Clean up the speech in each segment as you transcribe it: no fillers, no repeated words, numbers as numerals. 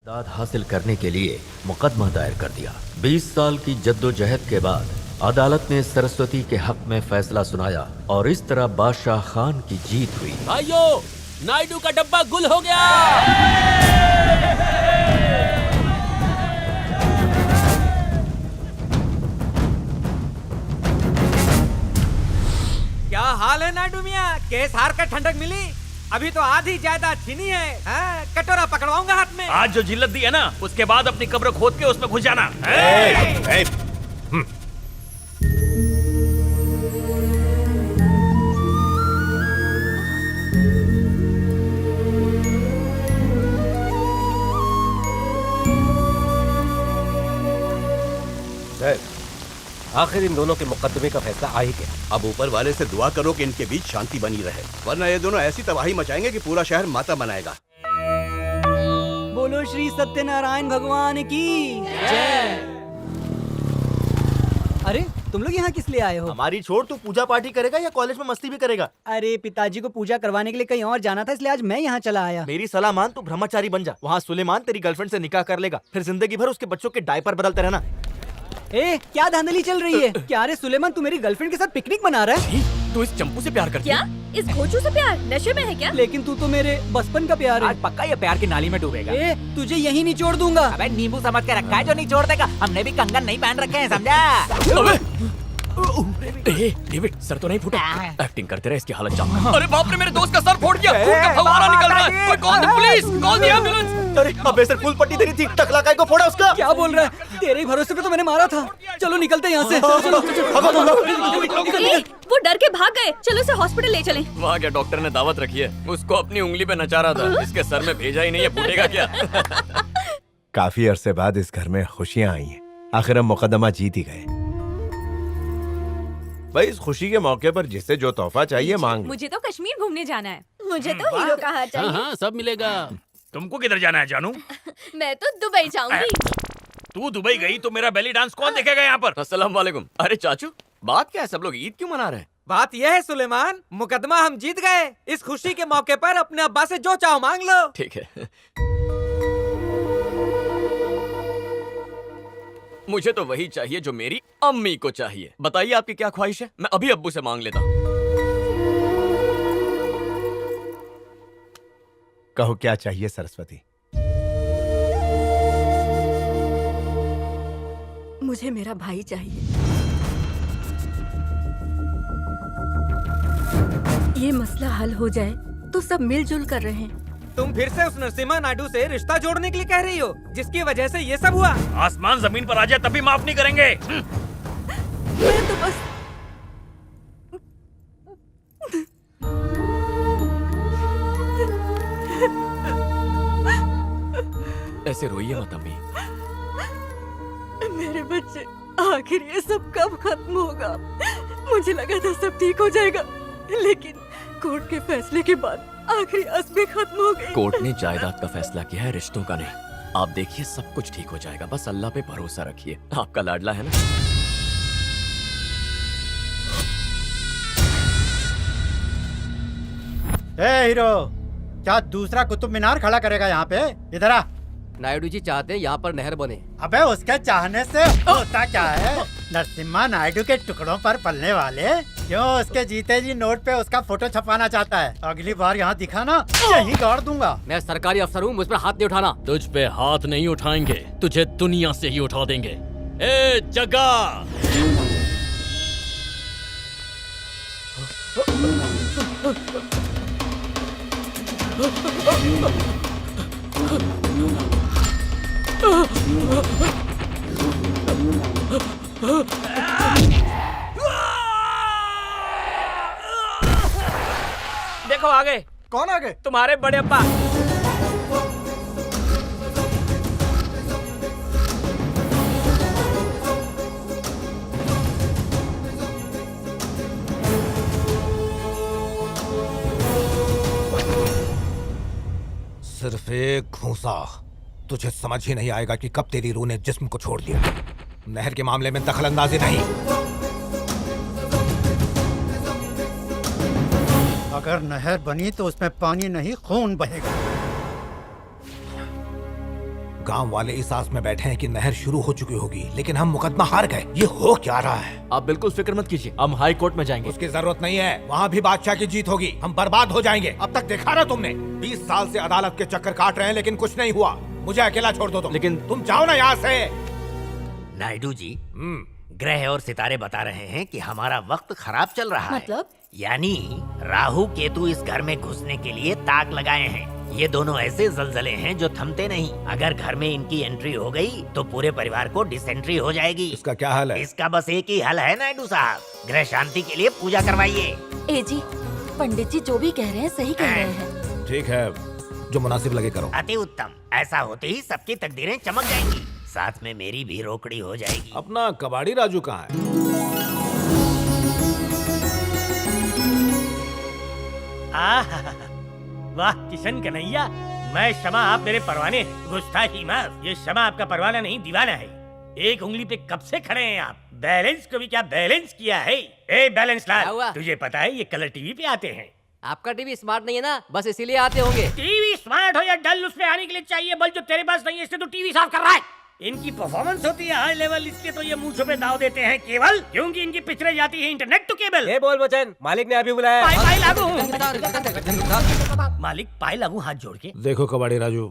दाद हासिल करने के लिए मुकदमा दायर कर दिया। 20 साल की जद्दोजहद के बाद अदालत ने सरस्वती के हक में फैसला सुनाया और इस तरह बादशाह खान की जीत हुई। भाइयों, नायडू का डब्बा गुल हो गया। क्या हाल है नायडू मियाँ? केस हार कर ठंडक मिली? अभी तो आधी जायदाद छीनी है। कटोरा पकड़वाऊंगा हाथ में। आज जो जिल्लत दी है ना, उसके बाद अपनी कब्र खोद के उसमें घुस जाना। आखिर इन दोनों के मुकदमे का फैसला आ ही गया। अब ऊपर वाले से दुआ करो कि इनके बीच शांति बनी रहे, वरना ये दोनों ऐसी तबाही मचाएंगे कि पूरा शहर माता मनाएगा। बोलो श्री सत्यनारायण भगवान की जय। अरे तुम लोग यहाँ किस लिए आए हो? हमारी छोड़, तू पूजा पाठी करेगा या कॉलेज में मस्ती भी करेगा? अरे पिताजी को पूजा करवाने के लिए कहीं और जाना था, इसलिए आज मैं यहाँ चला आया। मेरी सलाह मान, तू ब्रह्मचारी बन जा। वहाँ सुलेमान तेरी गर्लफ्रेंड से निकाह कर लेगा, फिर जिंदगी भर उसके बच्चों के डायपर बदलते रहना। ए, क्या धांधली चल रही है? क्या रे सुलेमान, तू मेरी गर्लफ्रेंड के साथ पिकनिक मना रहा है? तू इस चंपू से प्यार करती है? क्या? इस घोचू से प्यार? नशे में है क्या? लेकिन तू तो मेरे बचपन का प्यार है। आज पक्का ये प्यार की नाली में डूबेगा। ए, तुझे यहीं निचोड़ दूंगा। अबे नींबू समझ के रखा है जो निचोड़ देगा। हमने भी कंगन नहीं पहन रखे हैं, समझा? डेविड, सर तो नहीं फूटा। एक्टिंग करते रहे, इसकी हालत जान। अरे बाप रे, मेरे दोस्त का सर फोड़ दिया, खून का फव्वारा निकल रहा है। Call the police, call the ambulance. अरे अबे सर, फुल पट्टी तेरी थी, टकला काय को फोड़ा उसका? क्या बोल रहा है? तेरे ही भरोसे पे तो मैंने मारा था। चलो निकलते हैं यहाँ से। वो डर के भाग गए। चलो उसे हॉस्पिटल ले चलें। वहाँ क्या डॉक्टर ने दावत रखी है? उसको अपनी उंगली पे नचा रहा था, इसके सर में भेजा ही नहीं है, फूटेगा क्या? काफी अरसे बाद इस घर में खुशियां आई हैं। आखिर हम मुकदमा जीत ही गए। भाई, इस खुशी के मौके पर जिसे जो तोहफा चाहिए मांग लो। मुझे तो कश्मीर घूमने जाना है। मुझे तो हीरो का हार चाहिए। हाँ, सब मिलेगा। तुमको किधर जाना है जानू? मैं तो दुबई जाऊंगी। तू दुबई गई तो मेरा बेली डांस कौन देखेगा यहाँ पर? अस्सलाम वालेकुम। अरे चाचू, बात क्या है? सब लोग ईद क्यों मना रहे हैं? बात यह है सुलेमान, मुकदमा हम जीत गए। इस खुशी के मौके पर अपने अब्बा से जो चाहो मांग लो। ठीक है। मुझे तो वही चाहिए जो मेरी अम्मी को चाहिए। बताइए आपकी क्या ख्वाहिश है, मैं अभी अब्बू से मांग लेता हूँ। कहो क्या चाहिए सरस्वती? मुझे मेरा भाई चाहिए। ये मसला हल हो जाए तो सब मिलजुल कर रहे हैं। तुम फिर से उस नरसिम्हा नायडू से रिश्ता जोड़ने के लिए कह रही हो, जिसकी वजह से ये सब हुआ। आसमान जमीन पर आ जाए तभी माफ नहीं करेंगे। मैं तो बस ऐसे रोइए मत अम्मी। मेरे बच्चे, आखिर ये सब कब खत्म होगा? मुझे लगा था सब ठीक हो जाएगा, लेकिन कोर्ट के फैसले के बाद आखिरी असबें खत्म हो गई। कोर्ट ने जायदाद का फैसला किया है, रिश्तों का नहीं। आप देखिए, सब कुछ ठीक हो जाएगा, बस अल्लाह पे भरोसा रखिए। आपका लाडला है ना? ए हीरो, क्या दूसरा कुतुब मीनार खड़ा करेगा यहाँ पे? इधर आ। नायडू जी चाहते हैं यहाँ पर नहर बने। अबे उसके चाहने से होता क्या है? नरसिम्हा नायडू के टुकड़ों पर पलने वाले क्यों उसके जीते जी नोट पे उसका फोटो छपवाना चाहता है? अगली बार यहाँ दिखा ना, यही गाड़ दूंगा। मैं सरकारी अफसर हूँ, मुझ पर हाथ नहीं उठाना। तुझ पे हाथ नहीं उठाएंगे, तुझे दुनिया से ही उठा देंगे। ए जगा! देखो आगे। कौन आगे? तुम्हारे बड़े अब्बा। सिर्फ एक घूंसा, तुझे समझ ही नहीं आएगा कि कब तेरी रूह ने जिस्म को छोड़ दिया। नहर के मामले में दखलंदाजी नहीं। अगर नहर बनी तो उसमें पानी नहीं खून बहेगा। गांव वाले इस आस में बैठे हैं कि नहर शुरू हो चुकी होगी, लेकिन हम मुकदमा हार गए। ये हो क्या रहा है? आप बिल्कुल फिक्र मत कीजिए, हम हाई कोर्ट में जाएंगे। उसकी जरूरत नहीं है, वहाँ भी बादशाह की जीत होगी, हम बर्बाद हो जाएंगे। अब तक देखा ना तुमने, 20 साल से अदालत के चक्कर काट रहे हैं लेकिन कुछ नहीं हुआ। मुझे अकेला छोड़ दो लेकिन तुम जाओ ना यहाँ से। नायडू जी, ग्रह और सितारे बता रहे हैं कि हमारा वक्त खराब चल रहा है। यानी राहु केतु इस घर में घुसने के लिए ताक लगाए हैं। ये दोनों ऐसे जलजले हैं जो थमते नहीं। अगर घर में इनकी एंट्री हो गई तो पूरे परिवार को डिसेंट्री हो जाएगी। इसका क्या हल है? इसका बस एक ही हल है नायडू साहब, ग्रह शांति के लिए पूजा करवाइए। ए जी, पंडित जी जो भी कह रहे हैं सही कह रहे हैं। ठीक है, जो मुनासिब लगे करो। अति उत्तम। ऐसा होते ही सबकी तकदीरें चमक जाएंगी, साथ में मेरी भी रोकड़ी हो जाएगी। अपना कबाड़ी राजू कहाँ है? वाह किशन कन्हैया, मैं क्षमा आप मेरे परवाने हैं। गुस्ताखी माफ, ये क्षमा आपका परवाना नहीं दीवाना है। एक उंगली पे कब से खड़े हैं आप? बैलेंस को भी क्या बैलेंस किया है? ए बैलेंस लाल, तुझे पता है ये कलर टीवी पे आते हैं। आपका टीवी स्मार्ट नहीं है ना, बस इसीलिए आते होंगे। टीवी स्मार्ट हो या डल, उसमें आने के लिए चाहिए बल जो तेरे पास नहीं है, इसलिए तो टीवी साफ कर रहा है। इनकी परफॉर्मेंस होती है हाई लेवल, इसलिए तो ये मूंछों पे दाव देते हैं केवल क्योंकि इनकी पिक्चरें जाती है इंटरनेट टू केबल। बोल बचन, मालिक ने अभी बुलाया। पाई लागू। मालिक पाई लागू हाथ जोड़ के। देखो कबाड़ी राजू,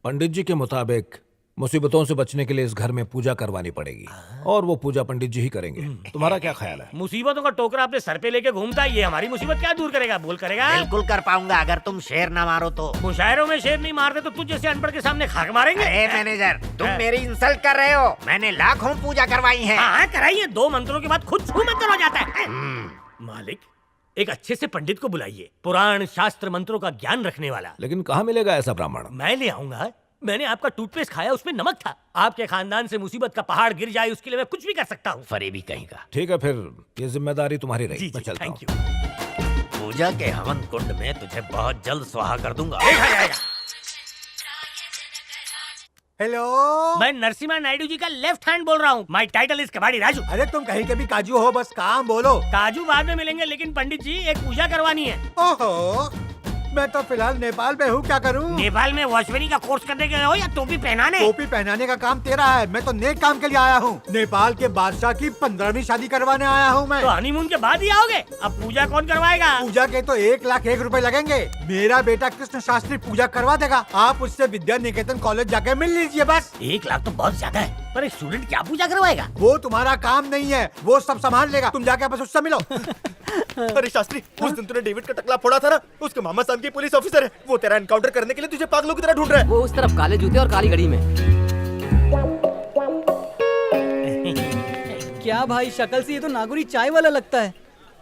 पंडित जी के मुताबिक मुसीबतों से बचने के लिए इस घर में पूजा करवानी पड़ेगी और वो पूजा पंडित जी ही करेंगे। तुम्हारा क्या ख्याल है? मुसीबतों का टोकरा अपने सर पे लेके घूमता है, ये हमारी मुसीबत क्या दूर करेगा? बोल करेगा। बिल्कुल कर पाऊंगा अगर तुम शेर ना मारो तो। मुशायरों में शेर नहीं मारते तो तुझ जैसे अनपढ़ के सामने खाक मारेंगे। अरे मैनेजर, तुम मेरी इंसल्ट कर रहे हो। मैंने लाखों पूजा करवाई है। हाँ कराइए, 2 मंत्रों के बाद खुद छू मंत्र हो जाता है। मालिक, एक अच्छे से पंडित को बुलाइए, पुराण शास्त्र मंत्रों का ज्ञान रखने वाला। लेकिन कहाँ मिलेगा ऐसा ब्राह्मण? मैं ले आऊंगा। मैंने आपका टूथपेस्ट खाया, उसमें नमक था। आपके खानदान से मुसीबत का पहाड़ गिर जाए उसके लिए मैं कुछ भी कर सकता हूँ। फरेबी कहेगा। ठीक है, फिर ये जिम्मेदारी तुम्हारी रही। मैं चलता हूँ। पूजा के हवन कुंड में तुझे बहुत जल्द स्वाहा कर दूंगा। हेलो, मैं नरसिम्हा नायडू जी का लेफ्ट हैंड बोल रहा हूँ। माय टाइटल इज कबाड़ी राजू। अरे तुम कहीं के भी काजू हो, बस काम बोलो। काजू बाद में मिलेंगे, लेकिन पंडित जी एक पूजा करवानी है। ओहो, मैं तो फिलहाल नेपाल में हूँ, क्या करूँ? नेपाल में वॉचमैनी का कोर्स करने गए हो या टोपी पहनाने? टोपी पहनाने का काम तेरा है, मैं तो नेक काम के लिए आया हूँ। नेपाल के बादशाह की 15वीं शादी करवाने आया हूँ मैं। तो हनीमून के बाद ही आओगे? अब पूजा कौन करवाएगा? पूजा के तो 1,01,000 रुपए लगेंगे। मेरा बेटा कृष्ण शास्त्री पूजा करवा देगा। आप उससे विद्या निकेतन कॉलेज जाके मिल लीजिए बस। 1 लाख तो बहुत ज्यादा है, पर एक स्टूडेंट क्या पूजा करवाएगा? वो तुम्हारा काम नहीं है, वो सब संभाल लेगा। तुम जाके बस उससे मिलो। अरे शास्त्री, उस दिन तूने डेविड का टकला फोड़ा था ना, उसके मामा साहब के पुलिस ऑफिसर है। वो तेरा एनकाउंटर करने के लिए तुझे पागलों की तरह ढूंढ रहा है। वो उस तरफ काले जूते और काली घड़ी में। क्या भाई, शक्ल से ये तो नागुरी चाय वाला लगता है।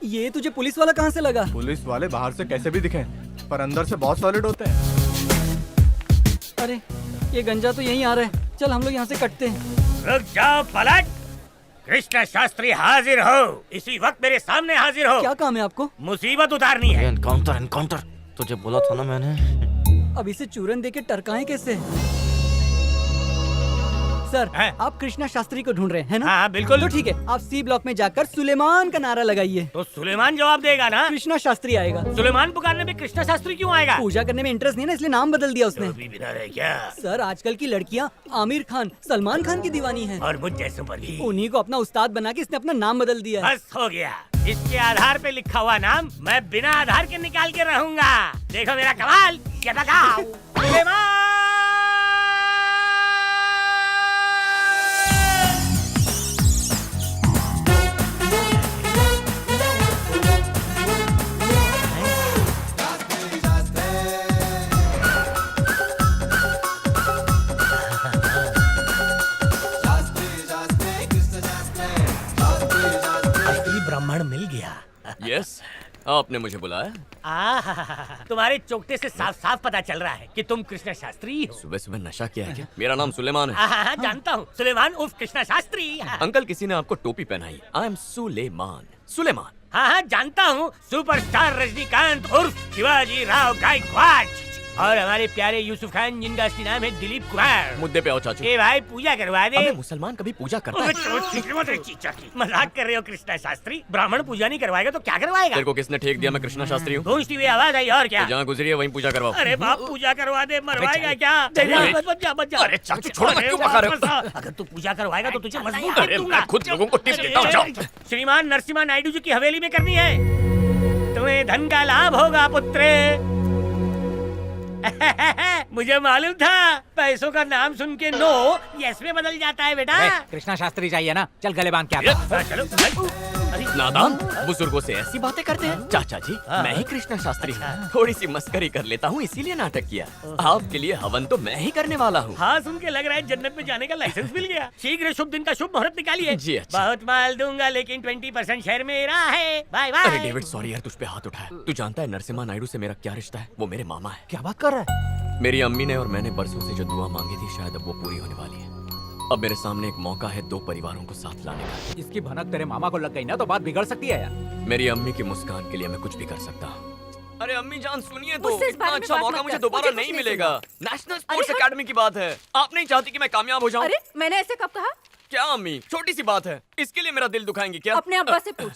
ये तुझे पुलिस वाला कहाँ से लगा? पुलिस वाले बाहर से कैसे भी दिखें, पर अंदर से बहुत सॉलिड होते हैं। अरे ये गंजा तो यहीं आ रहा है, चल हम लोग यहाँ से कटते हैं। रुक जाओ पलट। कृष्ण शास्त्री हाजिर हो, इसी वक्त मेरे सामने हाजिर हो। क्या काम है आपको? मुसीबत उतारनी है। एनकाउंटर एनकाउंटर, तुझे बोला था ना मैंने। अब इसे चूरन देके टरकाएं कैसे? सर, आप कृष्णा शास्त्री को ढूंढ रहे हैं ना? हाँ बिल्कुल। तो ठीक है, आप सी ब्लॉक में जाकर सुलेमान का नारा लगाइए। तो सुलेमान जवाब देगा ना? कृष्णा शास्त्री आएगा। सुलेमान पुकारने में कृष्णा शास्त्री क्यों आएगा? पूजा करने में इंटरेस्ट नहीं ना, इसलिए नाम बदल दिया उसने। तो भी बिना रहे क्या? सर, आजकल की लड़कियाँ आमिर खान, सलमान खान की दीवानी है और मुझ जैसों पर भी। उन्हीं को अपना उस्ताद बना के इसने अपना नाम बदल दिया। बस हो गया, इसके आधार पे लिखा हुआ नाम मैं बिना आधार के निकाल के रहूंगा। देखो मेरा कमाल, ये लगाओ। सुलेमान! ब्राह्मण मिल गया। यस, आपने मुझे बुलाया। तुम्हारे चोकटे से साफ साफ पता चल रहा है कि तुम कृष्णा शास्त्री हो। सुबह सुबह नशा किया है क्या? मेरा नाम सुलेमान है। हाँ, जानता हूँ, सुलेमान उर्फ कृष्णा शास्त्री। अंकल, किसी ने आपको टोपी पहनाई। I am Suleman. सुलेमान। हाँ, जानता हूँ, सुपरस्टार रजनीकांत उर्फ शिवाजी राव गायकवाड़। और हमारे प्यारे यूसुफ खान जिनका असली नाम है दिलीप कुमार। मुद्दे पे आओ चाचू। ए भाई पूजा करवा दे। अबे मुसलमान कभी पूजा करता है? मजाक कर रहे हो कृष्णा शास्त्री? ब्राह्मण पूजा नहीं करवाएगा तो क्या करवाएगा? तेरे को किसने ठेक दिया मैं कृष्णा शास्त्री हूँ? गूंजती हुई आवाज आई और क्या? तो जहाँ गुजरी है वहीं पूजा करवाओ। अरे बाप पूजा करवा दे, मरवाएगा क्या? बच जा। अरे चाचू छोड़ो ना, क्यों पका रहे हो? अगर तू पूजा करवाएगा तो तुझे मजबूर अरे मैं खुद लोगों को टिप्स देता हूँ, जाओ। श्रीमान नरसिम्हा नायडू जी की हवेली में करनी है। तुम्हें धन का लाभ होगा पुत्र। मुझे मालूम था पैसों का नाम सुन के नो यस में बदल जाता है बेटा। कृष्णा शास्त्री चाहिए ना, चल गले बांध के आता। चलो। नादान बुजुर्गों से ऐसी बातें करते हैं। चाचा जी मैं ही कृष्णा शास्त्री हूँ, थोड़ी सी मस्करी कर लेता हूँ इसीलिए नाटक किया। आपके लिए हवन तो मैं ही करने वाला हूँ। हाँ सुन के लग रहा है जन्नत में जाने का लाइसेंस मिल गया। शीघ्र शुभ दिन का शुभ मुहूर्त निकालिए। जी अच्छा। बहुत माल दूंगा लेकिन 20% शेयर मेरा है। Bye bye. अरे डेविड सॉरी यार, तुझ पे हाथ उठाया। तू जानता है नरसिम्हा नायडू से मेरा क्या रिश्ता है? वो मेरे मामा है। क्या बात कर रहा है? मेरी अम्मी ने और मैंने बरसों से जो दुआ मांगी थी शायद अब वो पूरी होने वाली है। अब मेरे सामने एक मौका है दो परिवारों को साथ लाने का। इसकी भनक तेरे मामा को लग गई ना तो बात बिगड़ सकती है यार। मेरी अम्मी की मुस्कान के लिए मैं कुछ भी कर सकता हूँ। अरे अम्मी जान सुनिए तो, मुझसे इस इतना बारे में अच्छा बात मौका मत मुझे कर। दोबारा मुझे नहीं कुछ नहीं मिलेगा। नेशनल स्पोर्ट्स एकेडमी की बात है। आप नहीं चाहती कि मैं कामयाब हो जाऊँ? अरे मैंने ऐसे कब कहा? क्या अम्मी छोटी सी बात है, इसके लिए मेरा दिल दुखाएंगे क्या? अपने अब्बा से पूछ।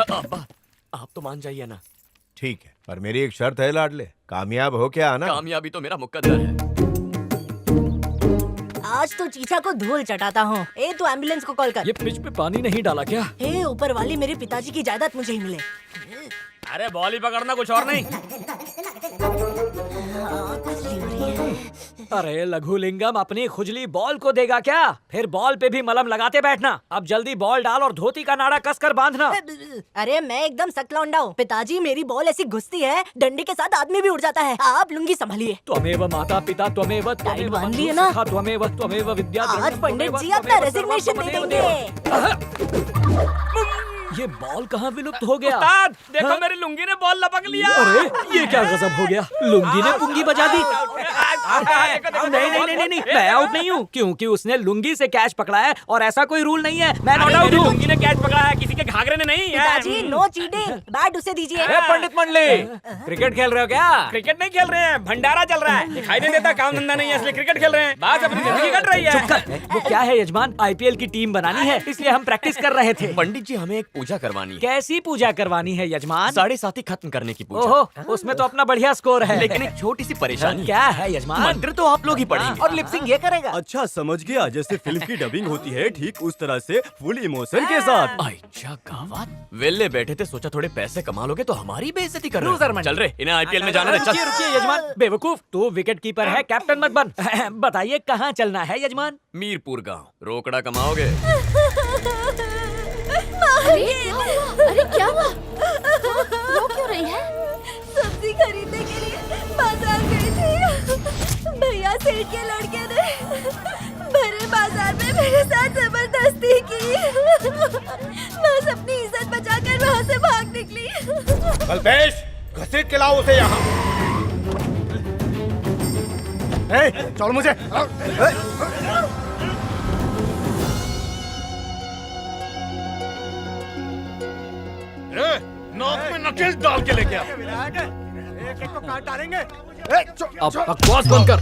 अब्बा आप तो मान जाइए ना। ठीक है, पर मेरी एक शर्त है लाडले, कामयाब हो क्या आना। कामयाबी तो मेरा मुकद्दर है। आज तो चीचा को धूल चटाता हूँ। ए तू एम्बुलेंस को कॉल कर। ये फ्रिज पे पानी नहीं डाला क्या? ए ऊपर वाली मेरे पिताजी की जायदाद मुझे ही मिले। अरे बॉल ही पकड़ना, कुछ और नहीं। अरे लघु लिंगम अपनी खुजली बॉल को देगा क्या? फिर बॉल पे भी मलम लगाते बैठना। अब जल्दी बॉल डाल और धोती का नाड़ा कसकर बांधना। अरे मैं एकदम सख्त लौंडा हूँ। पिताजी मेरी बॉल ऐसी घुसती है डंडे के साथ आदमी भी उड़ जाता है। आप लुंगी संभालिए। त्वमेव माता पिता त्वमेव बांध लिए ना? त्वमेव विद्या। आज पंडित जी अपना रेजिग्नेशन दे देंगे। ये बॉल कहाँ विलुप्त हो गया? उस्ताद देखो मेरी लुंगी ने बॉल लपक लिया। अरे ये क्या गजब हो गया, लुंगी ने पुंगी बजा दी। नहीं, मैं आउट नहीं हूँ क्योंकि उसने लुंगी से कैच पकड़ा है और ऐसा कोई रूल नहीं है। मैं नॉट आउट हूँ। लुंगी ने कैच पकड़ा है, किसी के घाघरे ने नहीं। पिताजी नो चीटिंग, बैट उसे दीजिए। पंडित मंडली क्रिकेट खेल रहे हो क्या? क्रिकेट नहीं खेल रहे हैं, भंडारा चल रहा है। दिखाई नहीं देता काम धंधा नहीं है इसलिए क्रिकेट खेल रहे हैं। बात अपनी जिंदगी कट रही है। वो क्या है यजमान, IPL की टीम बनानी है इसलिए हम प्रैक्टिस कर रहे थे। पंडित जी हमें एक पूजा करवानी है। कैसी पूजा करवानी है यजमान? 7.5 खत्म करने की पूजा। ओहो, उसमें तो अपना बढ़िया स्कोर है। लेकिन एक छोटी सी परेशानी। क्या है यजमान? मंत्र तो आप लोग ही पढ़ेंगे और लिपसिंग ये करेगा। अच्छा समझ गया, जैसे फिल्म की डबिंग होती है ठीक उस तरह से फुल इमोशन के साथ। अच्छा गावत वेले बैठे थे, सोचा थोड़े पैसे कमा लोगे तो हमारी बेइज्जती कर लूजर रहे। मंडी। चल रहे इन्हें IPL में जाना है। चल रुकिए यजमान, बेवकूफ तू विकेट कीपर है, कैप्टन मत बन। बताइए कहाँ चलना है यजमान? मीरपुर गांव, रोकड़ा कमाओगे? अरे क्या हुआ? रो क्यों रही है? सब्जी खरीदने के लिए बाजार गई थी। भैया सेठ के लड़के ने भरे बाजार में मेरे साथ जबरदस्ती की। बस अपनी इज्जत बचाकर वहाँ से भाग निकली। कल्पेश घसीट के लाओ उसे यहाँ। छोड़ मुझे। नोक में नकेल डाल के लेके आ। एक को काट डालेंगे। अब बकवास बंद कर।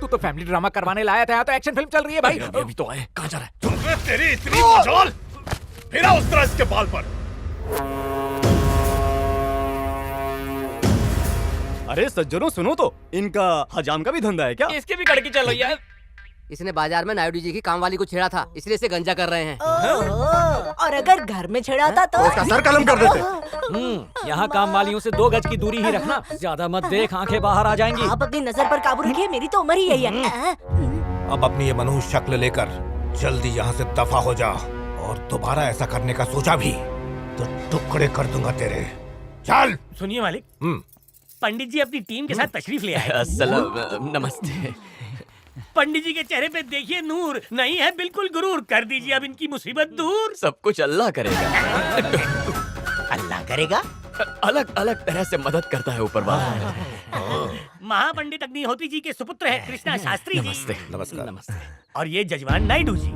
तू तो फैमिली ड्रामा करवाने लाया था, तो एक्शन फिल्म चल रही है भाई। अभी तो आए, कहाँ जा रहा है? तेरी इतनी मजाल, फिरा उस तरह इसके बाल पर। अरे सज्जनों सुनो तो, इनका हजाम का भी धंधा है क्या? इसकी भी कड़की चल रही है। इसने बाजार में नायडू जी की कामवाली को छेड़ा था, इसलिए इसे गंजा कर रहे हैं। और अगर घर में छेड़ाता तो उसका सर कलम कर देते। यहाँ काम वालियों से 2 गज की दूरी ही रखना, ज्यादा मत देख, आंखें बाहर आ जाएंगी। आप अपनी नजर पर काबू रखिए, मेरी तो उम्र ही यही है। अब अपनी ये मनुष्य शक्ल लेकर जल्दी यहाँ से दफा हो जा, और दोबारा ऐसा करने का सोचा भी तो टुकड़े कर दूंगा तेरे। चल। सुनिए मालिक, पंडित जी अपनी टीम के साथ तशरीफ ले आए। अस्सलाम, नमस्ते। पंडित जी के चेहरे पे देखिए नूर, नहीं है बिल्कुल गुरूर। कर दीजिए अब इनकी मुसीबत दूर। सब कुछ अल्लाह करेगा। अल्लाह करेगा? अलग अलग तरह से मदद करता है ऊपर वाला। महापंडित अग्निहोत्री जी के सुपुत्र है कृष्णा शास्त्री जी। नमस्ते। नमस्कार। नमस्ते। और ये जजमान नायडू जी।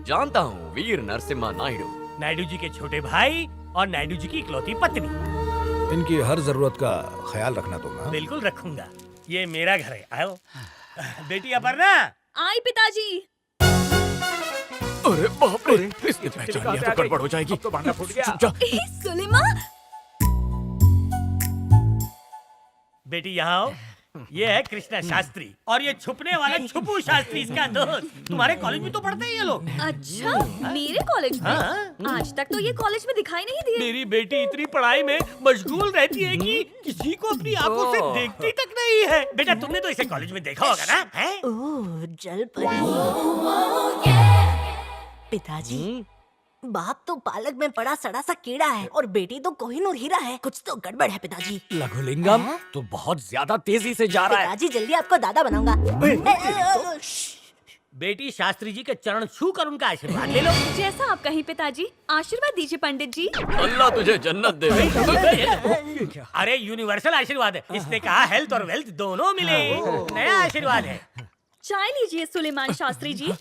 जानता हूँ वीर नरसिम्हा नायडू। नायडू जी के छोटे भाई और नायडू जी की इकलौती पत्नी। इनकी हर जरूरत का ख्याल रखना तुम। हाँ? बिल्कुल रखूंगा। ये मेरा घर है, आओ। बेटी अपर्णा। आई पिताजी। अरे बाप रे, इसने पहचान लिया तो गड़बड़ हो जाएगी। तो भांडा फूट गया। सुलेमान। बेटी यहाँ आओ। ये है कृष्णा शास्त्री और ये छुपने वाला छुपू शास्त्री, इसका दोस्त। तुम्हारे कॉलेज में तो पढ़ते हैं ये लोग। अच्छा, मेरे कॉलेज में? हाँ। आज तक तो ये कॉलेज में दिखाई नहीं दिए। मेरी बेटी इतनी पढ़ाई में मशगूल रहती है कि किसी को अपनी आंखों से देखती तक नहीं है। बेटा तुमने तो इसे कॉलेज में देखा होगा ना? हैं? ओह, जल परी। पिताजी, बाप तो पालक में पड़ा सड़ा सा कीड़ा है और बेटी तो कोहिनूर हीरा है। कुछ तो गड़बड़ है पिताजी। लघुलिंगम, तू बहुत ज्यादा तेजी से जा रहा है। पिताजी जल्दी आपको दादा बनाऊंगा। बेटी शास्त्री जी के चरण छू कर उनका आशीर्वाद ले लो। जैसा आप कहीं पिताजी। आशीर्वाद दीजिए पंडित जी। अल्लाह तुझे जन्नत दे। अरे यूनिवर्सल आशीर्वाद है। इसने कहा हेल्थ और वेल्थ दोनों मिले। नया आशीर्वाद है। चाय लीजिए सुलेमान शास्त्री जी।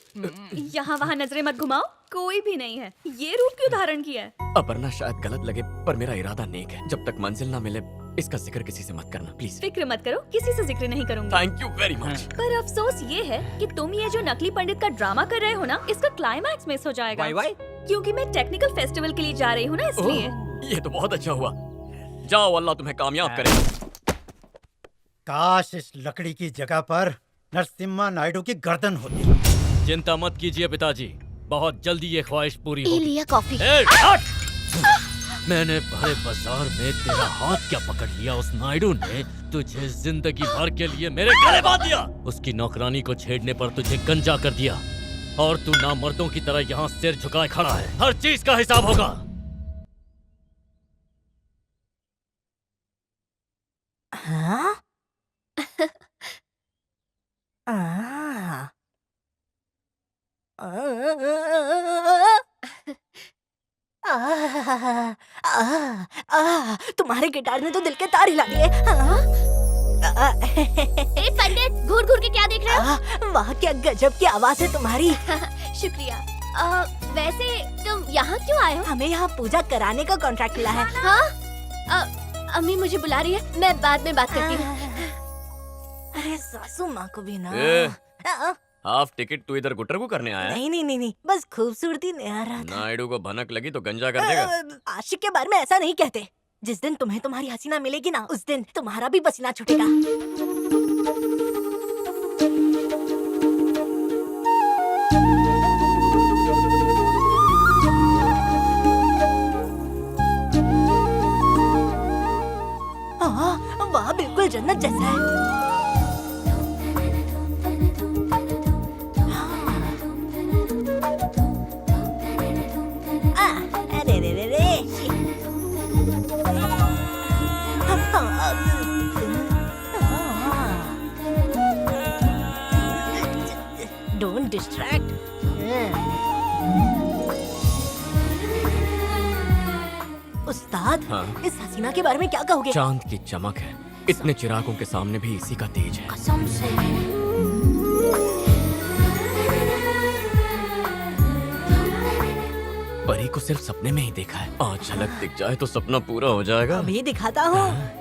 यहाँ वहाँ नजरें मत घुमाओ, कोई भी नहीं है। ये रूप क्यों धारण किया है? अपर्णा शायद गलत लगे पर मेरा इरादा नेक है। जब तक मंजिल ना मिले इसका जिक्र किसी से मत करना प्लीज। फिक्र मत करो, किसी से जिक्र नहीं करूंगा। Thank you very much. पर अफसोस ये है कि तुम ये जो नकली पंडित का ड्रामा कर रहे हो ना, इसका क्लाइमैक्स मिस हो जाएगा। वाई? क्योंकि मैं टेक्निकल फेस्टिवल के लिए जा रही हूँ ना, इसलिए। ये तो बहुत अच्छा हुआ। जाओ, अल्लाह तुम्हें कामयाब करे। काश इस लकड़ी की जगह पर नरसिम्हा नायडू की गर्दन होती। चिंता मत कीजिए पिताजी, बहुत जल्दी ये ख्वाहिश पूरी होगी। लिया कॉफी। मैंने भरे बाजार में तेरा हाथ क्या पकड़ लिया। उस नायडू ने तुझे जिंदगी भर के लिए मेरे गले बांध दिया। उसकी नौकरानी को छेड़ने पर तुझे गंजा कर दिया और तू नामर्दों की तरह यहाँ सिर झुकाए खड़ा है। हर चीज का हिसाब होगा। हाँ? तुम्हारे गिटार ने तो दिल के तार हिला दिए। ए पंडित, घूर घूर के क्या देख रहे हो? वाह, क्या गजब की आवाज है तुम्हारी। शुक्रिया। वैसे तुम यहाँ क्यों आए हो? हमें यहाँ पूजा कराने का कॉन्ट्रैक्ट मिला है। हाँ? अम्मी मुझे बुला रही है, मैं बाद में बात करती हूँ। अरे सासू माँ को भी ना। हाफ टिकट तू इधर गुटरगू करने आया है? नहीं, बस खूबसूरती नहीं आ रहा था। नायडू को भनक लगी तो गंजा कर देगा। आशिक के बारे में ऐसा नहीं कहते। जिस दिन तुम्हें तुम्हारी हसीना मिलेगी ना, उस दिन तुम्हारा भी पसीना छूटेगा। वाह, बिल्कुल जन्नत जैसा है। Don't distract. उस्ताद, हाँ? इस हसीना के बारे में क्या कहोगे? चांद की चमक है। इतने चिरागों के सामने भी इसी का तेज है। कसम से। परी को सिर्फ सपने में ही देखा है। आज झलक दिख जाए तो सपना पूरा हो जाएगा। अभी दिखाता हूँ।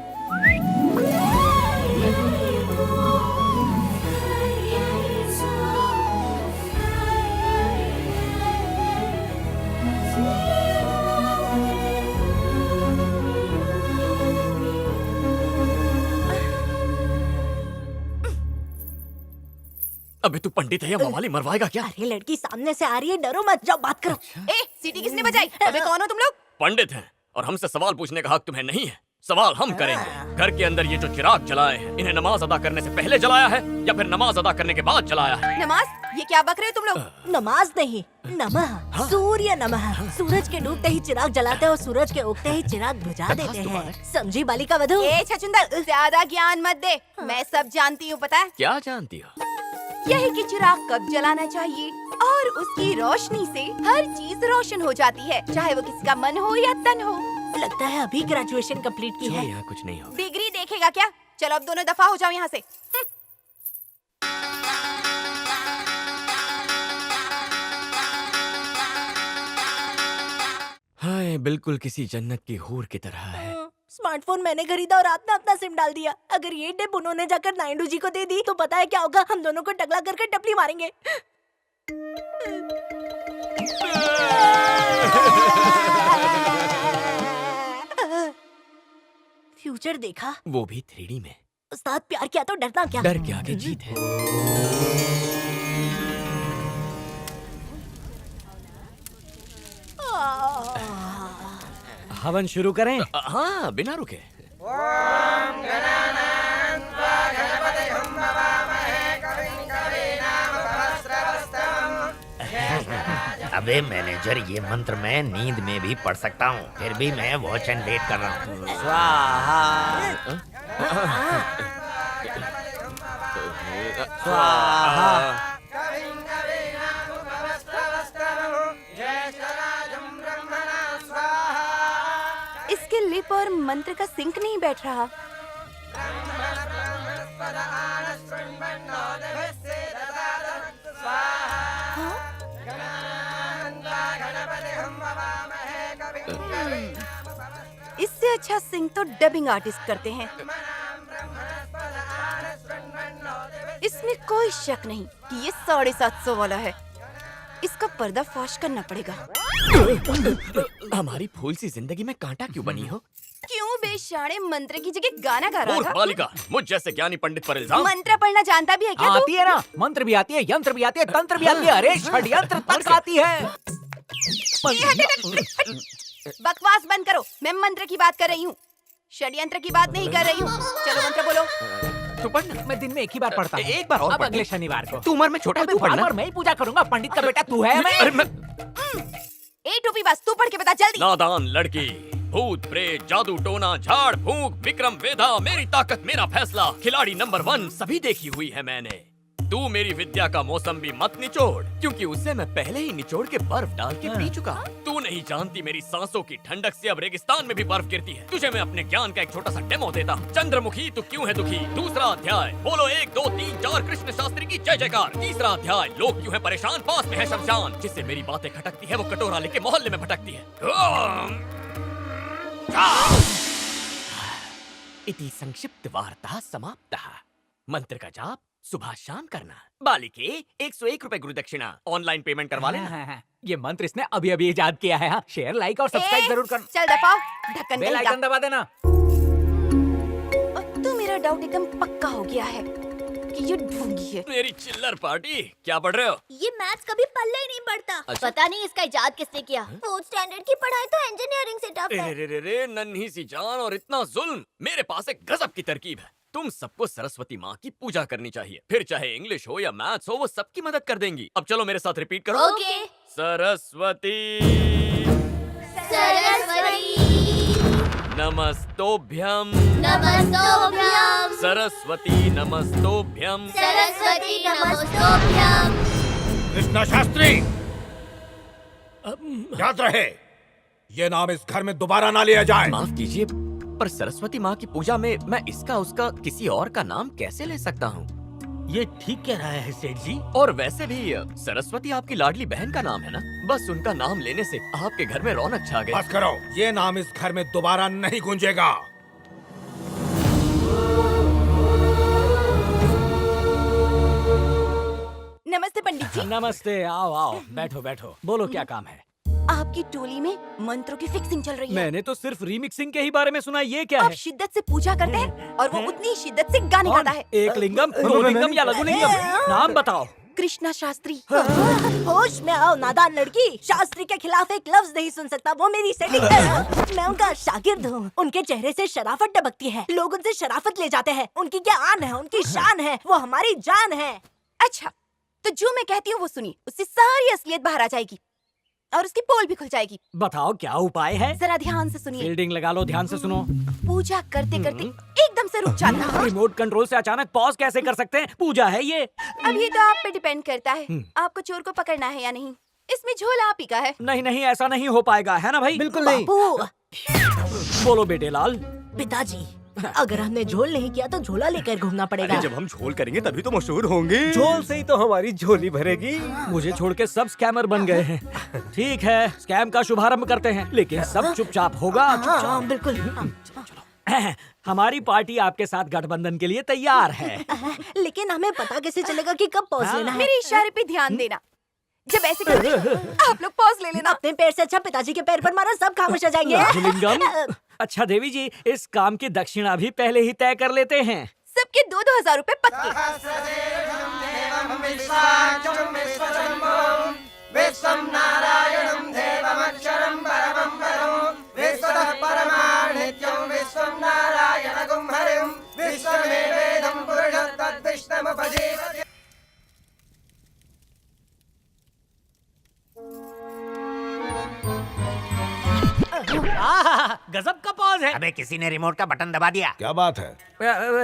अबे तू पंडित है या मवाली, मरवाएगा क्या? अरे लड़की सामने से आ रही है, डरो मत, जाओ बात करो। ए, सीटी किसने बजाई? अबे कौन हो तुम लोग? पंडित हैं और हमसे सवाल पूछने का हक तुम्हें नहीं है। सवाल हम करेंगे। घर के अंदर ये जो चिराग जलाए हैं, इन्हें नमाज अदा करने से पहले जलाया है या फिर नमाज अदा करने के बाद जलाया है? नमाज? ये क्या बक रहे हो तुम लोग? नमाज नहीं, नमः, सूर्य नमः। सूरज के डूबते ही चिराग जलाते हैं और सूरज के उगते ही चिराग बुझा देते हैं। समझी बालिका वधू? ए छछुंदर, ज्यादा ज्ञान मत दे। मैं सब जानती हूँ, पता है? क्या जानती हो? यही कि चिराग कब जलाना चाहिए और उसकी रोशनी से हर चीज रोशन हो जाती है, चाहे वो किसी का मन हो या तन हो। लगता है अभी ग्रेजुएशन कंप्लीट की है। यहाँ कुछ नहीं हो। डिग्री देखेगा क्या? चलो अब दोनों दफा हो जाओ यहाँ से। हाय दुनियाएं बिल्कुल किसी जन्नत की हूर की तरह है। स्मार्टफोन मैंने खरीदा और आपने अपना सिम डाल दिया। अगर ये टिप उन्होंने जाकर नायडू जी को दे दी तो पता है क्या होगा? हम दोनों को टकला करके टपली मारेंगे। फ्यूचर देखा? वो भी 3D में। उस्ताद प्यार किया तो डरना क्या? डर के आगे जीत है। हवन शुरू करें? हाँ, बिना रुके। अबे मैनेजर, ये मंत्र मैं नींद में भी पढ़ सकता हूँ, फिर भी मैं वॉच एंड वेट कर रहा हूँ। स्वाहा स्वाहा। इसके लिप और मंत्र का सिंक नहीं बैठ रहा। इससे अच्छा सिंग तो डबिंग आर्टिस्ट करते हैं। इसमें कोई शक नहीं कि ये 750 वाला है। इसका पर्दाफाश करना पड़ेगा। हमारी फूल सी जिंदगी में कांटा क्यों बनी हो? क्यों बेशाड़े मंत्र की जगह गाना गा रहा मूर्ख था? बालिका, मुझ जैसे ज्ञानी पंडित पर इल्जाम। मंत्र पढ़ना जानता भी है क्या तू? आती है ना, मंत्र भी आती है, यंत्र भी आती है, तंत्र भी आती है, अरे षड्यंत्र तक आती है। बकवास बंद करो, मैं मंत्र की बात कर रही हूँ, षड्यंत्र की बात नहीं कर रही हूँ। चलो मंत्र बोलो। तू पढ़ना। मैं दिन में एक ही बार पढ़ता हूँ। एक बार और अब पढ़ना। अगले शनिवार को। तू उम्र में छोटा है, तू पढ़ना। और मैं ही पूजा करूंगा, पंडित का बेटा तू है। मैं ए टोपी बस, तू पढ़ के बता जल्दी। नादान लड़की, भूत प्रेत, जादू टोना, झाड़ फूंक, विक्रम वेधा, मेरी ताकत मेरा फैसला, खिलाड़ी नंबर 1 सभी देखी हुई है मैंने। तू मेरी विद्या का मौसम भी मत निचोड़, क्योंकि उससे मैं पहले ही निचोड़ के बर्फ डाल के पी चुका हूँ। तू नहीं जानती मेरी सांसों की ठंडक से अब रेगिस्तान में भी बर्फ गिरती है। तुझे मैं अपने ज्ञान का एक छोटा सा डेमो देता हूँ। चंद्रमुखी, तू क्यों है दुखी? दूसरा अध्याय। बोलो 1 2 3 4 कृष्ण शास्त्री की जय जयकार। तीसरा अध्याय। लोग क्यों है परेशान? पास में है शमशान। जिससे मेरी बातें खटकती है वो कटोरा लेके मोहल्ले में भटकती है। इति संक्षिप्त वार्ता समाप्ता। मंत्र का जाप सुबह शाम करना। बालिके 101 रुपए गुरु दक्षिणा। ऑनलाइन पेमेंट करवा लेना। ये मंत्र इसने अभी अभी इजाद किया है। हाँ, शेयर, लाइक और सब्सक्राइब जरूर करना। चल दफा, ढक्कन बेल आइकन दबा देना। तो मेरा डाउट एकदम पक्का हो गया है कि ये ढोंगी है। मेरी चिल्लर पार्टी, क्या पढ़ रहे हो? ये मैथ्स कभी पल्ले ही नहीं पड़ता। अच्छा? पता नहीं इसका इजाद किसने किया। 4th स्टैंडर्ड की पढ़ाई तो इंजीनियरिंग से टफ है। रे नन्ही सी जान और इतना जुल्म। मेरे पास एक गजब की तरकीब है। तुम सबको सरस्वती माँ की पूजा करनी चाहिए। फिर चाहे इंग्लिश हो या मैथ्स हो, वो सबकी मदद कर देंगी। अब चलो मेरे साथ रिपीट करो। ओके। सरस्वती सरस्वती नमस्तोभ्यम नमस्तोभ्यम सरस्वती नमस्तोभ्यम सरस्वती नमस्तोभ्यम। कृष्णा शास्त्री, याद रहे, ये नाम इस घर में दोबारा ना लिया जाए। माफ कीजिए, पर सरस्वती माँ की पूजा में मैं इसका उसका किसी और का नाम कैसे ले सकता हूँ? ये ठीक कह रहा है सेठ जी। और वैसे भी सरस्वती आपकी लाडली बहन का नाम है ना? बस उनका नाम लेने से आपके घर में रौनक छा गई। बस करो, ये नाम इस घर में दोबारा नहीं गूंजेगा। नमस्ते पंडित जी। नमस्ते, आओ आओ, बैठो बैठो। बोलो क्या काम है? आपकी टोली में मंत्रों की फिक्सिंग चल रही है। मैंने तो सिर्फ रीमिक्सिंग के ही बारे में सुना, ये क्या आप है? शिद्दत से पूजा करते हैं और वो उतनी ही शिद्दत से गाने गाता है। एक लिंगम, दो लिंगम या लघु लिंगम? नाम बताओ। कृष्णा शास्त्री। होश में आओ नादान लड़की, शास्त्री के खिलाफ एक लफ्ज नहीं सुन सकता। वो मेरी सेटिंग है। मैं उनका शागिर्द हूँ। उनके चेहरे से शराफत टपकती है। लोग उनसे शराफत ले जाते हैं। उनकी क्या आन है, उनकी शान है, वो हमारी जान है। अच्छा, तो जो मैं कहती हूँ वो सुनिए, उससे सारी असलियत बाहर आ जाएगी और उसकी पोल भी खुल जाएगी। बताओ क्या उपाय है? जरा ध्यान से सुनिए। फील्डिंग लगा लो, ध्यान से सुनो। पूजा करते करते एकदम से रुक जाना। रिमोट कंट्रोल से अचानक पॉज कैसे कर सकते हैं? पूजा है ये। अब ये तो आप पे डिपेंड करता है, आपको चोर को पकड़ना है या नहीं। इसमें झोला आप ही का है। नहीं नहीं, ऐसा नहीं हो पाएगा, है ना भाई? बिल्कुल नहीं। बोलो बेटे लाल। पिताजी, अगर हमने झोल नहीं किया तो झोला लेकर घूमना पड़ेगा। अरे जब हम झोल करेंगे तभी तो मशहूर होंगे। झोल से ही तो हमारी झोली भरेगी। मुझे छोड़ के सब स्कैमर बन गए हैं। ठीक है, स्कैम का शुभारंभ करते हैं, लेकिन सब चुपचाप होगा। हाँ, बिल्कुल। हमारी पार्टी आपके साथ गठबंधन के लिए तैयार है। लेकिन हमें पता कैसे चलेगा कि कब पॉज लेना है? मेरे इशारे पे ध्यान देना। जब ऐसे करते आप लोग पॉज ले लेना। अपने पैर से अच्छा पिताजी के पैर पर मारा, सब खामोश हो जाएंगे। राघुलिंगम, अच्छा देवी जी, इस काम की दक्षिणा भी पहले ही तय कर लेते हैं। सबके 2-2 हजार रुपए पक्के। विश्वं नारायणं देवमक्षरं परमं पदं विश्वतः परमाणित्यं विश्वं नारायणगुं हरिं विश्वमेवेदं पुरुषस्तद्विष्णुमुपजीवति। गजब का पॉज है। अबे किसी ने रिमोट का बटन दबा दिया। क्या बात है?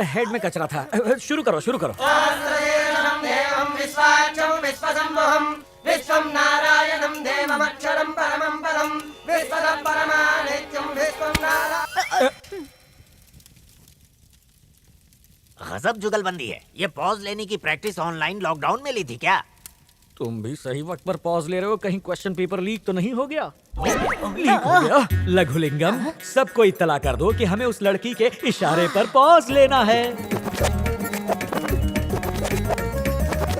हेड में कचरा था। शुरू करो, शुरू करो। देवं विश्वाच्यं विश्वसंभवं विश्वं नारायणं देवमक्षरं परमं पदं विश्वतः परमाणित्यं विश्वं नारायणं। गजब जुगलबंदी है। ये पॉज लेने की प्रैक्टिस ऑनलाइन लॉकडाउन में ली थी क्या? तुम भी सही वक्त पर पॉज ले रहे हो, कहीं क्वेश्चन पेपर लीक तो नहीं हो गया? लीक हो गया? लघुलिंगम, सबको इत्तला कर दो कि हमें उस लड़की के इशारे पर पॉज लेना है।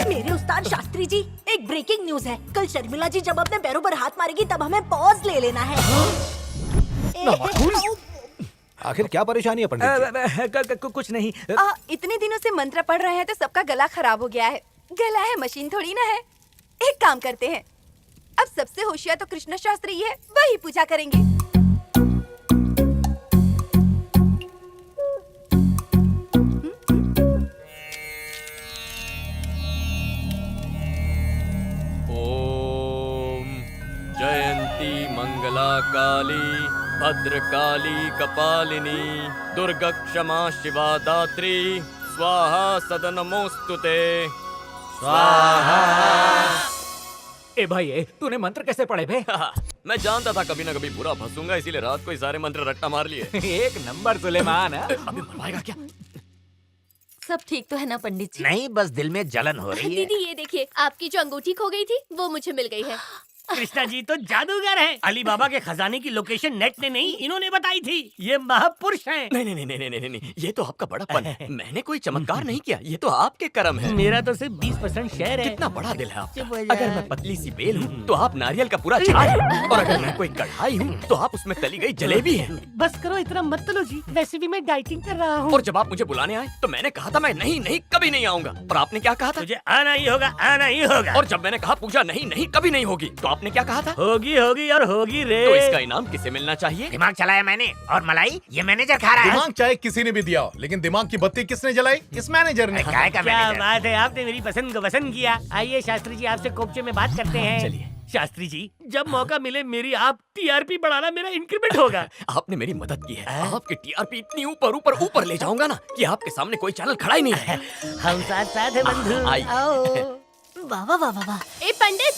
मेरे उस्ताद शास्त्री जी, एक ब्रेकिंग न्यूज है। कल शर्मिला जी जब अपने पैरों पर हाथ मारेगी तब हमें पॉज ले लेना है। आखिर क्या परेशानी है पंडित जी? कुछ नहीं। इतने दिनों से मंत्र पढ़ रहे हैं तो सबका गला खराब हो गया है। गला है, मशीन थोड़ी ना है। एक काम करते हैं, अब सबसे होशियार तो कृष्ण शास्त्री है, वही पूजा करेंगे। ओम जयंती मंगला काली भद्रकाली कपालिनी दुर्गा क्षमा शिवा दात्री स्वाहा सदनमोस्तुते स्वाहा। ए भाई, तूने मंत्र कैसे पढ़े बे? मैं जानता था कभी ना कभी बुरा फंसूंगा, इसीलिए रात को ही सारे मंत्र रट्टा मार लिए। एक नंबर सुलेमान। अबे मरवाएगा क्या? सब ठीक तो है ना पंडित जी? नहीं, बस दिल में जलन हो रही है। दीदी ये देखिए, आपकी जो अंगूठी खो गई थी वो मुझे मिल गई है। कृष्णा जी तो जादूगर हैं। अली बाबा के खजाने की लोकेशन नेट ने नहीं, इन्होंने बताई थी। ये महापुरुष हैं। नहीं नहीं नहीं नहीं नहीं, ये तो आपका बड़ापन है। मैंने कोई चमत्कार नहीं किया, ये तो आपके कर्म है। मेरा तो सिर्फ 20% शेयर है। कितना बड़ा दिल है आपका। अगर मैं पतली सी बेल हूँ तो आप नारियल का पूरा झाड़ हैं, और अगर मैं कोई कढ़ाई हूँ तो आप उसमें तली गई जलेबी है। बस करो, इतना मत लो जी, वैसे भी मैं डाइटिंग कर रहा हूँ। और जब आप मुझे बुलाने आए तो मैंने कहा था मैं नहीं नहीं कभी नहीं आऊंगा, और आपने क्या कहा था? मुझे आना ही होगा, आना ही होगा। और जब मैंने कहा पूजा नहीं नहीं कभी नहीं होगी तो आपने क्या कहा था? होगी होगी और होगी रे। तो इसका इनाम किसे मिलना चाहिए? दिमाग चलाया मैंने, और मलाई ये मैनेजर खा रहा है। दिमाग चाहे किसी ने भी दिया, लेकिन दिमाग की बत्ती किसने जलाई? इस मैनेजर ने। क्या बात है, आपने मेरी पसंद को पसंद किया। आइए शास्त्री जी, आपसे कोपचे में बात करते हैं। चलिए शास्त्री जी, जब मौका मिले मेरी आप टीआरपी बढ़ाना, मेरा इंक्रीमेंट होगा। आपने मेरी मदद की है। आपकी टीआरपी इतनी ऊपर ऊपर ऊपर ले जाऊंगा ना कि आपके सामने कोई चैनल खड़ा ही नहीं है। हम साथ साथ है बंधु। वाह वाह वाह वाह। ए पंडित,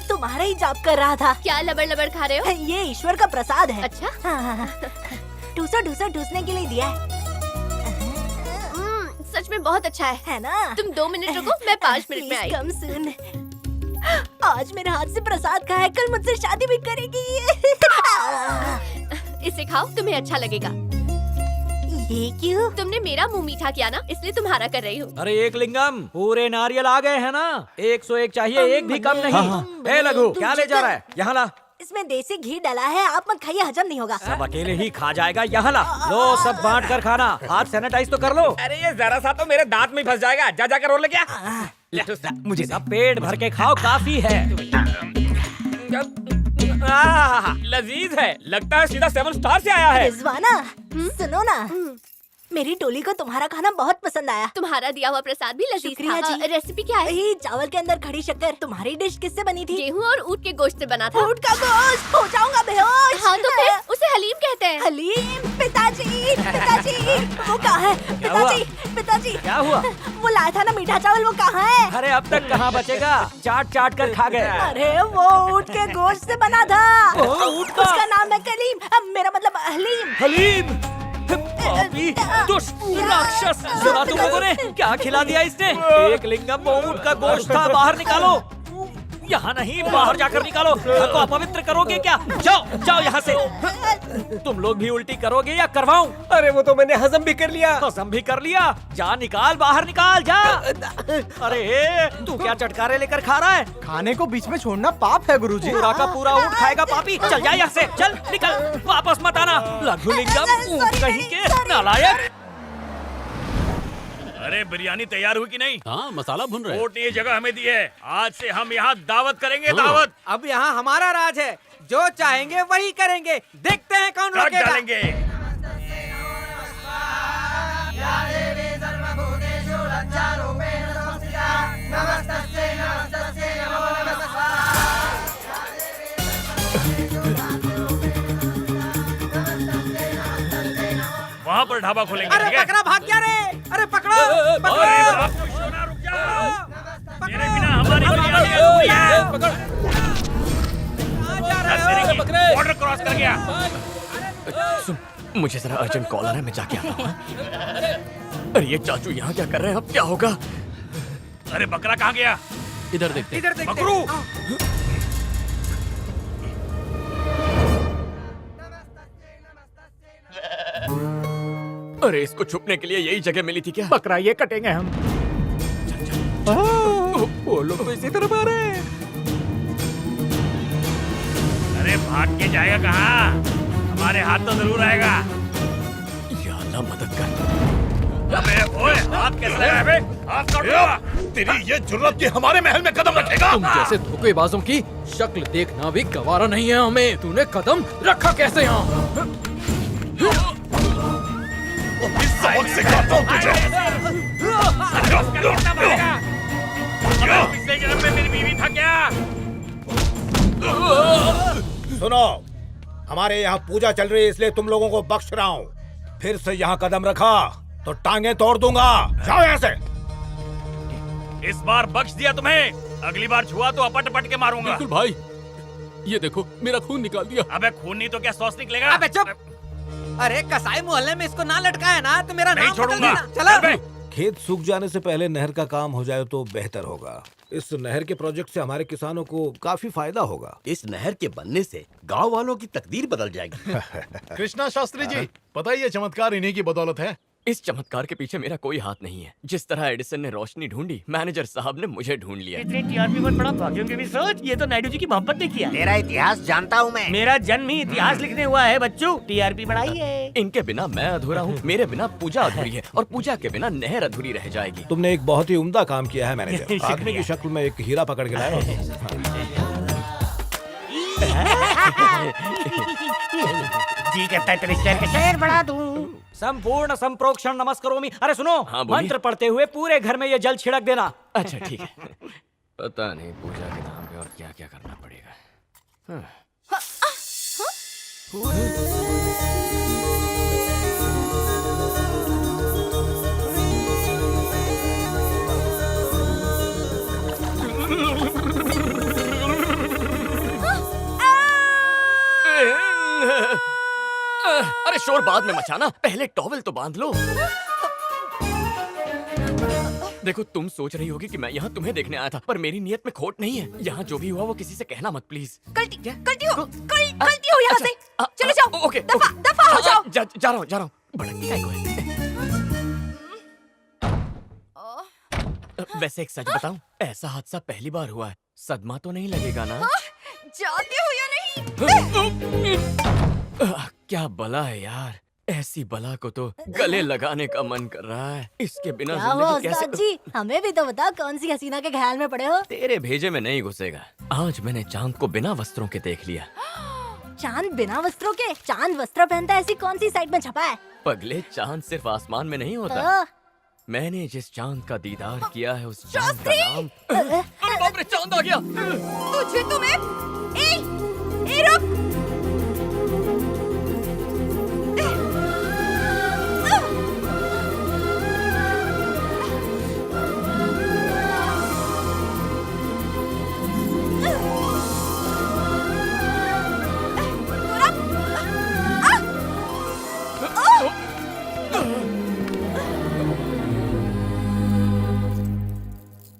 तुम्हारा ही जाप कर रहा था। क्या लबड़ लबड़ खा रहे हो? ये ईश्वर का प्रसाद है। अच्छा। ठूसा ठूसा ठूसने के लिए दिया है। सच में बहुत अच्छा है ना? तुम 2 मिनट रुको, मैं 5 मिनट में आई। कम सुन, आज मेरे हाथ से प्रसाद खाया, कल मुझसे शादी भी करेगी। इसे खाओ, तुम्हें अच्छा लगेगा। ये क्यों? तुमने मेरा मुंह मीठा किया ना, इसलिए तुम्हारा कर रही हूँ। अरे एक लिंगम, पूरे नारियल आ गए हैं ना? 101 चाहिए, एक भी कम नहीं। ए लघु, क्या ले जा रहा है? यहाँ ला। इसमें देसी घी डाला है, आप मत खाइए, हजम नहीं होगा। सब अकेले ही खा जाएगा, यहाँ ला। लो, सब बांट कर खाना। हाथ सैनिटाइज तो कर लो। अरे ये जरा सा तो मेरे दांत में फंस जाएगा। जा जाकर रोल ले क्या? मुझे सब पेट भर के खाओ, काफी है। लजीज है, लगता है सीधा 7 स्टार से आया है। रिजवाना, सुनो ना, मेरी टोली को तुम्हारा खाना बहुत पसंद आया। तुम्हारा दिया हुआ प्रसाद भी लजीज शुक्रिया था। जी। रेसिपी क्या है? चावल के अंदर खड़ी शक्कर। तुम्हारी डिश किससे बनी थी? गेहूं और ऊँट के गोश्त से बना था। ऊँट का गोश्त? हो जाऊंगा बेहोश। हाँ तो फिर उसे हलीम कहते हैं। हलीम? पिताजी, पिताजी, वो कहाँ है? पिताजी, पिताजी, क्या हुआ? वो लाया था ना मीठा चावल, वो कहाँ है? अरे अब तक कहाँ बचेगा, चाट चाट कर खा गए। अरे वो ऊँट के गोश्त से बना था। उसका नाम है कलीम, मेरा मतलब हलीम। हलीम? पापी, दुष्ट, राक्षस! सुना तुम लोगों ने क्या खिला दिया इसने? एक लिंगम वो ऊंट का गोश्त था, बाहर निकालो। यहाँ नहीं, बाहर जाकर निकालो। घर को अपवित्र करोगे क्या? जाओ जाओ यहाँ से। तुम लोग भी उल्टी करोगे या करवाऊं? अरे वो तो मैंने हजम भी कर लिया। हजम भी कर लिया? जा निकाल, बाहर निकाल, जा। अरे तू क्या चटकारे लेकर खा रहा है? खाने को बीच में छोड़ना पाप है गुरुजी। पूरा का पूरा ऊँट खाएगा पापी। चल जा यहाँ से, चल निकल, वापस मत आना। लघु लिंगम, ऊँट कहीं के नालायक। अरे बिरयानी तैयार हुई कि नहीं? हाँ, मसाला भुन रहे हैं। कोर्ट ने ये जगह हमें दी है। आज से हम यहाँ दावत करेंगे, दावत। अब यहाँ हमारा राज है, जो चाहेंगे वही करेंगे। देखते हैं कौन रोकेगा। डालेंगे। वहाँ पर ढाबा खोलेंगे। अरे बकरा भाग गया रे! अरे पकड़ो! रुक जाओ! मेरे बिना हमारी बिरयानी अधूरी है। बॉर्डर क्रॉस कर गया। सुन, मुझे जरा अर्जेंट कॉल आ रहा है, मैं जाके आता हूँ। अरे ये चाचू यहाँ क्या कर रहे हैं? अब क्या होगा? अरे बकरा कहाँ गया? इधर देखते। इधर देखते। बकरू! अरे इसको छुपने के लिए यही जगह मिली थी क्या? बकरा ये कटेंगे हम। वो लोग तो इसी तरफ आ रहे हैं। अरे भाग के जाएगा कहाँ? हमारे हाथ तो जरूर आएगा। या अल्लाह मदद कर। अबे ओए, हाथ कैसे लगा बे? हाथ काट दूंगा। तेरी ये जुर्रत कि हमारे महल में कदम रखेगा? तुम जैसे धोखेबाजों की शक्ल देखना भी गवारा नहीं है हमें। तूने कदम रखा कैसे यहाँ? सबक सिखाता हूँ तुझे। पिछले जन्म में मेरी बीवी था क्या? सुनो, हमारे यहाँ पूजा चल रही है, इसलिए तुम लोगों को बख्श रहा हूँ। फिर से यहाँ कदम रखा तो टांगे तोड़ दूंगा। जाओ यहाँ से। इस बार बख्श दिया तुम्हें, अगली बार छुआ तो अपट अपट के मारूंगा। बिल्कुल भाई, ये देखो मेरा खून निकाल दिया। अबे खून नहीं तो क्या सॉस निकलेगा? अबे चुप! अरे कसाई मोहल्ले में इसको ना लटकाया ना तो मेरा नहीं नाम बदल छोड़ूंगा। देना। चलो। खेत सूख जाने से पहले नहर का काम हो जाए तो बेहतर होगा। इस नहर के प्रोजेक्ट से हमारे किसानों को काफी फायदा होगा। इस नहर के बनने से गांव वालों की तकदीर बदल जाएगी। कृष्णा शास्त्री जी, पता है ये चमत्कार इन्हीं की बदौलत है। इस चमत्कार के पीछे मेरा कोई हाथ नहीं है। जिस तरह एडिसन ने रोशनी ढूंढी, मैनेजर साहब ने मुझे ढूंढ लिया। इतनी टीआरपी पर पड़ा भाग्यों के भी सोच, ये तो नायडू जी की मोहब्बत ने किया। तेरा इतिहास जानता हूँ मैं। मेरा जन्म ही इतिहास लिखने हुआ है बच्चों। टीआरपी बढ़ाई है। इनके बिना मैं अधूरा हूँ, मेरे बिना पूजा अधूरी है, और पूजा के बिना नहर अधूरी रह जाएगी। तुमने एक बहुत ही उम्दा काम किया है मैनेजर। आदमी की शक्ल में एक हीरा पकड़ के लाए हो। जी करता है तेरे शहर के शहर बढ़ा दूं। संपूर्ण संप्रोक्षण नमस्कारोमि। अरे सुनो, हाँ, बोलिए। मंत्र पढ़ते हुए पूरे घर में ये जल छिड़क देना। अच्छा ठीक है। पता नहीं पूजा के नाम पे और क्या क्या करना पड़ेगा। हाँ। अरे शोर बाद में मचाना, पहले टॉवेल तो बांध लो। देखो तुम सोच रही होगी कि मैं यहाँ तुम्हें देखने आया था, पर मेरी नियत में खोट नहीं है। यहाँ जो भी हुआ वो किसी से कहना मत प्लीज। गलती हो यहाँ से। चले जाओ। ओके, दफा हो जाओ। जा रहा हूँ। भड़कती काय को है? वैसे एक सच बताऊं, ऐसा हादसा पहली बार हुआ है। सदमा तो नहीं लगेगा ना? जाते हो या नहीं? क्या बला है यार, ऐसी बला को तो गले लगाने का मन कर रहा है। इसके बिना क्या हुआ जिंदगी कैसे? उस्ताद जी, हमें भी तो बता कौन सी हसीना के ख्याल में पड़े हो? तेरे भेजे में नहीं घुसेगा। आज मैंने चांद को बिना वस्त्रों के देख लिया। चांद बिना वस्त्रों के? चांद वस्त्र पहनता है, ऐसी कौन सी साइड में छपा है? पगले, चांद सिर्फ आसमान में नहीं होता। मैंने जिस चांद का दीदार किया है उस चांद का नाम। अरे बाप रे, चांद आ गया। तुझे तुम्हें ए रुक।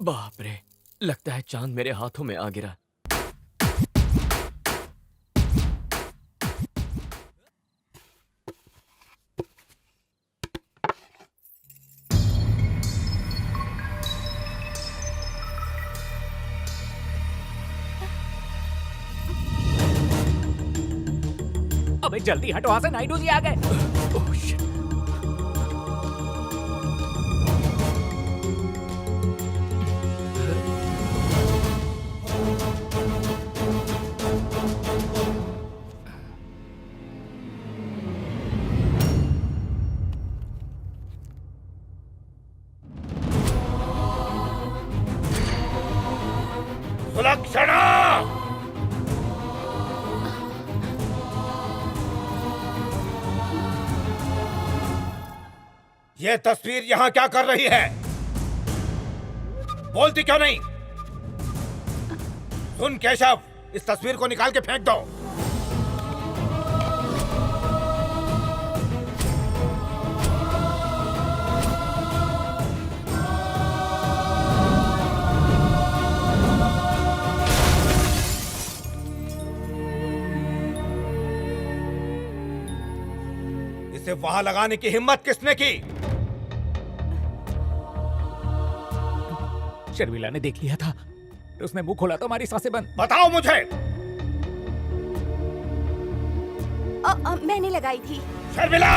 बाप रे, लगता है चांद मेरे हाथों में आ गिरा। अबे जल्दी हट वहां से, नायडू जी आ गए। सुलक्षणा! ये तस्वीर यहाँ क्या कर रही है? बोलती क्यों नहीं? सुन केशव, इस तस्वीर को निकाल के फेंक दो। इसे वहां लगाने की हिम्मत किसने की? शर्मिला ने देख लिया था, तो उसने मुंह खोला तो हमारी सांसें बंद। बताओ मुझे। मैंने लगाई थी। शर्मिला!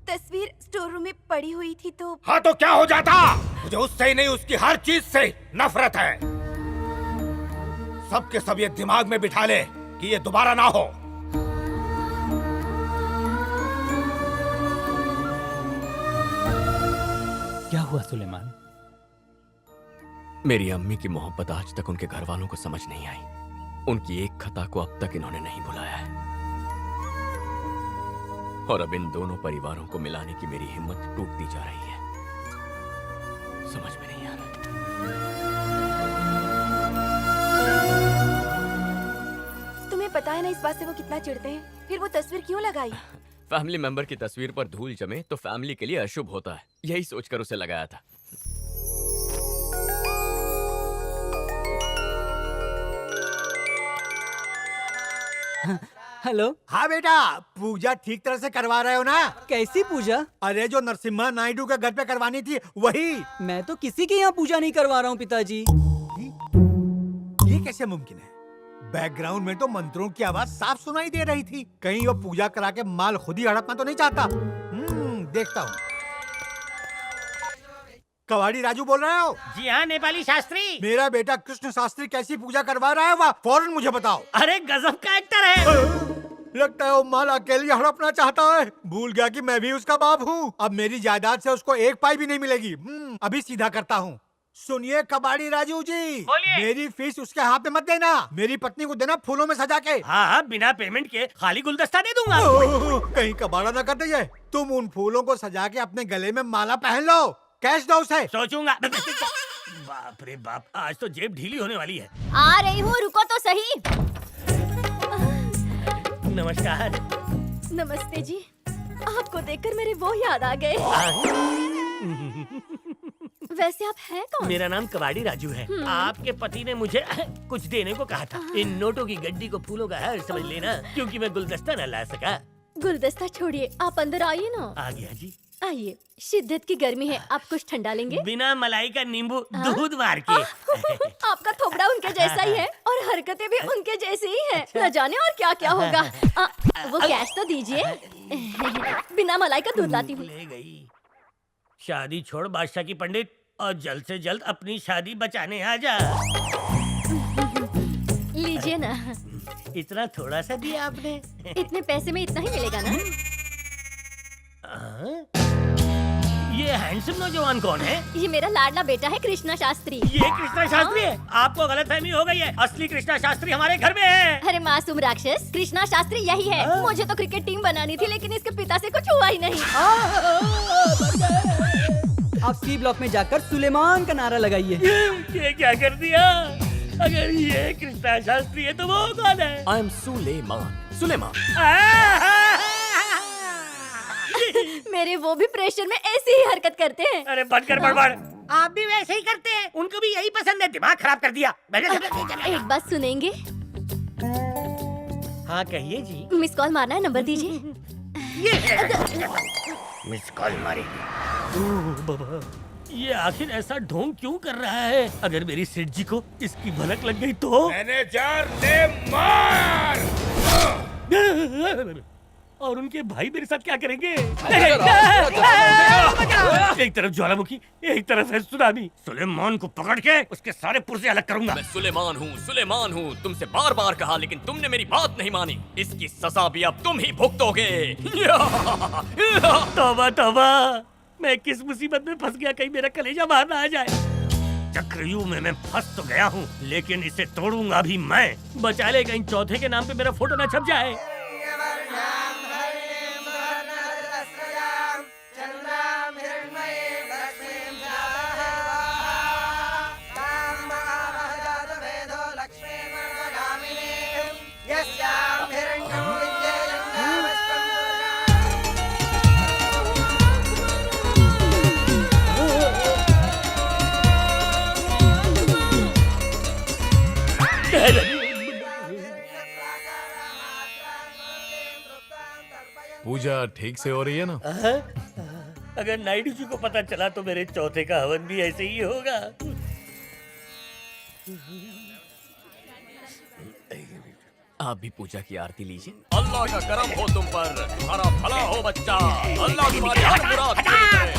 तस्वीर स्टोर रूम में पड़ी हुई थी तो। हाँ तो क्या हो जाता? मुझे उससे ही नहीं, उसकी हर चीज से नफरत है। सबके सब ये दिमाग में बिठा ले कि ये दोबारा ना हो। क्या हुआ सुलेमान? मेरी अम्मी की मोहब्बत आज तक उनके घर वालों को समझ नहीं आई। उनकी एक खता को अब तक इन्होंने नहीं भुलाया है। और अब इन दोनों परिवारों को मिलाने की मेरी हिम्मत टूटती जा रही है। समझ में नहीं आ रहा। तुम्हें पता है ना इस बात से वो कितना चिढ़ते हैं? फिर वो तस्वीर क्यों लगाई? फैमिली मेंबर की तस्वीर पर धूल जमे तो फैमिली के लिए अशुभ होता है, यही सोचकर उसे लगाया था। हेलो। हाँ बेटा, पूजा ठीक तरह से करवा रहे हो ना? कैसी पूजा? अरे जो नरसिम्हा नायडू के घर पे करवानी थी वही। मैं तो किसी के यहाँ पूजा नहीं करवा रहा हूँ पिताजी। ये कैसे मुमकिन है? बैकग्राउंड में तो मंत्रों की आवाज साफ सुनाई दे रही थी। कहीं वो पूजा करा के माल खुद ही हड़पना तो नहीं चाहता? देखता हूँ। कवाड़ी राजू बोल रहे हो? जी हाँ, नेपाली शास्त्री। मेरा बेटा कृष्ण शास्त्री कैसी पूजा करवा रहा है वह फौरन मुझे बताओ। अरे गजब का एक्टर है। लगता है वो माल अकेले हड़पना चाहता है। भूल गया कि मैं भी उसका बाप हूँ। अब मेरी जायदाद से उसको एक पाई भी नहीं मिलेगी। अभी सीधा करता हूँ। सुनिए कबाड़ी राजू जी, मेरी फीस उसके हाथ में मत देना। मेरी पत्नी को देना फूलों में सजा के। हाँ, बिना पेमेंट के खाली गुलदस्ता दे दूंगा। कहीं कबाड़ा ना कर दे। तुम उन फूलों को सजा के अपने गले में माला पहन लो। कैश दो उसे। सोचूंगा। बाप रे बाप, आज तो जेब ढीली होने वाली है। आ रही हूँ, रुको तो सही। नमस्कार। नमस्ते जी। आपको देखकर मेरे वो याद आ गए। वैसे आप हैं कौन? मेरा नाम कबाड़ी राजू है। आपके पति ने मुझे कुछ देने को कहा था। इन नोटों की गड्डी को फूलों का हार समझ लेना, क्योंकि मैं गुलदस्ता न ला सका। गुलदस्ता छोड़िए, आप अंदर आइए ना। आ गया जी। आइए, शिद्दत की गर्मी है, आप कुछ ठंडा लेंगे? बिना मलाई का नींबू दूध मार के। आपका थोबड़ा उनके जैसा ही है और हरकतें भी उनके जैसी ही हैं। न जाने और क्या क्या होगा। वो कैश तो दीजिए। बिना मलाई का दूध लाती हूँ। ले गई। शादी छोड़ बादशाह की पंडित, और जल्द से जल्द अपनी शादी बचाने आ जा। लीजिए ना। इतना थोड़ा सा दिया आपने। इतने पैसे में इतना ही मिलेगा ना? ये हैंडसम नौजवान कौन है? ये मेरा लाडला बेटा है कृष्णा शास्त्री। ये कृष्णा शास्त्री है? आपको गलतफहमी हो गई है। असली कृष्णा शास्त्री हमारे घर में है। अरे मासूम राक्षस, कृष्णा शास्त्री यही है। मुझे तो क्रिकेट टीम बनानी थी, लेकिन इसके पिता से कुछ हुआ ही नहीं। आप सी ब्लॉक में जाकर सुलेमान का नारा लगाइए। ये क्या कर दिया? अगर ये कृष्णा शास्त्री है तो वो कौन है? I am Suleman. सुलेमान। मेरे वो भी प्रेशर में ऐसी ही हरकत करते हैं। अरे बंद कर बड़बड़। आप भी वैसे ही करते हैं, उनको भी यही पसंद है, दिमाग खराब कर दिया। एक बात सुनेंगे? हाँ कहिए जी। मिस कॉल मारना है, नंबर दीजिए। मिस कॉल मारेगी। ओह बाबा, ये आखिर ऐसा ढोंग क्यों कर रहा है? अगर मेरी सेठ जी को इसकी भनक लग गई तो? मैनेजर ने मार। और उनके भाई मेरे साथ क्या करेंगे? एक तरफ ज्वालामुखी, एक तरफ है सुनामी। सुलेमान को पकड़ के उसके सारे पुर्जे अलग करूंगा। मैं सुलेमान हूँ। तुमसे बार बार कहा, लेकिन तुमने मेरी बात नहीं मानी। इसकी सजा भी अब तुम ही भुगतोगे। तौबा तौबा, मैं किस मुसीबत में फंस गया, कहीं मेरा कलेजा बाहर ना आ जाए। चक्रव्यूह में मैं फंस तो गया हूँ, लेकिन इसे तोड़ूंगा भी मैं। बचा ले कहीं चौथे के नाम पे मेरा फोटो ना छप जाए। पूजा ठीक से हो रही है ना? अगर नायडू जी को पता चला तो मेरे चौथे का हवन भी ऐसे ही होगा। आप भी पूजा की आरती लीजिए। अल्लाह का करम हो तुम पर, तुम्हारा भला हो बच्चा। अल्लाह तुम्हारी हर मुराद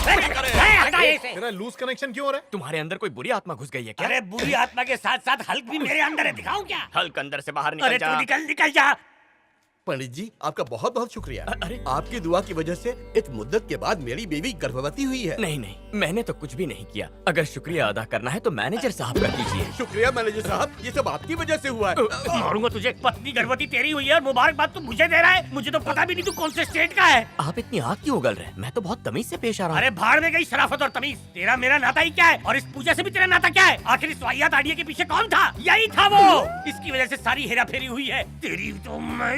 पूरी करे। तेरा लूज कनेक्शन क्यों हो रहा है? तुम्हारे अंदर कोई बुरी आत्मा घुस गई है क्या? अरे बुरी आत्मा के साथ साथ हल्क भी मेरे अंदर है, दिखाऊं क्या? हल्क अंदर से बाहर निकल जा। निकल जा। पंडित जी, आपका बहुत बहुत शुक्रिया। अरे आपकी दुआ की वजह से इस मुद्दत के बाद मेरी बीवी गर्भवती हुई है। नहीं, मैंने तो कुछ भी नहीं किया। अगर शुक्रिया अदा करना है तो मैनेजर साहब का कीजिए। शुक्रिया मैनेजर साहब, ये सब आपकी वजह से हुआ है। मारूंगा तुझे। पत्नी गर्भवती तेरी हुई है और मुबारकबाद तू मुझे दे रहा है। मुझे तो पता भी नहीं तू कौन से स्टेट का है। आप इतनी आग क्यों उगल रहे हैं? मैं तो बहुत तमीज से पेश आ रहा हूँ। अरे भाड़ में गई शराफत और तमीज। तेरा मेरा नाता ही क्या है, और इस पूजा से भी तेरा नाता क्या है? आखिर इस वाहियात आइडिया के पीछे कौन था? यही था वो। इसकी वजह से सारी हेरा फेरी हुई है। तेरी तो मैं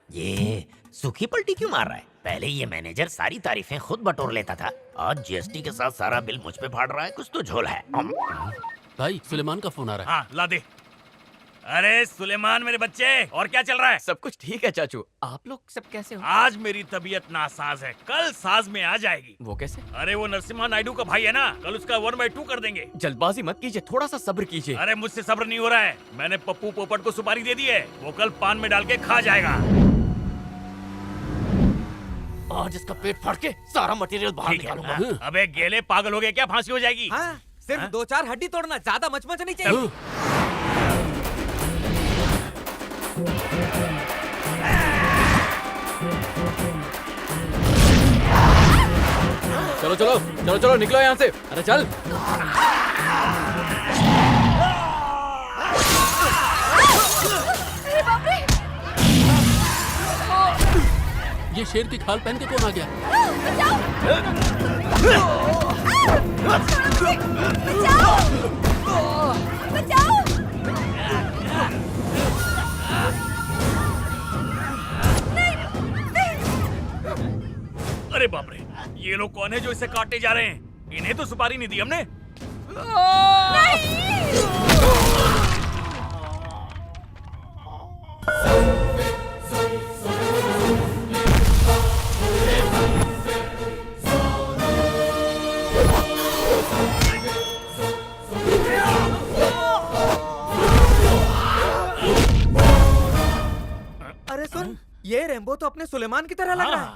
ये सूखी पलटी क्यों मार रहा है? पहले ये मैनेजर सारी तारीफें खुद बटोर लेता था, आज जीएसटी के साथ सारा बिल मुझ पे फाड़ रहा है। कुछ तो झोल है। भाई सुलेमान का फोन आ रहा है। हाँ ला दे। अरे सुलेमान मेरे बच्चे, और क्या चल रहा है? सब कुछ ठीक है चाचू। आप लोग सब कैसे हो? आज मेरी तबीयत नासाज है, कल साज में आ जाएगी। वो कैसे? अरे वो नरसिम्हा नायडू का भाई है ना, कल उसका 1/2 कर देंगे। जल्दबाजी मत कीजिए, थोड़ा सा सब्र कीजिए। अरे मुझसे सब्र नहीं हो रहा है। मैंने पप्पू पोपट को सुपारी दे दी है, वो कल पान में डाल के खा जाएगा। आज इसका पेट फाड़ के सारा मटेरियल बाहर निकालूंगा। अबे गेले, पागल हो गए क्या? फांसी हो जाएगी। सिर्फ 2-4 हड्डी तोड़ना, ज्यादा मचमच नहीं चाहिए। चलो चलो चलो चलो, निकलो यहाँ से। अरे चल। ये शेर की खाल पहन के कौन आ गया? अरे बाप रे, ये लोग कौन है जो इसे काटने जा रहे हैं? इन्हें तो सुपारी नहीं दी हमने। अरे सुन, ये रेम्बो तो अपने सुलेमान की तरह लग रहा है।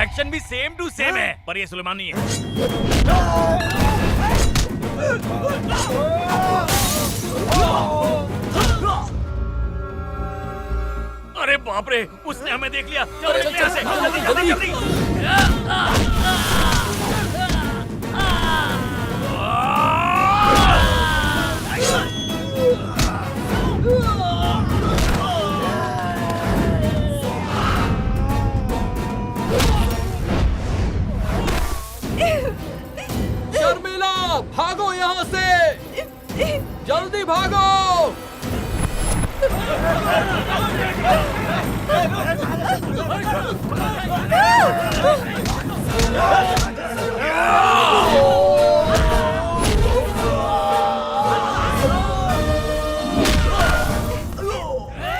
एक्शन भी सेम टू सेम है, पर ये सुलेमान नहीं है। अरे बाप रे, उसने हमें देख लिया। चलो चल यहाँ से, जल्दी जल्दी जल्दी। शर्मिला, भागो जल्दी भागो।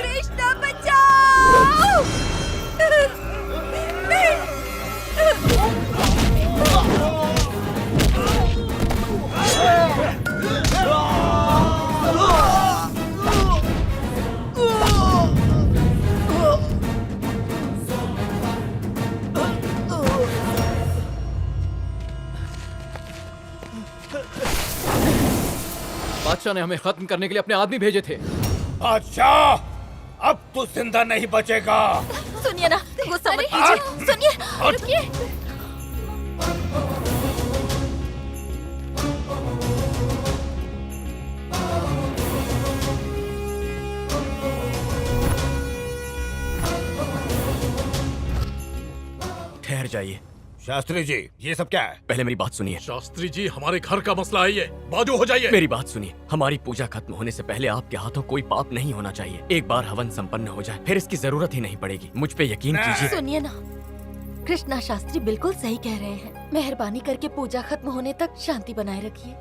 कृष्णा बचाओ। बादशाह ने हमें खत्म करने के लिए अपने आदमी भेजे थे। बादशाह, अब तू जिंदा नहीं बचेगा। सुनिए ना, गुस्सा मत कीजिए। सुनिए, रुकिए। ठहर जाइए। शास्त्री जी, ये सब क्या है? पहले मेरी बात सुनिए। शास्त्री जी, हमारे घर का मसला है ये, बाजू हो जाइए। मेरी बात सुनिए। हमारी पूजा खत्म होने से पहले आपके हाथों कोई पाप नहीं होना चाहिए। एक बार हवन संपन्न हो जाए, फिर इसकी जरूरत ही नहीं पड़ेगी। मुझ पे यकीन कीजिए। सुनिए ना, कृष्णा शास्त्री बिल्कुल सही कह रहे हैं। मेहरबानी करके पूजा खत्म होने तक शांति बनाए रखिए।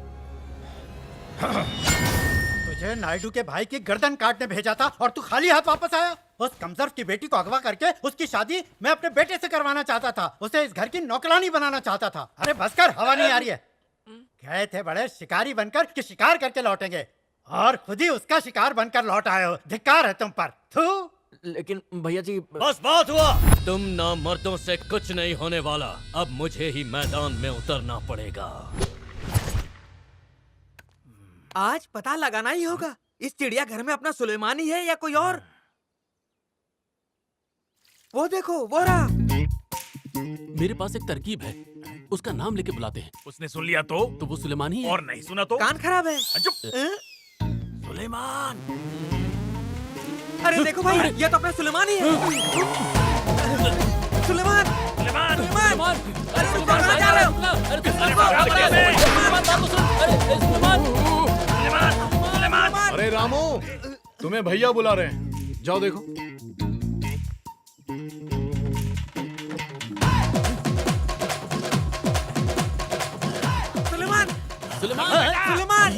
तुझे नायडू के भाई की गर्दन काटने भेजा था और तू खाली हाथ वापस आया। उस कमजोर की बेटी को अगवा करके उसकी शादी मैं अपने बेटे से करवाना चाहता था। उसे इस घर की नौकरानी बनाना चाहता था। अरे बस कर, हवा नहीं आ रही है। गए थे बड़े शिकारी बनकर कि शिकार करके लौटेंगे, और खुद ही उसका शिकार बनकर लौट आए हो। धिक्कार है तुम पर। थू। लेकिन भैया जी, बस बहुत हुआ। तुम ना मर्दों से कुछ नहीं होने वाला। अब मुझे ही मैदान में उतरना पड़ेगा। आज पता लगाना ही होगा इस चिड़ियाघर में अपना सुलेमान ही है या कोई और। वो देखो, वो रहा। मेरे पास एक तरकीब है, उसका नाम लेके बुलाते हैं। उसने सुन लिया तो वो सुलेमान ही है। और नहीं सुना तो कान खराब है। सुलेमान। अरे देखो भाई, ये तो अपना सुलेमान ही है। सुलेमान, सुलेमान, सुलेमान। अरे तुम कहाँ जा रहे हो? अरे रामू, तुम्हें भैया बुला रहे हैं, जाओ देखो। सुलेमान, सुलेमान, सुलेमान,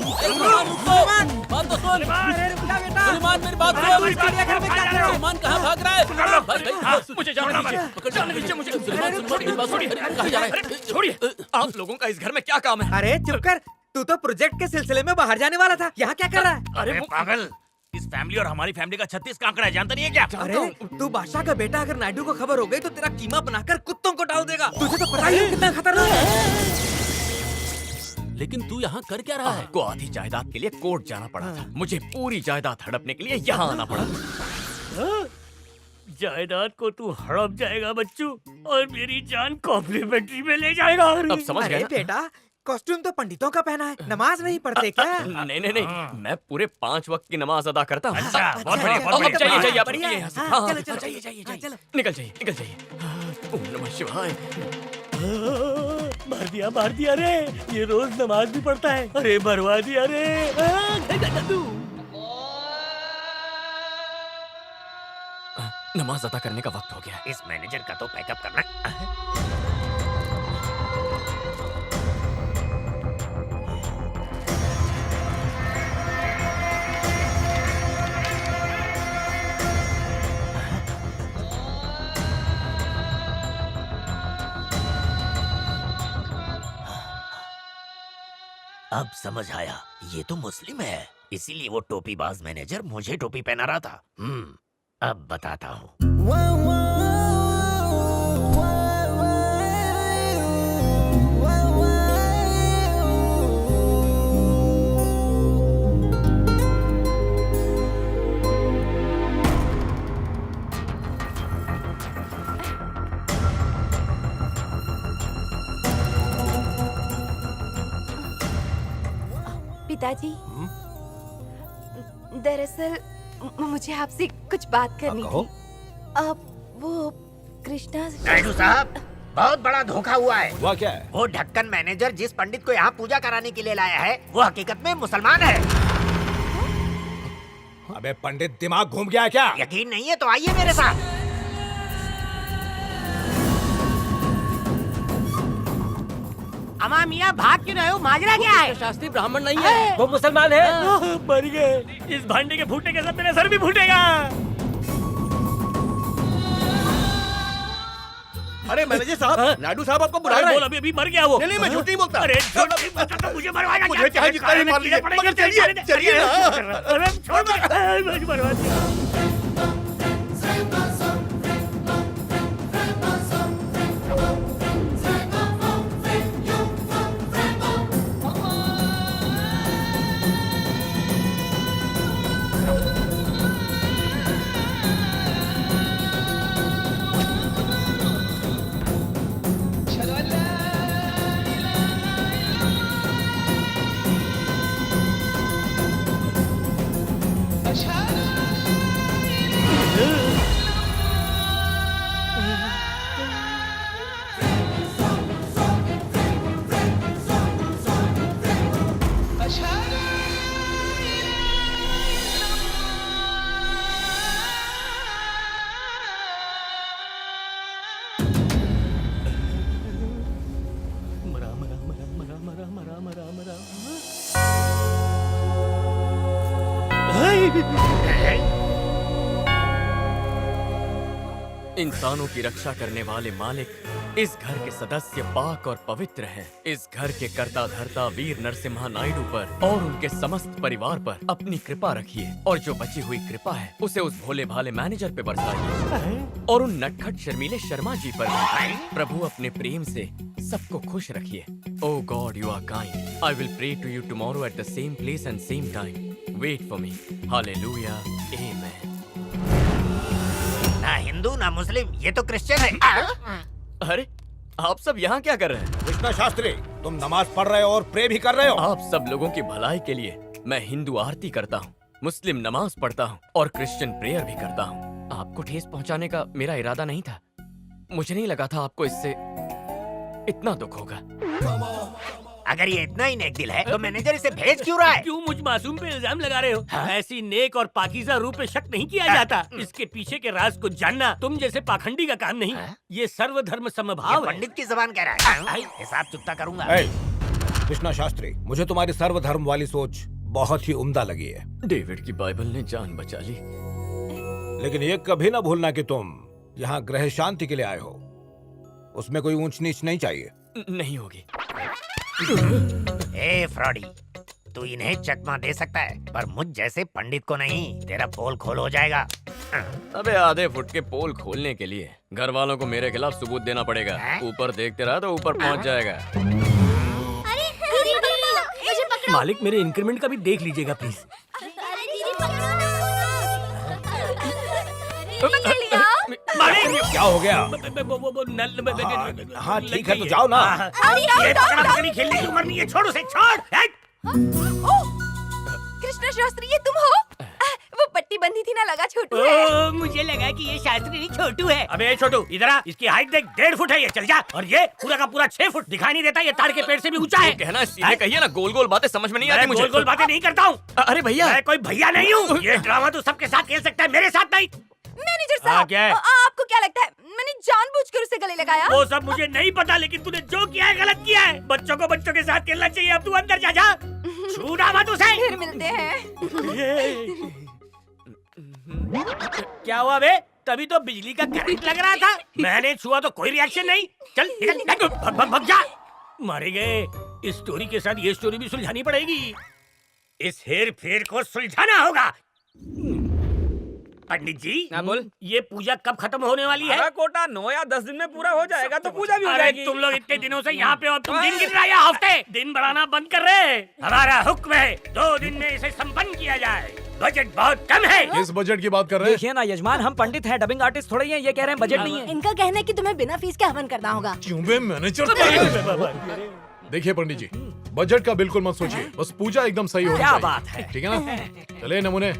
सुलेमान, बात तो सुन। अरे रुक जा बेटा। सुलेमान, मेरी बात सुन। इस चिड़ियाघर में क्या कर रहे हो? सुलेमान कहाँ भाग रहा है? भाई, मुझे जाने दीजिए। जाने दीजिए मुझे। सुलेमान, मेरी बात सुन। कहाँ जा रहा है? छोड़िए। आप लोगों का इस घर में क्या काम है? अरे चुप कर, तू तो प्रोजेक्ट के सिलसिले में बाहर जाने वाला था। यहाँ क्या कर रहा है? अरे पागल, इस फैमिली और हमारी फैमिली का 36 का आंकड़ा है, जानता नहीं है क्या? अरे तू बादशाह का बेटा, अगर नायडू को खबर हो गई तो तेरा कीमा बनाकर कुत्तों को डाल देगा। तुझे तो पता ही है कितना खतरनाक है। लेकिन तू यहाँ कर क्या रहा है? आपको आधी जायदाद के लिए कोर्ट जाना पड़ा था। मुझे पूरी जायदाद हड़पने के लिए यहाँ आना पड़ा। जायदाद को तू हड़प जाएगा बच्चू, और मेरी जान कॉम्प्लीमेंट्री में ले जाएगा। अब समझ गए अरे ना? बेटा, कॉस्ट्यूम तो पंडितों का पहना है, नमाज नहीं पढ़ते क्या? नहीं नहीं नहीं, मैं पूरे 5 वक्त की नमाज अदा करता हूँ। अच्छा, बहुत बढ़िया, बहुत बढ़िया। जाइए जाइए, आप बढ़िया। निकलिए यहाँ से। हाँ, हाँ, चलो, हाँ, चलो, जाइए जाइए हाँ, जाइए। चलो। निकल जाइए, निकल जाइए। ओम नमः शिवाय। मार दिया रे। ये रोज नमाज भी पढ़ता है। अरे मरवा दिया रे। नमाज अदा करने का वक्त हो गया। इस मैनेजर का तो पैकअप करना। अब समझ आया, ये तो मुस्लिम है, इसीलिए वो टोपीबाज मैनेजर मुझे टोपी पहना रहा था। अब बताता हूँ। पिताजी, दरअसल मुझे आपसे कुछ बात करनी थी। अब वो कृष्णा नायडू साहब, बहुत बड़ा धोखा हुआ है। हुआ क्या है? वो ढक्कन मैनेजर जिस पंडित को यहाँ पूजा कराने के लिए लाया है, वो हकीकत में मुसलमान है। अबे पंडित दिमाग घूम गया है क्या? यकीन नहीं है तो आइए मेरे साथ। अमा मियाँ भाग क्यों रहे हो? माजरा क्या है? शास्त्री ब्राह्मण नहीं है, वो मुसलमान है। मर गए। इस भांडे के फूटने के साथ मेरा सर भी फूटेगा। अरे मैनेजर साहब, नायडू साहब आपको बुला रहे हैं। बोल, अभी मर गया वो। नहीं, मैं झूठ नहीं बोलता। अरे झूठ नहीं बोलता तो मुझे मरवाएगा। मुझे चाहे जितना ही मार लीजिए, मगर चलिए ना। अरे छोड़, मुझे मरवा दिया। इंसानों की रक्षा करने वाले मालिक इस घर के सदस्य पाक और पवित्र हैं। इस घर के कर्ता धर्ता वीर नरसिम्हा नायडू पर और उनके समस्त परिवार पर अपनी कृपा रखिए और जो बची हुई कृपा है उसे उस भोले भाले मैनेजर पे बरसाइए और उन नटखट शर्मीले शर्मा जी पर भी। प्रभु अपने प्रेम से सबको खुश रखिए। Oh God you are kind. I will pray to you tomorrow at the same place and same time. Wait for me. Hallelujah, amen. ना हिंदू ना मुस्लिम, ये तो क्रिश्चियन है। अरे आप सब यहाँ क्या कर रहे हैं? कृष्णा शास्त्री, तुम नमाज पढ़ रहे हो और प्रे भी कर रहे हो। आप सब लोगों की भलाई के लिए मैं हिंदू आरती करता हूँ, मुस्लिम नमाज पढ़ता हूँ और क्रिश्चियन प्रेयर भी करता हूँ। आपको ठेस पहुँचाने का मेरा इरादा नहीं था। मुझे नहीं लगा था आपको इससे इतना दुख होगा। अगर ये इतना ही नेक दिल है तो मैनेजर इसे भेज क्यों रहा है? क्यों मुझ मासूम पे इल्जाम लगा रहे हो? ऐसी नेक और पाकीज़ा रूह पे शक नहीं किया जाता। इसके पीछे के राज को जानना तुम जैसे पाखंडी का काम नहीं। ये सर्वधर्म समभाव है। पंडित की जबान कह रहा है। हिसाब चुकता करूंगा। कृष्णा शास्त्री, मुझे तुम्हारी सर्वधर्म वाली सोच बहुत ही उम्दा लगी है। डेविड की बाइबल ने जान बचा ली। लेकिन ये कभी ना भूलना कि तुम यहाँ ग्रह शांति के लिए आए हो। उसमें कोई ऊंच नीच नहीं चाहिए। नहीं होगी। ए फ्रॉडी, तू इन्हें चकमा दे सकता है पर मुझ जैसे पंडित को नहीं। तेरा पोल खोल हो जाएगा। अबे आधे फुट के पोल खोलने के लिए घर वालों को मेरे खिलाफ सबूत देना पड़ेगा। ऊपर देखते रहा तो ऊपर पहुंच जाएगा। मालिक, मेरे इंक्रीमेंट का भी देख लीजिएगा प्लीज। क्या हो गया? हाँ ठीक है तो जाओ ना। ये पकड़ा-पकड़ी खेलने की उम्र नहीं है। छोड़ उसे, छोड़। कृष्णा शास्त्री, ये तुम हो? वो पट्टी बंधी थी ना, लगा छोटू है। मुझे लगा कि ये शास्त्री नहीं छोटू है। अबे छोटू, इधर आ। इसकी हाइट देख, 1.5 फुट है ये। चल जा। और ये पूरा का पूरा 6 फुट। दिखाई नहीं देता? ये ताड़ के पेड़ से भी ऊंचा है। कहना सीधे कहिए ना, गोल गोल बातें समझ में नहीं आती मुझे। गोल गोल बातें नहीं करता हूँ। अरे भैया, मैं कोई भैया नहीं हूँ। ये ड्रामा तो सबके साथ खेल सकता है, मेरे साथ नहीं। मैनेजर साहब, क्या है? आपको क्या लगता है मैंने जानबूझकर उसे गले लगाया? वो सब मुझे नहीं पता, लेकिन तूने जो किया है गलत किया है। बच्चों को बच्चों के साथ खेलना चाहिए। अब तू अंदर जा। जा, छूना मत उसे। फिर मिलते हैं। क्या हुआ बे? तभी तो बिजली का करंट लग रहा था। मैंने छुआ तो कोई रिएक्शन नहीं। चल निकल, भग जा। मारे गए। इस स्टोरी के साथ ये स्टोरी भी सुलझानी पड़ेगी। इस हेर फेर को सुलझाना होगा। पंडित जी, बोल। ये पूजा कब खत्म होने वाली है? कोटा 9 या 10 दिन में पूरा हो जाएगा तो पूजा भी हो जाएगी। तुम लोग इतने दिनों से यहाँ पे हो, तुम दिन गिन रहे या हफ्ते? दिन बढ़ाना बंद कर रहे हैं। हमारा हुक्म है 2 दिन में इसे संपन्न किया जाए। बजट बहुत कम है। किस बजट की बात कर रहे हैं? देखिए ना यजमान, हम पंडित हैं, डबिंग आर्टिस्ट थोड़े ही हैं। ये कह रहे हैं बजट नहीं है। इनका कहना है कि तुम्हें बिना फीस के हवन करना होगा। क्यों बे मैनेजर? देखिए पंडित जी, बजट का बिल्कुल मत सोचिए, बस पूजा एकदम सही होनी चाहिए। क्या बात है? ठीक है ना? चले नमूने।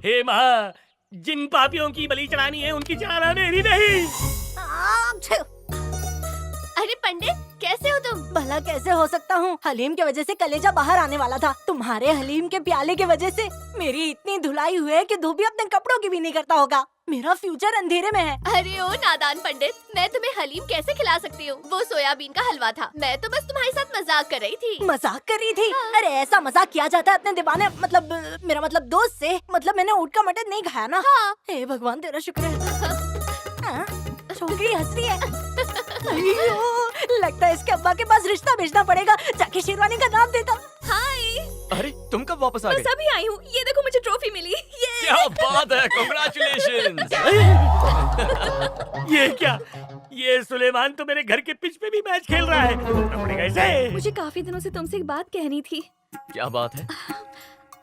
हे माँ, जिन पापियों की बलि चढ़ानी है उनकी चढ़ाना मेरी नहीं। अरे पंडित, कैसे हो तुम? भला कैसे हो सकता हूँ? हलीम की वजह से कलेजा बाहर आने वाला था। तुम्हारे हलीम के प्याले की वजह से मेरी इतनी धुलाई हुई है कि धोबी अपने कपड़ों की भी नहीं करता होगा। मेरा फ्यूचर अंधेरे में है। अरे ओ नादान पंडित, मैं तुम्हें हलीम कैसे खिला सकती हूँ? वो सोयाबीन का हलवा था। मैं तो बस तुम्हारे साथ मजाक कर रही थी। मजाक कर रही थी? अरे ऐसा मजाक किया जाता है अपने दीवाने मेरा मतलब दोस्त से। मतलब मैंने ऊँट का मटन नहीं खाया ना। हे भगवान तेरा शुक्र है। छोकरी हंस रही है। अయ్यो, लगता है इसके अब्बा के पास रिश्ता भेजना पड़ेगा। जाके शेरवानी का नाम देता। हाय। अरे तुम कब वापस आ गए? बस अभी आई हूँ। ये देखो मुझे ट्रॉफी मिली। ये क्या बात है, कांग्रेचुलेशंस। ये क्या? ये सुलेमान तो मेरे घर के पिच पे भी मैच खेल रहा है। रोकना पड़ेगा इसे। मुझे काफी दिनों से तुमसे एक बात कहनी थी। क्या बात है?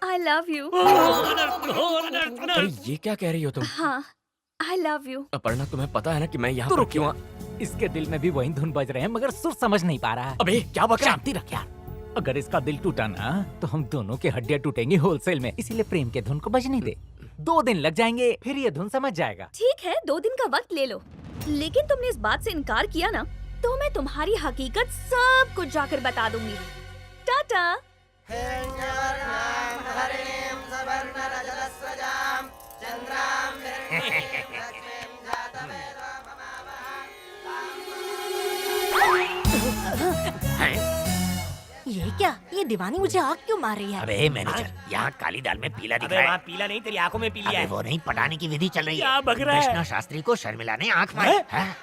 I love you। अरे ये क्या कह रही हो तुम? हाँ, I love you। अपर्णा, तुम्हें पता है ना कि मैं यहाँ तो पर रुक क्यों इसके दिल में भी वही धुन बज रहे हैं, मगर सुर समझ नहीं पा रहा है। अबे क्या बक रहा है? शांति रख यार। अगर इसका दिल टूटा ना तो हम दोनों के हड्डियां टूटेंगी होलसेल में। इसीलिए प्रेम के धुन को बजने दे। 2 दिन लग जाएंगे, फिर ये धुन समझ जाएगा। ठीक है, 2 दिन का वक्त ले लो, लेकिन तुमने इस बात से इनकार किया ना, तो मैं तुम्हारी हकीकत सब कुछ जाकर बता दूंगी। टाटा। ये क्या? ये दीवानी मुझे आग क्यों मार रही है? अबे मैनेजर, यहाँ काली दाल में पीला दिख रहा है। वहाँ पीला नहीं, तेरी आंखों में पीलिया अबे है। वो नहीं, पटाने की विधि चल रही है। क्या बक रहा है? कृष्णा शास्त्री को शर्मिला ने आंख मारी। हैं?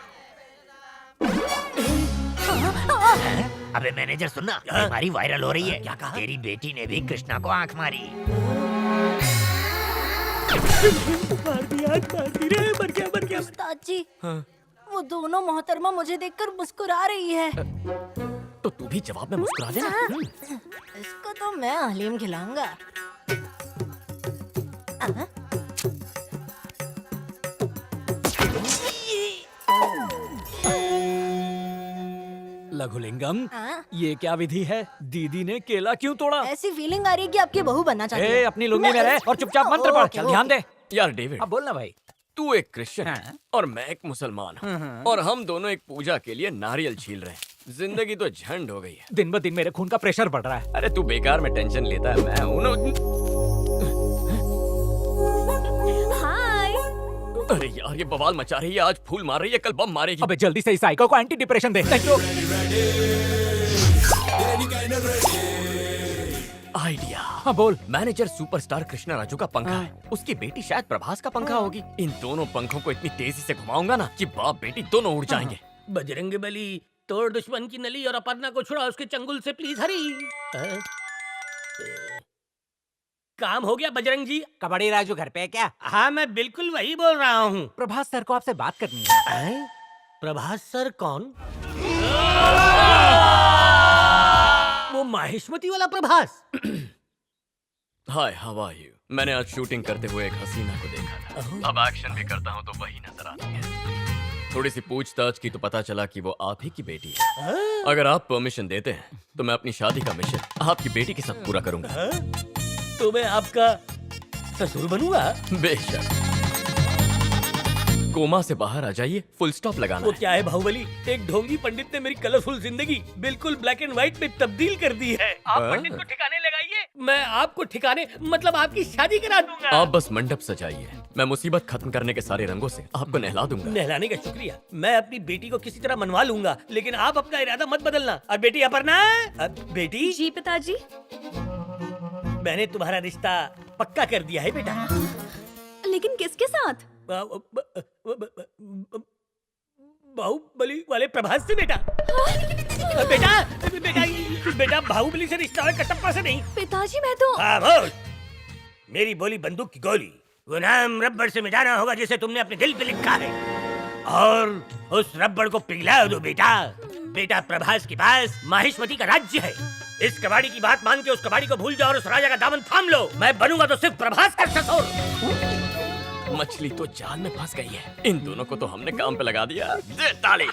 अबे मैनेजर सुनना, बीमारी वायरल हो रही है। क्या कहा? तेरी बेटी ने भी कृष्णा को आंख मारी। मार दी रे, मर गया। उस्ताद जी, वो दोनों मोहतरमा मुझे देखकर मुस्कुरा रही है। तो तू भी जवाब में मुस्कुरा देना। इसको तो मैं हलीम खिलाऊंगा। लघुलिंगम, हाँ? ये क्या विधि है? दीदी ने केला क्यों तोड़ा? ऐसी फीलिंग आ रही है कि आपकी बहू बनना चाहती है। अपनी लुंगी में रह और चुपचाप मंत्र पढ़। चल ध्यान दे। यार डेविड, अब बोलना भाई। तू एक क्रिश्चियन और मैं एक मुसलमान हूँ, और हम दोनों एक पूजा के लिए नारियल छील रहे हैं। जिंदगी तो झंड हो गई है। दिन ब दिन मेरे खून का प्रेशर बढ़ रहा है। अरे तू बेकार में टेंशन लेता है, मैं हूँ ना। हाय। अरे यार, ये बवाल मचा रही है, आज फूल मार रही है, कल बम मारेगी। अबे जल्दी से इस साइको को एंटी डिप्रेशन दे। आइडिया। हाँ बोल। मैनेजर सुपरस्टार कृष्णा राजू का पंखा है, उसकी बेटी शायद प्रभास का पंखा होगी। इन दोनों पंखों को इतनी तेजी से घुमाऊंगा ना कि बाप बेटी दोनों उड़ जाएंगे। बजरंग बली, तोड़ दुश्मन की नली और अपर्णा को छुड़ा उसके चंगुल से प्लीज हरी। काम हो गया बजरंग जी। कबड्डी राजू घर पे है क्या? हाँ, मैं बिल्कुल वही बोल रहा हूँ। प्रभास सर को आपसे बात करनी है। प्रभास सर कौन? वो माहेश्वती वाला प्रभास। हाय, हाउ आर यू? मैंने आज शूटिंग करते हुए एक हसीना को देखा था। अब एक्शन भी करता हूँ तो वही नजर आती है। थोड़ी सी पूछताछ की तो पता चला कि वो आप ही की बेटी है। अगर आप परमिशन देते हैं तो मैं अपनी शादी का मिशन आपकी बेटी के साथ पूरा करूंगा। तो मैं आपका ससुर बनूंगा? बेशक। कोमा से बाहर आ जाइए, फुल स्टॉप लगाना वो है। क्या है बाहुबली, एक ढोंगी पंडित ने मेरी कलरफुल जिंदगी बिल्कुल ब्लैक एंड व्हाइट में तब्दील कर दी है। आप पंडित को ठिकाने लगाइए, मैं आपको ठिकाने मतलब आपकी शादी करा दूंगा। आप बस मंडप सजाइए, मैं मुसीबत खत्म करने के सारे रंगों से आपको नहला दूंगा। नहलाने का शुक्रिया, मैं अपनी बेटी को किसी तरह मनवा लूंगा, लेकिन आप अपना इरादा मत बदलना। और बेटी अपर्णा, बेटी। जी पिताजी। मैंने तुम्हारा रिश्ता पक्का कर दिया है बेटा। लेकिन किसके साथ? बाहुबली वाले प्रभास से बेटा। बेटा बेटा बेटा बाहुबली से रिश्ता है, कटप्पा से नहीं। पिताजी मैं तो। खामोश! मेरी बोली बंदूक की गोली। वो नाम रबड़ से मिटाना होगा जिसे तुमने अपने दिल पे लिखा है, और उस रबड़ को पिघला दो बेटा। बेटा प्रभास के पास माहेश्वती का राज्य है। इस कबाड़ी की बात मान के उस कबाड़ी को भूल जाओ और उस राजा का दामन थाम लो। मैं बनूंगा तो सिर्फ प्रभास का ससुर। मछली तो जाल में फंस गई है, इन दोनों को तो हमने काम पे लगा दिया। दे ताली।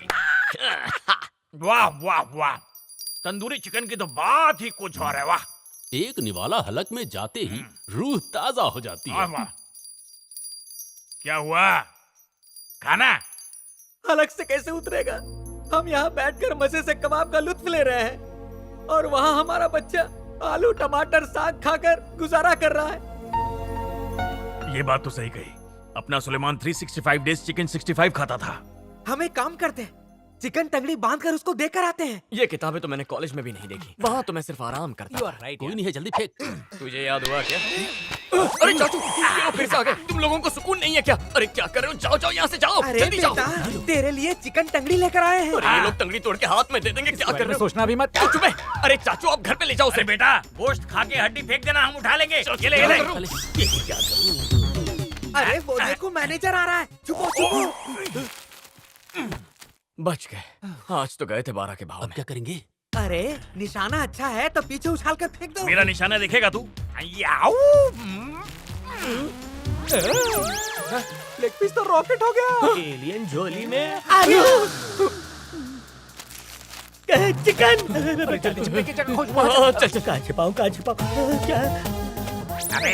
वाह वाह वाह, तंदूरी चिकन की तो बात ही कुछ और है। वाह, एक निवाला हलक में जाते ही रूह ताजा हो जाती है। वाह। क्या हुआ? खाना हलक से कैसे उतरेगा? हम यहाँ बैठकर मजे से कबाब का लुत्फ ले रहे हैं और वहाँ हमारा बच्चा आलू टमाटर साग खाकर गुजारा कर रहा है। ये बात तो सही कही। अपना सुलेमान 365 डेज चिकन 65 खाता था। हम एक काम करते हैं, चिकन तंगड़ी बांधकर उसको देकर आते हैं। ये किताबें तो मैंने कॉलेज में भी नहीं देखी, वहाँ तो मैं सिर्फ आराम करता था। कोई नहीं है, जल्दी फेंक। तुझे याद हुआ क्या? अरे चाचू, ये लोग फिर से आ गए। तुम लोगों को सुकून नहीं है क्या? अरे क्या कर रहे हो? जाओ जाओ यहाँ से जाओ, अरे जल्दी जाओ। बेटा, तेरे लिए चिकन तंगड़ी लेकर आए हैं। अरे ये लोग तंगड़ी तोड़ के हाथ में दे देंगे, क्या कर रहे हो? सोचना भी मत। चुप है। अरे चाचू आप घर पे ले जाओ उसे। बेटा गोश्त खा के हड्डी फेंक देना, हम उठा लेंगे। ये ले, ये ले। ये क्या करूं? अरे वो देखो मैनेजर आ रहा है। छुपो छुपो। बच गए। आज तो गए थे 12 के भाव में। क्या करेंगे? अरे निशाना अच्छा है तो पीछे उछाल कर फेंक दो। मेरा निशाना दिखेगा तू? लेग पीस तो रॉकेट हो गया। एलियन झोली में चिकन। चल चल, कहाँ छिपाऊं कहाँ छिपाऊं? क्या? अबे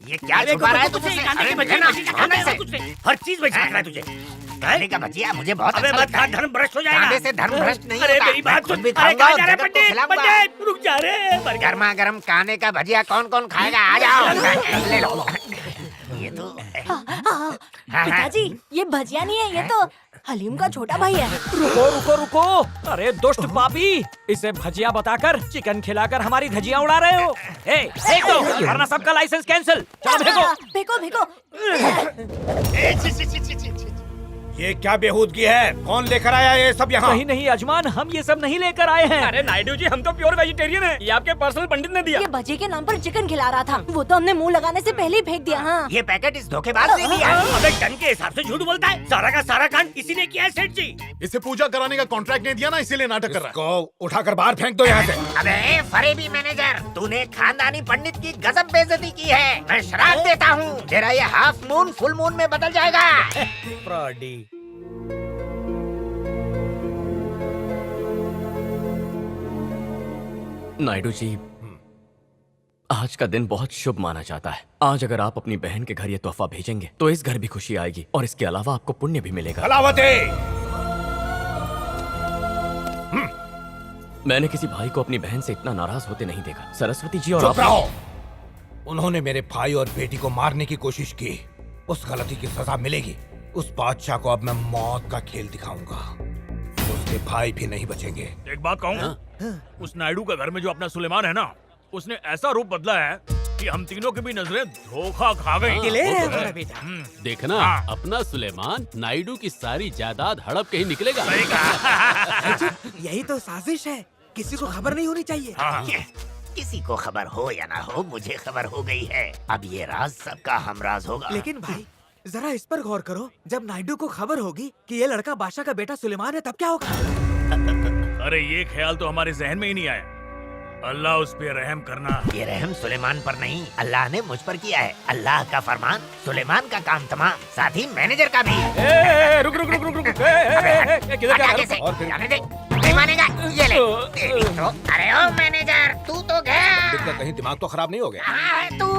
ये क्या छुपा रहा है तुझे? हर चीज में झाँक रहा है तुझे। खाने का भजिया मुझे बहुत अबे अच्छा मत लगता खा, है। धर्म भ्रष्ट हो जाएगा। खाने से धर्म भ्रष्ट नहीं अरे होता। मेरी बात मैं सुन। खुद भी अरे खाऊंगा कहाँ और जा रहा है? जगत को पंडित खिलाऊंगा। पंडित रुक जा रे। गर्मा गर्म खाने का भजिया कौन कौन खाएगा? आ जाओ ले लो। ये तो पिताजी, ये भजिया नहीं है, ये तो हलीम का छोटा भाई है। रुको रुको रुको। अरे दुष्ट पापी, इसे भजिया बताकर चिकन खिलाकर हमारी धजिया उड़ा रहे हो। ए, फेंको, वरना सबका लाइसेंस कैंसिल। चलो फेंको। फेंको। ये क्या बेहूदगी है? कौन लेकर आया ये सब यहाँ? नहीं नहीं यजमान, हम ये सब नहीं लेकर आए हैं। अरे नायडू जी, हम तो प्योर वेजिटेरियन हैं। ये आपके पर्सनल पंडित ने दिया। ये भजिए के नाम पर चिकन खिला रहा था, वो तो हमने मुंह लगाने से पहले ही फेंक दिया। हाँ। ये पैकेट इस धोखेबाज ने दिया। अबे टन के हिसाब से झूठ बोलता है। सारा का सारा कांड इसी ने किया है सेठ जी। इसे पूजा कराने का कॉन्ट्रैक्ट नहीं दिया ना, इसीलिए नाटक कर रहा है। को उठाकर बाहर फेंक दो यहाँ से। अबे फरेबी मैनेजर, तूने खानदानी पंडित की गजब बेइज्जती की है। मैं श्राप देता हूँ, तेरा ये हाफ मून फुल मून में बदल जाएगा। फ्रॉडी। नायडू जी, आज का दिन बहुत शुभ माना जाता है। आज अगर आप अपनी बहन के घर ये तोहफा भेजेंगे तो इस घर भी खुशी आएगी और इसके अलावा आपको पुण्य भी मिलेगा। मैंने किसी भाई को अपनी बहन से इतना नाराज होते नहीं देखा। सरस्वती जी और चुप रहो। उन्होंने मेरे भाई और बेटी को मारने की कोशिश की, उस गलती की सजा मिलेगी। उस बादशाह को अब मैं मौत का खेल दिखाऊंगा। उसके भाई भी नहीं बचेंगे। एक बात कहूँ, उस नायडू का घर में जो अपना सुलेमान है ना, उसने ऐसा रूप बदला है कि हम तीनों की भी नजरें धोखा खा गई। देखना, अपना सुलेमान नायडू की सारी जायदाद हड़प के ही निकलेगा। यही तो साजिश है, किसी को खबर नहीं होनी चाहिए। किसी को खबर हो या ना हो, मुझे खबर हो गई है। अब ये राज सबका हमराज होगा। लेकिन भाई जरा इस पर गौर करो, जब नायडू को खबर होगी कि ये लड़का बादशाह का बेटा सुलेमान है, तब क्या होगा? अरे ये ख्याल तो हमारे जहन में ही नहीं आया। अल्लाह उस पे रहम करना। ये रहम सुलेमान पर नहीं, अल्लाह ने मुझ पर किया है। अल्लाह का फरमान, सुलेमान का काम तमाम, साथ ही मैनेजर का भी। रुक। और फिर जाने दे, नहीं मानेगा। ये ले तेरी तो। अरे ओ मैनेजर, तू तो गया। कहीं दिमाग तो खराब नहीं हो गया? कहाँ है तू?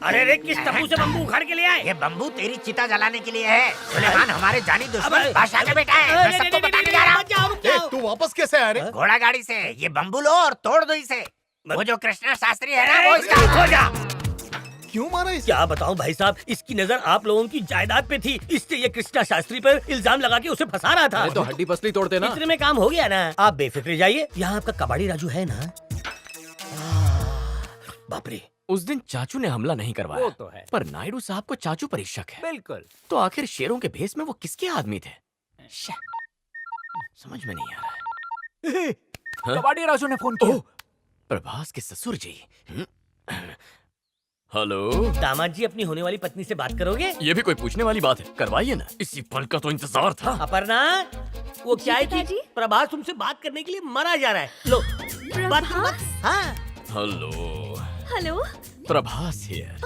अरे रे, किस तंबू से बम्बू उखाड़ के ले आए? ये बम्बू तेरी चिता जलाने के लिए है। सुलेमान हमारे जानी दुश्मन बादशाह का बेटा है। मैं सबको बताने जा रहा हूँ। तू वापस कैसे आया रे? घोड़ा गाड़ी से। ये बम्बू लो और तोड़ दो इसे। वो जो कृष्णा शास्त्री है ना, वो इसका हो जा। क्यों मारा इसे? क्या बताऊं भाई साहब, इसकी नजर आप लोगों की जायदाद पे थी, इसलिए ये कृष्णा शास्त्री पर इल्जाम लगा के उसे फंसा रहा था। तो हड्डी पसली तोड़ते ना। इतने में काम हो गया ना। आप बेफिक्र जाइए, यहाँ आपका कबाड़ी राजू है ना। बाप रे, उस दिन चाचू ने हमला नहीं करवाया। वो तो है। पर नायडू साहब को चाचू पर ही शक है। बिल्कुल। तो आखिर शेरों के भेष में वो किसके आदमी थे? समझ में नहीं आ रहा है। कबाड़ी राजू ने फोन किया। प्रभास के ससुर जी। हेलो दामाद जी, अपनी होने वाली पत्नी से बात करोगे? ये भी कोई पूछने वाली बात है? करवाइए ना, इसी पल का तो इंतजार था। अपर्णा, वो क्या है कि प्रभास तुमसे बात करने के लिए मरा जा रहा है। लो बात करो, बात। हाँ। Hello Prabhas here.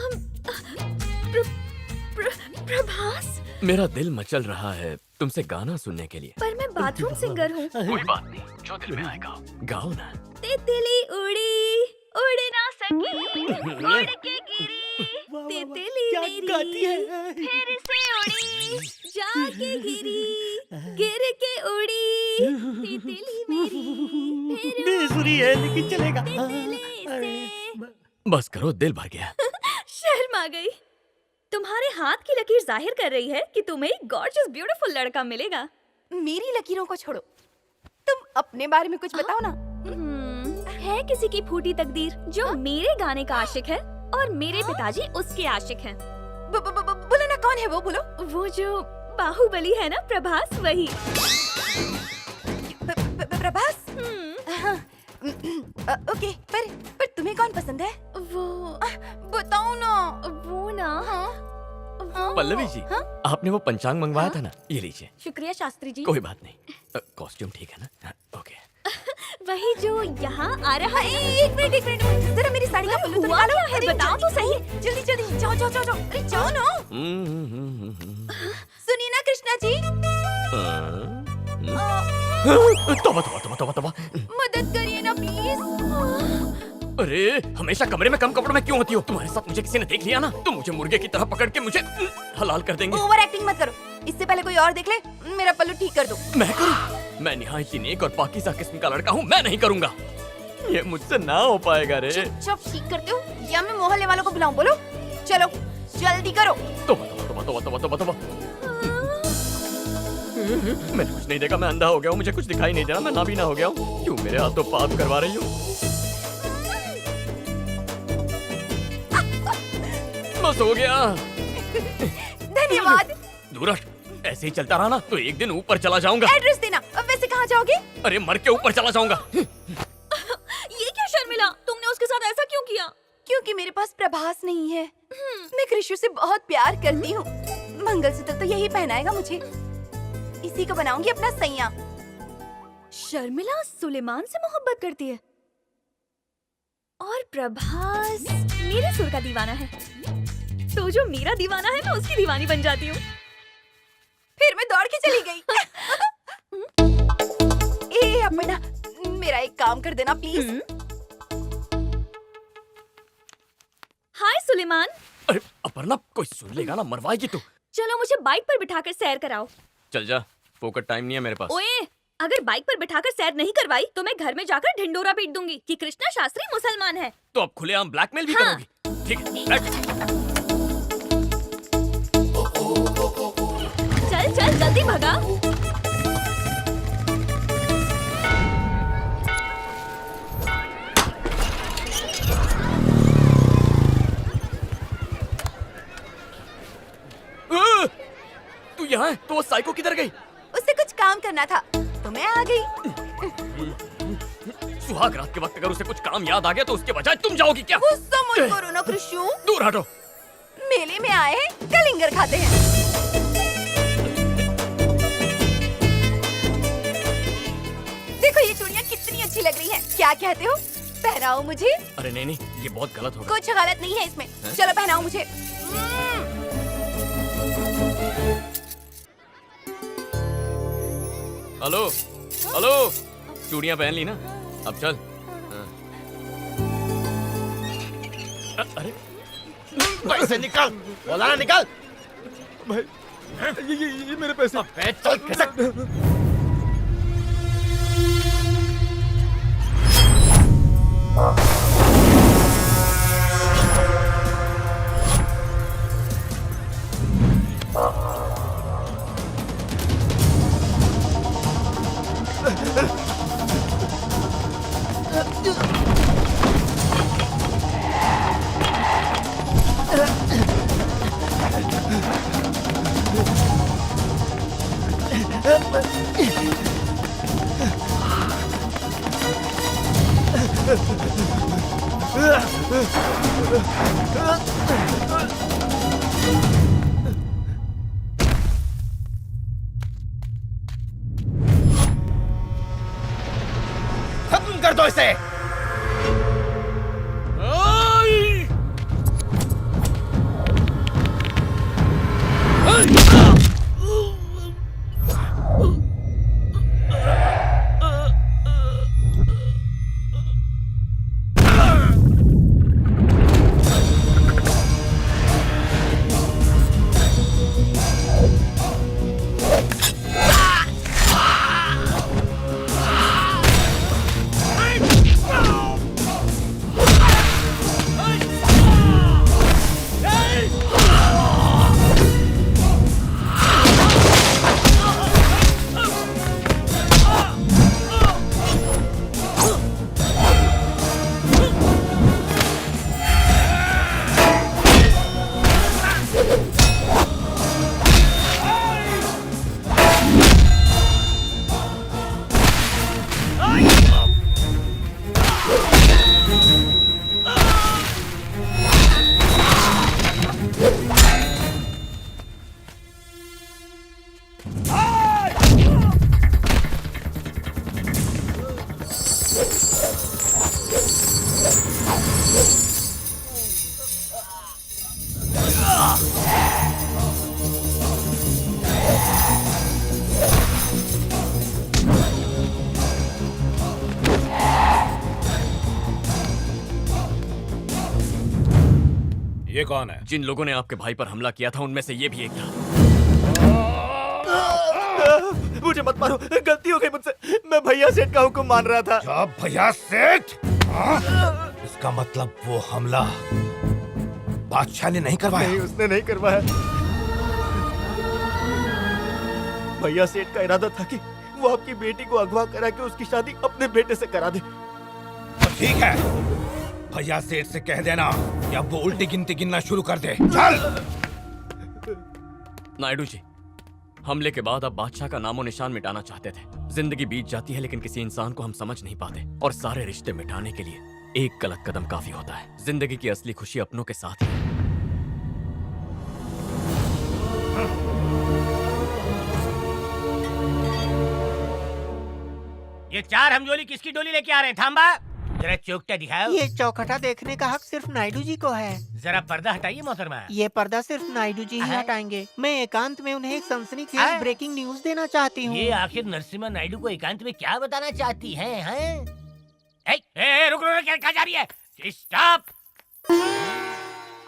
प्रभास, मेरा दिल मचल रहा है तुमसे गाना सुनने के लिए। पर मैं बाथरूम सिंगर हूँ। कोई बात नहीं, जो दिल में आएगा गाओ ना। तितली उड़ी उड़ ना सकी, उड़ के गिरी तितली मेरी फिर से उड़ी जाके गिरी गिर के उड़ी तितली मेरी फिर बेसुरी है लेकिन चलेगा। बस करो, दिल भर गया। शर्म आ गई। तुम्हारे हाथ की लकीर जाहिर कर रही है कि तुम्हें एक गॉर्जियस ब्यूटीफुल लड़का मिलेगा। मेरी लकीरों को छोड़ो, तुम अपने बारे में कुछ बताओ ना। है किसी की फूटी तकदीर जो मेरे गाने का आशिक है और मेरे पिताजी उसके आशिक हैं। बोलो ना, कौन है वो? बोलो। वो जो बाहुबली है ना, प्रभास, वही। प्रभास? ओके, पर तुम्हें कौन पसंद है? वो बताओ ना। वो ना। पल्लवी जी, आपने वो पंचांग मंगवाया था ना, ये लीजिए। शुक्रिया शास्त्री जी। कोई बात नहीं। कॉस्ट्यूम ठीक है ना? ओके। वही जो यहाँ आ रहा है। एक मिनट, जरा मेरी साड़ी का पल्लू तो निकालो। है, बताओ तो सही। जल्दी जाओ। अरे जाओ ना। सुनिए ना कृष्णा जी। तोबा। मदद करिए ना प्लीज। अरे हमेशा कमरे में कम कपड़ों में क्यों होती हो? तुम्हारे साथ मुझे किसी ने देख लिया ना तो मुझे मुर्गे की तरह पकड़ के मुझे हलाल कर देंगे। ओवर एक्टिंग मत करो, इससे पहले कोई और देख ले। मेरा पल्लू ठीक कर दो। मैं करूं? मैं निहायत नेक और पाकीज़ा किस्म का लड़का हूँ, मैं नहीं करूँगा। ये मुझसे ना हो पाएगा रे। चुप ठीक करते हो या मैं मोहल्ले वालों को बुलाऊं? बोलो, चलो जल्दी करो। तोबा। मैंने कुछ नहीं देखा, मैं अंधा हो गया हूँ, मुझे कुछ दिखाई नहीं दे रहा, मैं नाबीना हो गया हूँ। क्यों मेरे हाथों पाप करवा रही हूँ? बस हो गया। धन्यवाद। दूरश, ऐसे ही चलता रहा ना तो एक दिन ऊपर चला जाऊंगा। एड्रेस देना। वैसे कहाँ जाओगे? अरे मर के ऊपर चला जाऊंगा। ये क्या शर्मिला, तुमने उसके साथ ऐसा क्यों किया? क्योंकि मेरे पास प्रभास नहीं है। मैं कृष्ण से बहुत प्यार करती हूँ। मंगलसूत्र तो यही पहनाएगा मुझे। इसी को बनाऊंगी अपना सैया। शर्मिला सुलेमान से मोहब्बत करती है और प्रभास मेरे सुर का दीवाना है। तो जो मेरा दीवाना है मैं उसकी दीवानी बन जाती हूँ। फिर मैं दौड़ के चली गई। अपना मेरा एक काम कर देना प्लीज। हाय सुलेमान। अरे अपर्णा, कोई सुन लेगा ना, मरवाएगी तू। चलो मुझे बाइक पर बिठाकर सैर कराओ। चल जा, फोकट टाइम नहीं है मेरे पास। ओए, अगर बाइक पर बिठाकर सैर नहीं करवाई तो मैं घर में जाकर ढिंडोरा पीट दूंगी कि कृष्णा शास्त्री मुसलमान है। तो अब खुलेआम ब्लैकमेल भी करोगी? ठीक है, बैठ। चल जल्दी भगा। तू यहाँ है तो वो साइको किधर गई? उससे कुछ काम करना था तो मैं आ गई। सुहाग रात के वक्त अगर उसे कुछ काम याद आ गया तो उसके बजाय तुम जाओगी क्या? गुस्सा मत करो ना कृष्णु। दूर हटो। मेले में आए हैं, कलिंगर खाते हैं। देखो ये चूड़ियाँ कितनी अच्छी लग रही हैं। क्या कहते हो? पहनाओ मुझे। अरे नहीं, ये बहुत गलत होगा। कुछ गलत नहीं है इसमें। चलो पहनाओ मुझे। हेलो, चूड़ियाँ पहन ली ना? अब चल। अरे पैसे निकाल, बोला ना निकाल। भाई, ये मेरे पैसे। चल खिसक। खत्म कर दो इसे। ये कौन है? जिन लोगों ने आपके भाई पर हमला किया था उनमें से ये भी एक था। मुझे मत मारो, गलती हो गई मुझसे। मैं भैया सेठ का हुक्म मान रहा था। क्या भैया सेठ? इसका मतलब वो हमला बादशाह ने नहीं करवाया? नहीं, उसने नहीं करवाया। भैया सेठ का इरादा था कि वो आपकी बेटी को अगवा करा के उसकी शादी अपने बेटे से करा दे। तो ठीक है, भैया सेठ से कह देना कि अब वो उल्टी गिनती गिनना शुरू कर दे। चल। नायडू जी, हमले के बाद आप बादशाह का नामो निशान मिटाना चाहते थे। जिंदगी बीत जाती है लेकिन किसी इंसान को हम समझ नहीं पाते, और सारे रिश्ते मिटाने के लिए एक गलत कदम काफी होता है। जिंदगी की असली खुशी अपनों के साथ है। ये 4 हमजोली किसकी डोली लेके आ रहे हैं? थांबा, जरा चौकटा दिखाओ। ये चौखटा देखने का हक सिर्फ नायडू जी को है। जरा पर्दा हटाइए मोहतरमा। ये पर्दा सिर्फ नायडू जी ही हटाएंगे। मैं एकांत में उन्हें एक सनसनीखेज ब्रेकिंग न्यूज देना चाहती हूँ। ये आखिर नरसिम्हा नायडू को एकांत में क्या बताना चाहती हैं? रुक रुक, क्या कहा जा रही है? स्टॉप।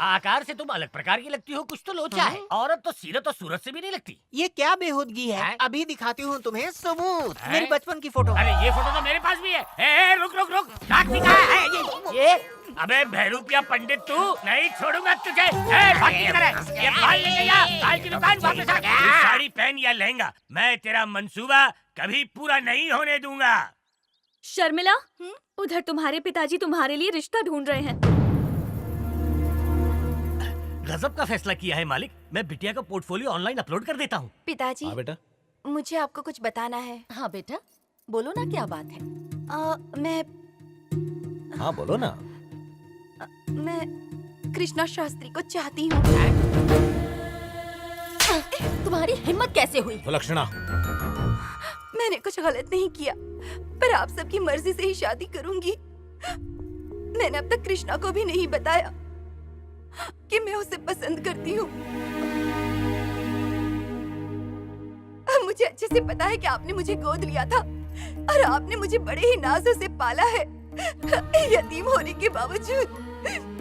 आकार से तुम अलग प्रकार की लगती हो, कुछ तो लोचा है। औरत तो सीरत और सूरत से भी नहीं लगती। ये क्या बेहूदगी है? अभी दिखाती हूँ तुम्हें सबूत। मेरी बचपन की फोटो। अरे ये फोटो तो मेरे पास भी है। रुक रुक रुक, डाक दिखा है ये। अबे बहरूपिया पंडित, तू नहीं छोड़ूंगा तुझे। भाग किधर है? ये बाल लेके आ, बाल की दुकान वापस आ। ये साड़ी पहन या लहंगा, मैं तेरा मंसूबा कभी पूरा नहीं होने दूंगा। शर्मिला, उधर तुम्हारे पिताजी तुम्हारे लिए रिश्ता ढूंढ रहे हैं। गजब का फैसला किया है मालिक। मैं बिटिया का पोर्टफोलियो ऑनलाइन अपलोड कर देता हूँ। पिताजी। हाँ बेटा। मुझे आपको कुछ बताना है। हाँ बेटा, बोलो ना, क्या बात है? मैं हाँ बोलो ना। मैं कृष्णा शास्त्री को चाहती हूँ। तुम्हारी हिम्मत कैसे हुई? लक्षणा, मैंने कुछ गलत नहीं किया, पर आप सबकी मर्जी से ही शादी करूंगी। मैंने अब तक कृष्णा को भी नहीं बताया कि मैं उसे पसंद करती हूँ। मुझे अच्छे से पता है कि आपने मुझे गोद लिया था और आपने मुझे बड़े ही नाजों से पाला है। यतीम होने के बावजूद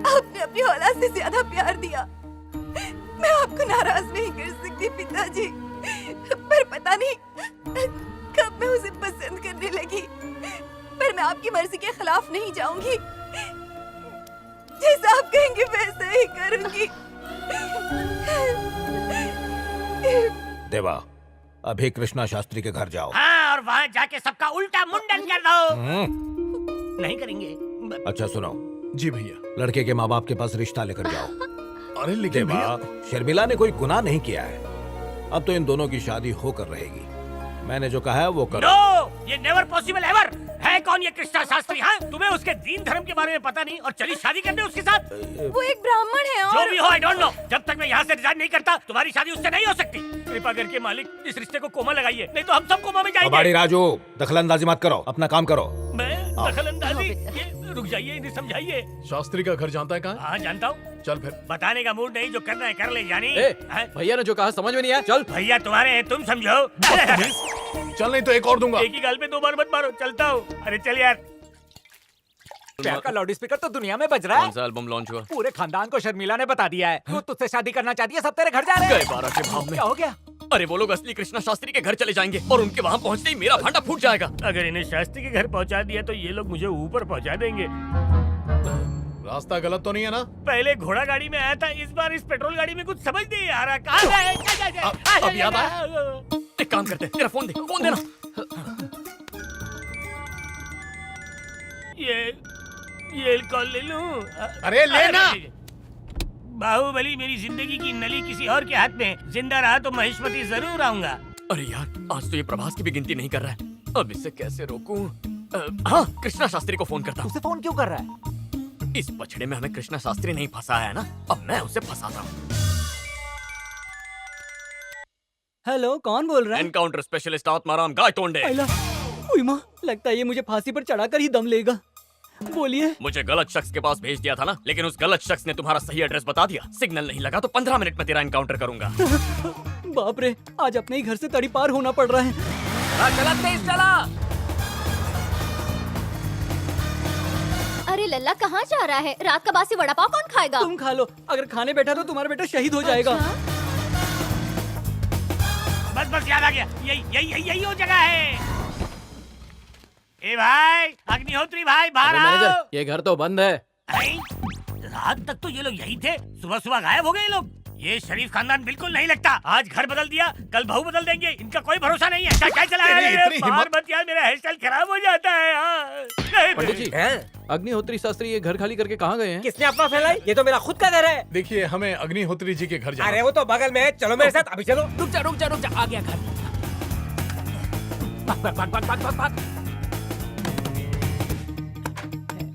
आपने अपनी औलाद से ज्यादा प्यार दिया। मैं आपको नाराज नहीं कर सकती पिताजी, पर पता नहीं कब मैं उसे पसंद करने लगी। पर मैं आपकी मर्जी के खिलाफ नहीं जाऊंगी। जैसा आप कहेंगे वैसा ही करूंगी। देवा, अभी कृष्णा शास्त्री के घर जाओ। हाँ, और वहाँ जाके सबका उल्टा मुंडन कर दो। नहीं करेंगे। अच्छा सुनो। जी भैया। लड़के के माँ बाप के पास रिश्ता लेकर जाओ। अरे लेकिन देवा, शर्मिला ने कोई गुनाह नहीं किया है। अब तो इन दोनों की शादी होकर रहेगी। मैंने जो कहा है वो करो। नो, ये नेवर पॉसिबल एवर। है कौन ये कृष्णा शास्त्री? हाँ, तुम्हें उसके दीन धर्म के बारे में पता नहीं और चली शादी करने उसके साथ। वो एक ब्राह्मण है और जो भी हो, आई डोंट नो। जब तक मैं यहाँ से रिजाइन नहीं करता, तुम्हारी शादी उससे नहीं हो सकती। कृपा करके मालिक, इस रिश्ते को कोमा लगाइए, नहीं तो हम सब कोमा में जाएंगे। कबाड़ी राजू, दखलंदाजी मत करो, अपना काम करो। मैं दखलंदाजी? ये रुक जाइए, इन्हें समझाइए। शास्त्री का घर जानता है कहाँ? हाँ जानता हूँ। चल फिर। बताने का मूड नहीं, जो करना है कर ले। जानी भैया ने जो कहा समझ में नहीं आया। चल। भैया तुम्हारे हैं, तुम समझो। चल, नहीं तो एक और दूंगा। एक ही गाल पे 2 बार मत मारो। चलता हूँ। अरे चल यार। प्यार का लाउड स्पीकर तो दुनिया में बज रहा है। कौन सा एल्बम लॉन्च हुआ? पूरे खानदान को शर्मिला ने बता दिया है। वो तुझसे शादी करना चाहती है, सब तेरे घर जा रहे हैं। गए 12 के भाव में। क्या हो गया? अरे वो लोग असली कृष्णा शास्त्री के घर चले जाएंगे और उनके वहाँ पहुँचते ही मेरा भांडा फूट जाएगा। अगर इन्हें शास्त्री के घर पहुँचा दिया तो ये लोग मुझे ऊपर पहुँचा देंगे। रास्ता गलत तो नहीं है ना? पहले घोड़ा गाड़ी में आया था, इस बार इस पेट्रोल गाड़ी में कुछ समझ नहीं आ रहा। कहाँ जाए? अब याद आया। एक काम करते हैं, तेरा फोन दे, फोन देना। ये कॉल ले लूं? अरे लेना। बाहुबली, मेरी जिंदगी की नली किसी और के हाथ में। जिंदा रहा तो महेशमती जरूर आऊंगा। अरे यार, आज तो ये प्रभास की भी गिनती नहीं कर रहा है। अब इसे कैसे रोकूं? हाँ, कृष्णा शास्त्री को फोन करता हूँ। उसे फोन क्यों कर रहा है? इस पछड़े में हमें कृष्णा शास्त्री नहीं फंसाया है ना, अब मैं उसे फंसाता हूँ। हेलो, कौन बोल रहा है? Encounter specialist Atmaram Gaitonde. उई माँ, लगता है ये मुझे फांसी पर चढ़ाकर ही दम लेगा। बोलिए। मुझे गलत शख्स के पास भेज दिया था ना, लेकिन उस गलत शख्स ने तुम्हारा सही एड्रेस बता दिया। सिग्नल नहीं लगा तो 15 मिनट में तेरा एनकाउंटर करूंगा। बाप रे, आज अपने ही घर से तड़ी पार होना पड़ रहा है। चला तेज चला। अरे लल्ला कहाँ जा रहा है? रात का बासी वड़ा पाव कौन खाएगा? तुम खा लो, अगर खाने बैठा तो तुम्हारा बेटा शहीद हो जाएगा। बस बस याद आ गया, यही वो जगह है। ए भाई, अग्निहोत्री भाई, बाहर आओ। ये घर तो बंद है। रात तक तो ये लोग यही थे, सुबह सुबह गायब हो गए ये लोग। ये शरीफ खानदान बिल्कुल नहीं लगता। आज घर बदल दिया, कल बहू बदल देंगे, इनका कोई भरोसा नहीं है। क्या चला है? बाहर मत यार, मेरा हेयर स्टाइल खराब हो जाता है यार। पंडित जी, अग्निहोत्री शास्त्री ये घर खाली करके कहाँ गए हैं? किसने अफवाह फैलाई? ये तो मेरा खुद का घर है। देखिए, हमें अग्निहोत्री जी के घर जाना। अरे वो तो बगल में है, चलो मेरे साथ अभी चलो। रुक जा, आ गया घर। भाग।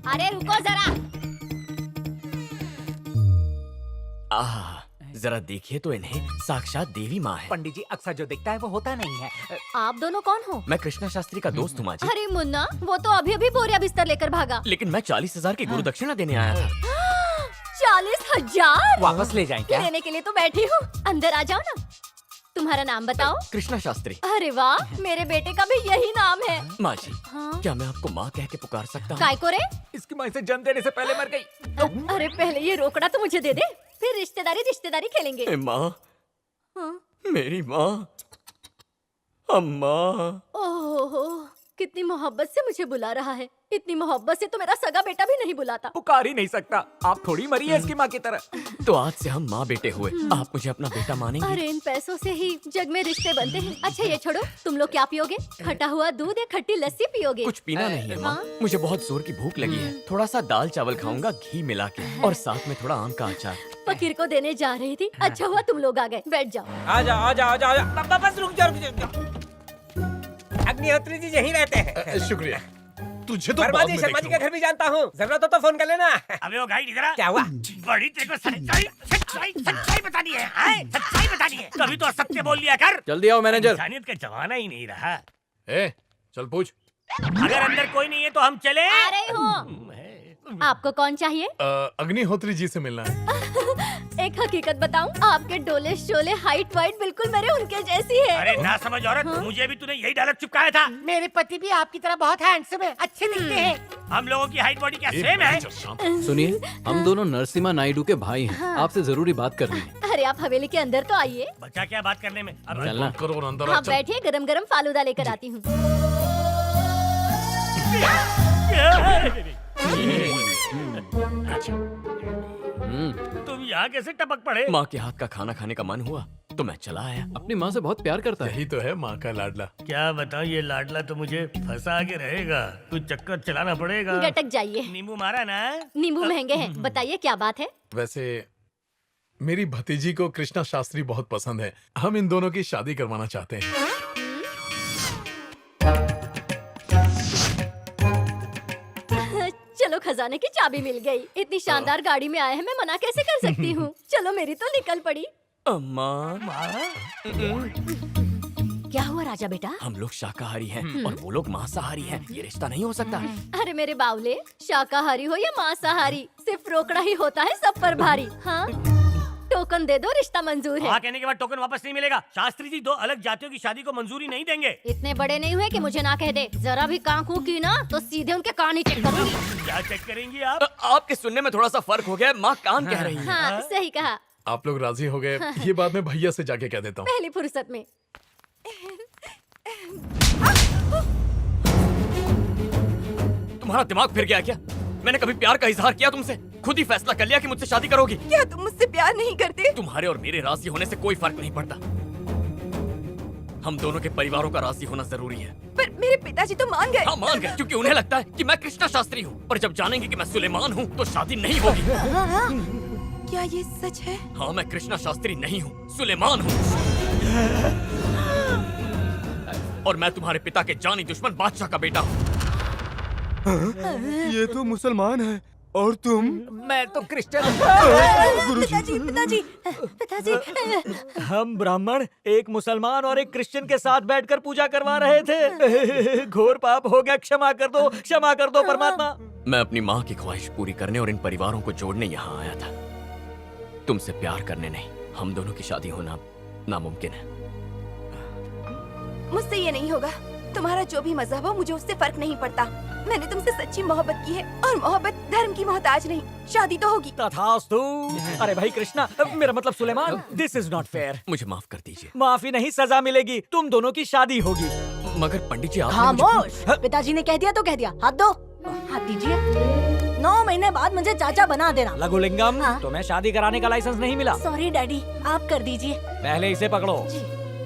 अरे रुको जरा। जरा देखिए तो इन्हें साक्षात देवी माँ है। पंडित जी, अक्सर जो दिखता है वो होता नहीं है। आप दोनों कौन हो? मैं कृष्णा शास्त्री का दोस्त हूँ माँ जी। अरे मुन्ना, वो तो अभी बोरिया बिस्तर लेकर भागा। लेकिन मैं 40,000 की गुरु दक्षिणा देने आया था। 40,000? वापस ले जाएं क्या? लेने के लिए तो बैठी हूँ, अंदर आ जाओ ना। तुम्हारा नाम बताओ। कृष्णा शास्त्री। अरे वाह, मेरे बेटे का भी यही नाम है। माँ जी, हाँ? क्या मैं आपको माँ कह के पुकार सकता हूँ? काय को रे? इसकी माँ इसे जन्म देने से पहले मर गई। अरे पहले ये रोकड़ा तो मुझे दे दे, फिर रिश्तेदारी खेलेंगे। माँ, हाँ? मेरी माँ, अम्मा। ओहो, कितनी मोहब्बत से मुझे बुला रहा है। इतनी मोहब्बत से तो मेरा सगा बेटा भी नहीं बुलाता। पुकार ही नहीं सकता। आप थोड़ी मरी है इसकी माँ की तरह। तो आज से हम माँ बेटे हुए। आप मुझे अपना बेटा मानेंगे? अरे इन पैसों से ही जग में रिश्ते बनते हैं। अच्छा ये छोड़ो, तुम लोग क्या पियोगे? खटा हुआ दूध या खट्टी लस्सी पियोगे? कुछ पीना नहीं है माँ। हाँ? मुझे बहुत जोर की भूख लगी है। थोड़ा सा दाल चावल खाऊंगा घी मिला के, और साथ में थोड़ा आम का अचार। फकीर को देने जा रही थी, अच्छा हुआ तुम लोग आ गए। बैठ जाओ। आ जाओ। बस रुक जाओ। अग्निहोत्री जी यहीं रहते हैं। शुक्रिया। तुझे तो शर्मा जी का घर भी जानता हूँ, जरूरत हो तो फोन कर लेना। अबे वो गाइड इधर आ। क्या हुआ? बड़ी तेरे को सच्चाई बतानी है, सच्चाई बतानी है। कभी तो असत्य बोल लिया कर। जल्दी आओ मैनेजर। इंसानियत का जमाना ही नहीं रहा। चल पूछ। अगर अंदर कोई नहीं है तो हम चले। आ रही हूँ। आपको कौन चाहिए? अग्निहोत्री जी से मिलना है। एक हकीकत बताऊं, आपके डोले शोले हाइट वाइट बिल्कुल मेरे उनके जैसी है। अरे ना समझ औरत, मुझे भी तूने यही डायलॉग चिपकाया था। मेरे पति भी आपकी तरह बहुत हैंडसम है, अच्छे दिखते हैं। हम लोगों की हाइट बॉडी क्या सेम है? सुनिए, हम दोनों नरसिम्हा नायडू के भाई हैं। हाँ। आपसे जरूरी बात करनी है। अरे आप हवेली के अंदर तो आइए। बच्चा क्या बात करने में? अब चलना। करो अंदर। हाँ बैठिए, गरम गरम फालूदा लेकर आती हूँ। तुम यहाँ कैसे टपक पड़े? माँ के हाथ का खाना खाने का मन हुआ तो मैं चला आया। अपनी माँ से बहुत प्यार करता है। यही तो है माँ का लाडला। क्या बताऊँ, ये लाडला तो मुझे फंसा के रहेगा। कुछ चक्कर चलाना पड़ेगा। गटक जाइए। नींबू मारा ना? नींबू महंगे हैं, बताइए क्या बात है? वैसे मेरी भतीजी को कृष्णा शास्त्री बहुत पसंद है। हम इन दोनों की शादी करवाना चाहते हैं। चलो, खजाने की चाबी मिल गई। इतनी शानदार गाड़ी में आए हैं, मैं मना कैसे कर सकती हूँ? चलो मेरी तो निकल पड़ी। अम्मा। क्या हुआ राजा बेटा? हम लोग शाकाहारी हैं और वो लोग मांसाहारी हैं। ये रिश्ता नहीं हो सकता। अरे मेरे बावले, शाकाहारी हो या मांसाहारी, सिर्फ रोकड़ा ही होता है सब पर भारी। हाँ, टोकन दे दो, रिश्ता मंजूर है। हाँ कहने के बाद टोकन वापस नहीं मिलेगा। शास्त्री जी दो अलग जातियों की शादी को मंजूरी नहीं देंगे। इतने बड़े नहीं हुए कि मुझे ना कह दे। जरा भी कांकू की ना तो सीधे उनके कान ही चेक करूंगी। क्या चेक करेंगी आप? आपके सुनने में थोड़ा सा फर्क हो गया। माँ कान कह रही है। हाँ सही कहा। आप लोग राजी हो गए? ये बात मैं भैया से जाके कह देता हूँ। पहली फुर्सत में। तुम्हारा दिमाग फिर गया क्या? मैंने कभी प्यार का इजहार किया तुमसे? खुद ही फैसला कर लिया कि मुझसे शादी करोगी। क्या तुम मुझसे प्यार नहीं करते? तुम्हारे और मेरे राजी होने से कोई फर्क नहीं पड़ता। हम दोनों के परिवारों का राजी होना जरूरी है। पर मेरे पिताजी तो मान गए। हाँ मान गए, क्योंकि उन्हें लगता है कि मैं कृष्णा शास्त्री हूँ, और जब जानेंगे कि मैं सुलेमान हूँ तो शादी नहीं होगी। क्या ये सच है? हाँ, मैं कृष्णा शास्त्री नहीं हूँ, सुलेमान हूँ। और मैं तुम्हारे पिता के जानी दुश्मन बादशाह का बेटा हूँ। ये तो मुसलमान है और तुम? मैं तो क्रिश्चियन। पिताजी। हम ब्राह्मण एक मुसलमान और एक क्रिश्चियन के साथ बैठकर पूजा करवा रहे थे। घोर पाप हो गया, क्षमा कर दो परमात्मा। मैं अपनी माँ की ख्वाहिश पूरी करने और इन परिवारों को जोड़ने यहाँ आया था, तुमसे प्यार करने नहीं। हम दोनों की शादी होना नामुमकिन है। मुझसे ये नहीं होगा। तुम्हारा जो भी मजहब हो मुझे उससे फर्क नहीं पड़ता। मैंने तुमसे सच्ची मोहब्बत की है और मोहब्बत धर्म की मोहताज नहीं। शादी तो होगी। तथास्तु। अरे भाई कृष्णा, मेरा मतलब Suleman, this is not fair. मुझे माफ कर दीजिए। माफी नहीं, सजा मिलेगी। तुम दोनों की शादी होगी। मगर पंडित जी, खामोश। पिताजी ने कह दिया तो कह दिया। हाथ दो। हाथ दीजिए। 9 महीने बाद मुझे चाचा बना देना। लघुलिंगम, तुम्हें शादी कराने का लाइसेंस नहीं मिला। सॉरी डैडी, आप कर दीजिए। पहले इसे पकड़ो।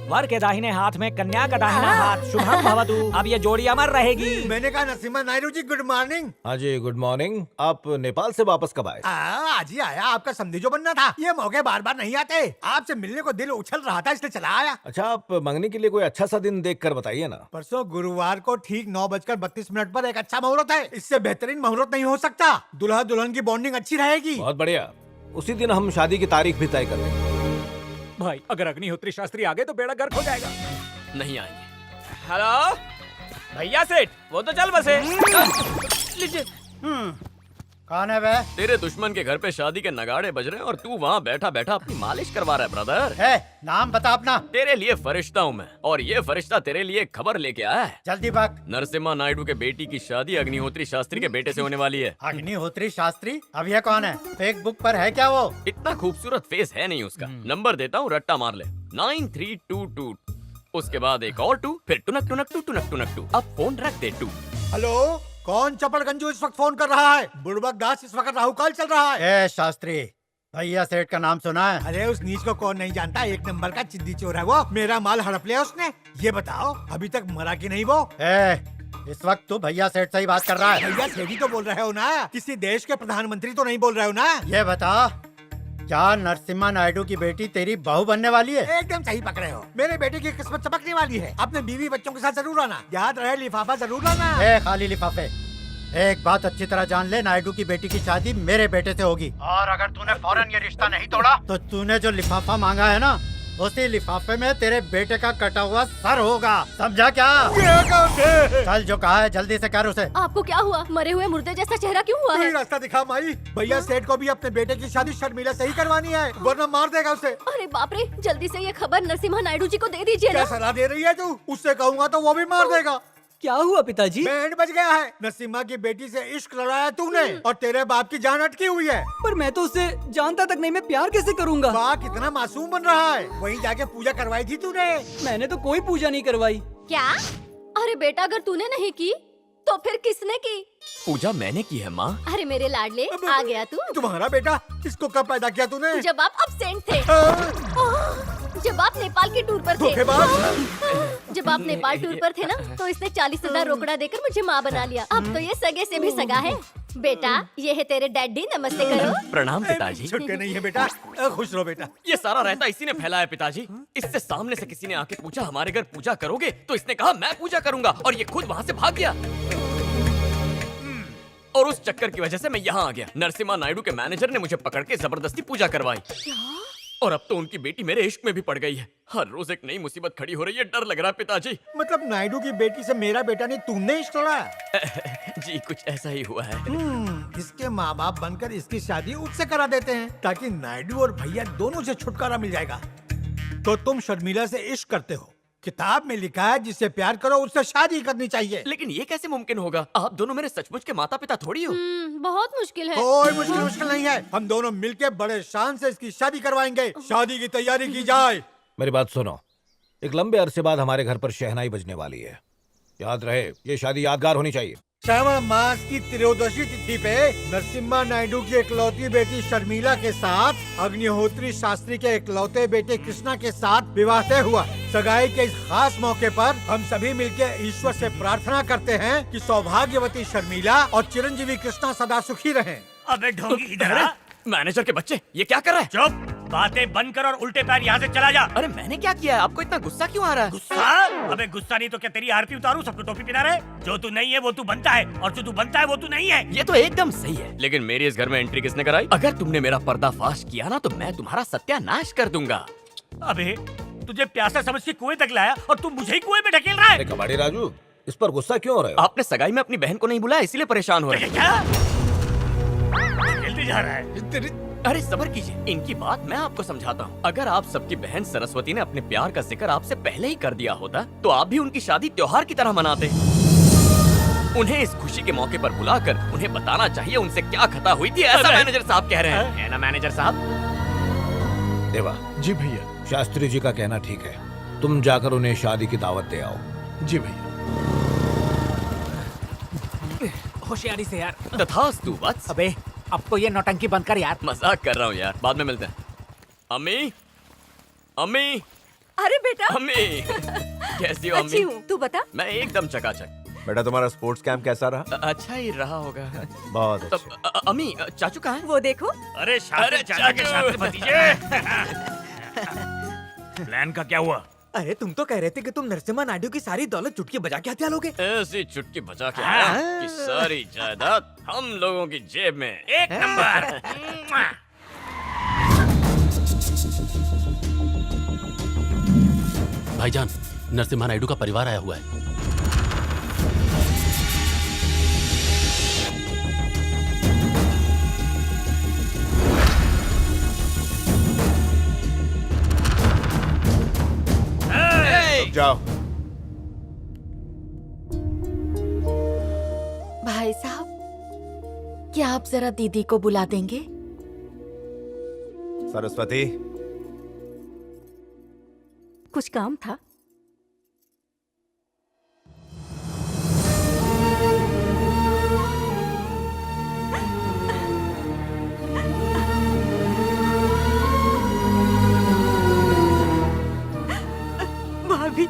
वर के दाहिने हाथ में कन्या का दाहिना हाथ। शुभम भवतु। अब ये जोड़ी अमर रहेगी। मैंने कहा नरसिम्हा नायडू जी गुड मॉर्निंग। हाँ जी गुड मॉर्निंग। आप नेपाल से वापस कब आए? आज ही आया। आपका समधी जो बनना था। ये मौके बार बार नहीं आते। आपसे मिलने को दिल उछल रहा था इसलिए चला आया। अच्छा, आप मंगनी के लिए कोई अच्छा सा दिन देख कर बताइए ना। परसों गुरुवार को ठीक 9:32 पर एक अच्छा मुहूर्त है। इससे बेहतरीन मुहूर्त नहीं हो सकता। दुल्हा दुल्हन की बॉन्डिंग अच्छी रहेगी। बहुत बढ़िया। उसी दिन हम शादी की तारीख भी तय कर लेंगे। भाई अगर अग्निहोत्री शास्त्री आ गए तो बेड़ा गर्क हो जाएगा। नहीं आएंगे। हेलो भैया सेठ, वो तो चल बसे। लीजिए। कौन है वे? तेरे दुश्मन के घर पे शादी के नगाड़े बज रहे हैं और तू वहाँ बैठा बैठा अपनी मालिश करवा रहा है ब्रदर। है, नाम बता अपना। तेरे लिए फरिश्ता हूँ मैं, और ये फरिश्ता तेरे लिए खबर लेके आया है। जल्दी भाग। नरसिम्हा नायडू के बेटी की शादी अग्निहोत्री शास्त्री के बेटे से होने वाली है। अग्निहोत्री शास्त्री? अब यह कौन है? फेक बुक पर है क्या वो? इतना खूबसूरत फेस है नहीं उसका। नंबर देता हूँ, रट्टा मार ले। 9322। उसके बाद एक और 2, फिर टुनक टुनक टू टुनक टुनक टू। अब फोन रख दे 2। हेलो, कौन चपड़ गंजू इस वक्त फोन कर रहा है? बुड़बक दास, इस वक्त राहु काल चल रहा है। शास्त्री, भैया सेठ का नाम सुना है? अरे उस नीच को कौन नहीं जानता। 1 नंबर का चिद्दी चोर है वो। मेरा माल हड़प लिया उसने। ये बताओ अभी तक मरा कि नहीं वो? इस वक्त तो भैया सेठ से ही बात कर रहा है। भैया सेठ ही तो बोल रहे हो ना। किसी देश के प्रधानमंत्री तो नहीं बोल रहे हो ना? ये बता, क्या नरसिम्हा नायडू की बेटी तेरी बहू बनने वाली है? एकदम सही पकड़े हो। मेरे बेटे की किस्मत चमकने वाली है। अपने बीवी बच्चों के साथ जरूर आना। याद रहे लिफाफा जरूर लाना। खाली लिफाफे। एक बात अच्छी तरह जान ले, नायडू की बेटी की शादी मेरे बेटे से होगी। और अगर तूने फौरन ये रिश्ता नहीं तोड़ा तो तूने जो लिफाफा मांगा है ना, उसी लिफाफे में तेरे बेटे का कटा हुआ सर होगा। समझा क्या? चल जो कहा है जल्दी से कर उसे। आपको क्या हुआ? मरे हुए मुर्दे जैसा चेहरा क्यों हुआ है? रास्ता दिखा माई। भैया सेठ को भी अपने बेटे की शादी शर्मिला से ही करवानी है, वरना मार देगा उसे। अरे बाप रे, जल्दी से ये खबर नरसिम्हा नायडू जी को दे दीजिए ना। क्या सलाह दे रही है तू? उससे कहूँगा तो वो भी मार देगा। क्या हुआ पिताजी? बैंड बज गया है। नरसिम्हा की बेटी से इश्क लड़ाया तूने और तेरे बाप की जान अटकी हुई है। पर मैं तो उससे जानता तक नहीं, मैं प्यार कैसे करूंगा? वाह, कितना मासूम बन रहा है। वहीं जाके पूजा करवाई थी तूने? मैंने तो कोई पूजा नहीं करवाई। क्या? अरे बेटा, अगर तूने नहीं की तो फिर किसने की? पूजा मैंने की है माँ। अरे मेरे लाडले, आ गया तू। तुम्हारा बेटा? इसको कब पैदा किया तूने? जब आप एब्सेंट थे। जब आप नेपाल के टूर पर थे। जब आप नेपाल टूर पर थे ना, तो इसने 40,000 रोकड़ा देकर मुझे माँ बना लिया। अब तो ये सगे से भी सगा है। बेटा, ये है तेरे डैडी, नमस्ते करो। प्रणाम पिताजी। छुटके नहीं है बेटा। खुश रहो बेटा। ये सारा रहता इसी ने फैलाया पिताजी। इससे सामने से किसी ने आके पूछा हमारे घर पूजा करोगे, तो इसने कहा मैं पूजा करूंगा, और ये खुद वहाँ से भाग गया। और उस चक्कर की वजह से मैं यहाँ आ गया। नरसिम्हा नायडू के मैनेजर ने मुझे पकड़ के जबरदस्ती पूजा करवाई। और अब तो उनकी बेटी मेरे इश्क में भी पड़ गई है। हर रोज एक नई मुसीबत खड़ी हो रही है। डर लग रहा है पिताजी। मतलब नायडू की बेटी से मेरा बेटा नहीं, तुमने इश्क लड़ा? जी कुछ ऐसा ही हुआ है। इसके माँ बाप बनकर इसकी शादी उससे करा देते हैं, ताकि नायडू और भैया दोनों से छुटकारा मिल जाएगा। तो तुम शर्मिला से इश्क करते हो। किताब में लिखा है जिससे प्यार करो उससे शादी करनी चाहिए। लेकिन ये कैसे मुमकिन होगा? आप दोनों मेरे सचमुच के माता पिता थोड़ी हो। बहुत मुश्किल है। कोई मुश्किल नहीं है। हम दोनों मिलके बड़े शान से इसकी शादी करवाएंगे। शादी की तैयारी की जाए। मेरी बात सुनो, एक लंबे अरसे बाद हमारे घर पर शहनाई बजने वाली है। याद रहे, ये शादी यादगार होनी चाहिए। श्रावण मास की त्रयोदशी तिथि पे नरसिम्हा नायडू की इकलौती बेटी शर्मिला के साथ अग्निहोत्री शास्त्री के इकलौते बेटे कृष्णा के साथ विवाह तय हुआ। सगाई के इस खास मौके पर हम सभी मिलकर ईश्वर से प्रार्थना करते हैं कि सौभाग्यवती शर्मिला और चिरंजीवी कृष्णा सदा सुखी रहें। अबे ढोंगी इधर आ। मैनेजर के बच्चे, ये क्या कर रहा है? चुप, बातें बंद कर और उल्टे पैर यहाँ से चला जा। अरे मैंने क्या किया है? आपको इतना गुस्सा क्यों आ रहा है? गुस्सा? अबे गुस्सा नहीं तो क्या तेरी आरती उतारूं, सबको टोपी पिना रहे? जो तू नहीं है वो तू बनता है, और जो तू बनता है वो तू नहीं है। ये तो एकदम सही है, लेकिन मेरी इस घर में एंट्री किसने कराई? अगर तुमने मेरा पर्दाफाश किया ना, तो मैं तुम्हारा सत्यानाश कर दूंगा। अबे तुझे प्यासा समझ के कुएं तक लाया और तू मुझे ही कुएं में ढकेल रहा है। कबाड़ी राजू, इस पर गुस्सा क्यों हो रहे हो? आपने सगाई में अपनी बहन को नहीं बुलाया, इसीलिए परेशान हो रहे हैं। क्या ढकेलते जा रहा है? अरे सब्र कीजिए, इनकी बात मैं आपको समझाता हूँ। अगर आप सबकी बहन सरस्वती ने अपने प्यार का जिक्र आपसे पहले ही कर दिया होता तो आप भी उनकी शादी त्योहार की तरह मनाते। उन्हें इस खुशी के मौके पर बुलाकर उन्हें बताना चाहिए उनसे क्या खता हुई थी, ऐसा मैनेजर साहब कह रहे हैं, है ना मैनेजर साहब? देवा। जी भैया। शास्त्री जी का कहना ठीक है, तुम जाकर उन्हें शादी की दावत दे आओ। जी भैया। होशियारी से यार। तथास्तु वत्स। अबे अब तो ये नौटंकी बंद कर यार। मजाक कर रहा हूँ यार, बाद में मिलते हैं। अम्मी, अम्मी, अरे बेटा। अम्मी, कैसी हो अच्छी अम्मी? हूँ, तू बता। मैं एकदम चकाचक। बेटा तुम्हारा स्पोर्ट्स कैंप कैसा रहा? अच्छा ही रहा होगा। बहुत तब अम्मी, चाचू कहाँ हैं? वो देखो। अरे चाचा के शास्त्री भतीजे। प्लान का क्या हुआ? अरे तुम तो कह रहे थे कि तुम नरसिम्हा नायडू की सारी दौलत चुटकी बजा के हत्या लोगे। ऐसी चुटकी बजा के आया कि सारी जायदाद हम लोगों की जेब में। एक नंबर। भाईजान, नरसिम्हा नायडू का परिवार आया हुआ है। जाओ। भाई साहब, क्या आप जरा दीदी को बुला देंगे? सरस्वती, कुछ काम था। भाभी,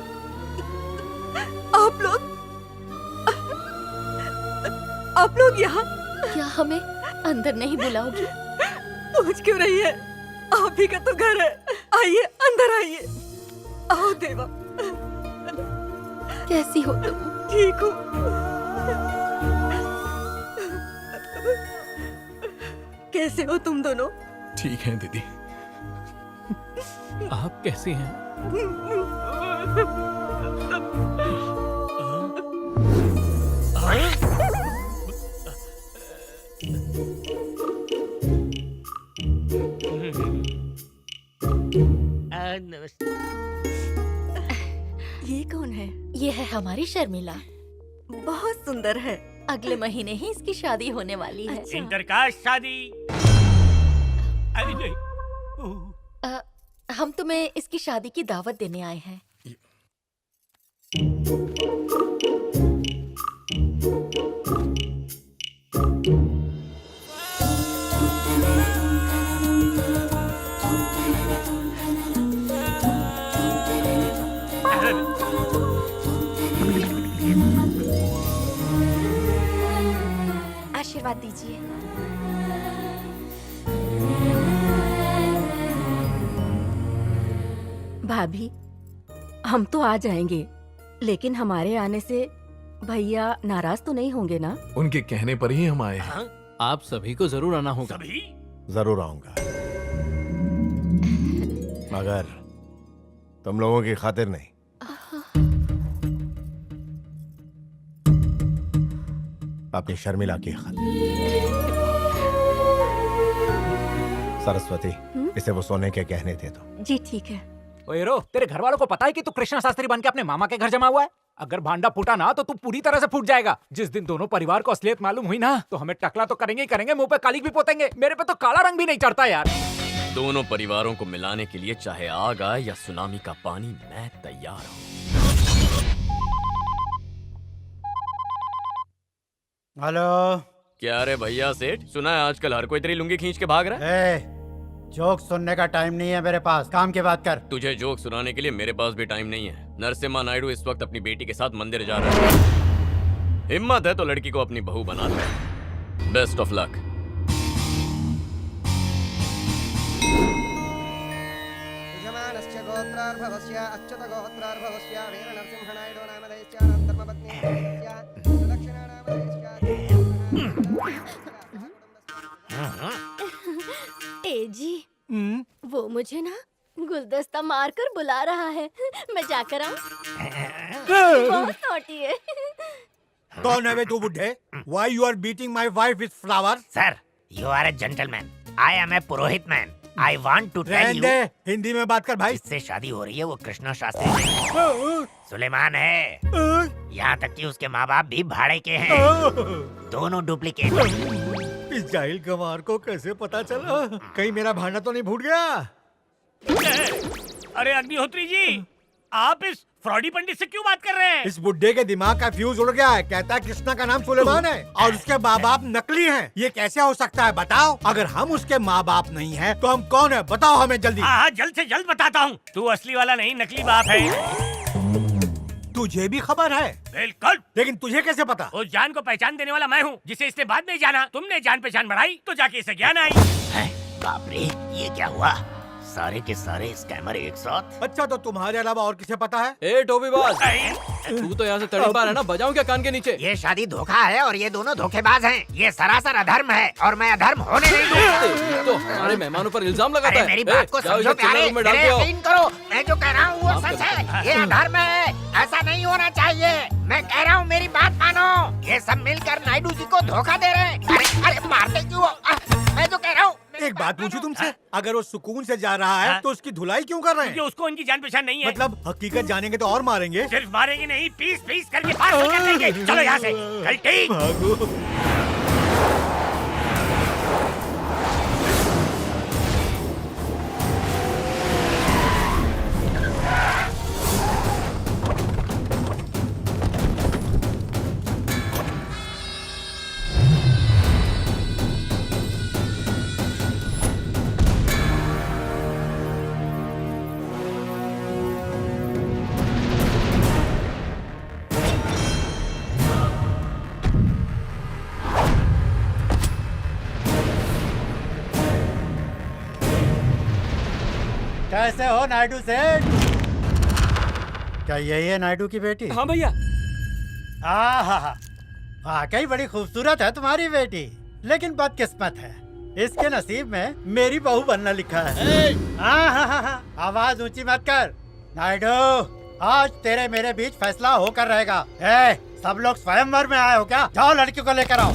आप लोग यहाँ? क्या हमें अंदर नहीं बुलाओगी? पूछ क्यों रही है? आप ही का तो घर है। आइए, अंदर आइए। आओ देवा। कैसी हो तुम? ठीक हूँ। कैसे हो तुम दोनों? ठीक है दीदी। आप कैसे हैं? ये कौन है? ये है हमारी शर्मिला। बहुत सुंदर है। अगले महीने ही इसकी शादी होने वाली है। अच्छा। इंटरकास्ट शादी। अरे नहीं। हम तुम्हें इसकी शादी की दावत देने आए हैं। आशीर्वाद दीजिए। भाभी, हम तो आ जाएंगे, लेकिन हमारे आने से भैया नाराज तो नहीं होंगे ना? उनके कहने पर ही हम आए हैं। आप सभी को जरूर आना होगा। जरूर आऊंगा, मगर तुम लोगों की खातिर नहीं। अपनी शर्मिला की खातिर। सरस्वती, इसे वो सोने के गहने दे दो। जी ठीक है। ओए रो, तेरे घर वालों को पता है कि तू कृष्णा शास्त्री बन के अपने मामा के घर जमा हुआ है? अगर भांडा फूटा ना तो तू पूरी तरह से फूट जाएगा। जिस दिन दोनों परिवार को असलियत मालूम हुई ना, तो हमें टकला तो करेंगे ही करेंगे, मुंह पे कालिक भी पोतेंगे। मेरे पे तो काला रंग भी नहीं चढ़ता यार। दोनों परिवारों को मिलाने के लिए चाहे आग आए या सुनामी का पानी, मैं तैयार हूँ। हेलो। क्या रे भैया सेठ, सुना है आजकल हर कोई तेरी लुंगी खींच के भाग रहा है। जोक सुनने का टाइम नहीं है मेरे पास, काम की बात कर। तुझे जोक सुनाने के लिए मेरे पास भी टाइम नहीं है। नरसिम्हा नायडू इस वक्त अपनी बेटी के साथ मंदिर जा रहा है। हिम्मत है तो लड़की को अपनी बहू बना ले। Best of luck. यजमानस्य गोत्रार्भवस्य अच्युत गोत्रार्भवस्य वीर नरसिंह नायडू नामधेयस्य धर्मपत्नीस्य सुलक्षणा ए जी, वो मुझे ना गुलदस्ता मारकर बुला रहा है। मैं जाकर आऊं? बहुत नॉटी है। कौन है बे तू बुड्ढे? Why you are beating my wife with flowers? सर, you are a gentleman. I am a purohit man. I want to tell रहने यू। दे, हिंदी में बात कर भाई। जिससे शादी हो रही है वो कृष्णा शास्त्री नहीं, सुलेमान है। यहाँ तक कि उसके माँ बाप भी भाड़े के हैं, दोनों डुप्लीकेट। इस जाहिल गंवार को कैसे पता चला? कहीं मेरा भांडा तो नहीं फूट गया? अरे अग्निहोत्री जी, आप इस फ्रॉडी पंडित से क्यों बात कर रहे हैं? इस बुड्ढे के दिमाग का फ्यूज उड़ गया है। कहता है कृष्णा का नाम सुलेमान है और उसके माँ बाप नकली हैं। ये कैसे हो सकता है बताओ? अगर हम उसके माँ बाप नहीं हैं, तो हम कौन है बताओ हमें जल्दी। हाँ, जल्द से जल्द बताता हूँ। तू असली वाला नहीं, नकली बाप है। तुझे भी खबर है? बिल्कुल। लेकिन तुझे कैसे पता? उस जान को पहचान देने वाला मैं हूँ, जिसे इसने बाद में जाना। तुमने जान पहचान बढ़ाई तो जाके इसे ज्ञान आई। बाप रे, ये क्या हुआ? सारे के सारे स्कैमर एक साथ। अच्छा, तो तुम्हारे अलावा और किसे पता है? ए टोपीबाज, तू तो यहाँ से तड़ी पार है ना, बजाऊं क्या कान के नीचे? ये शादी धोखा है और ये दोनों धोखेबाज हैं। ये सरासर अधर्म है और मैं अधर्म होने नहीं दूंगा। तो हमारे मेहमानों पर इल्जाम लगाता है। मेरी बात को समझो प्यारे, मेरे यकीन करो, मैं जो कह रहा हूँ वो सच है। ये अधर्म है, ऐसा नहीं होना चाहिए। मैं कह रहा हूँ मेरी बात मानो। ये सब मिलकर नायडू जी को धोखा दे रहे हैं। अरे मारते क्यों? मैं जो कह रहा हूँ। एक बात पूछूं तुमसे, अगर वो सुकून से जा रहा है तो उसकी धुलाई क्यों कर रहे हैं? क्योंकि उसको उनकी जान पहचान नहीं है। मतलब हकीकत जानेंगे तो और मारेंगे? सिर्फ मारेंगे नहीं, पीस पीस करके फांसी कर देंगे। चलो यहाँ से, कल ठीक। भागो। कैसे हो नायडू सेठ? क्या यही है नायडू की बेटी? हाँ भैया। हाँ, वाकई बड़ी खूबसूरत है तुम्हारी बेटी, लेकिन बदकिस्मत है, इसके नसीब में मेरी बहू बनना लिखा है। हाँ, आवाज ऊंची मत कर नायडू। आज तेरे मेरे बीच फैसला होकर रहेगा। सब लोग स्वयंवर में आए हो क्या? जाओ लड़की को लेकर आओ।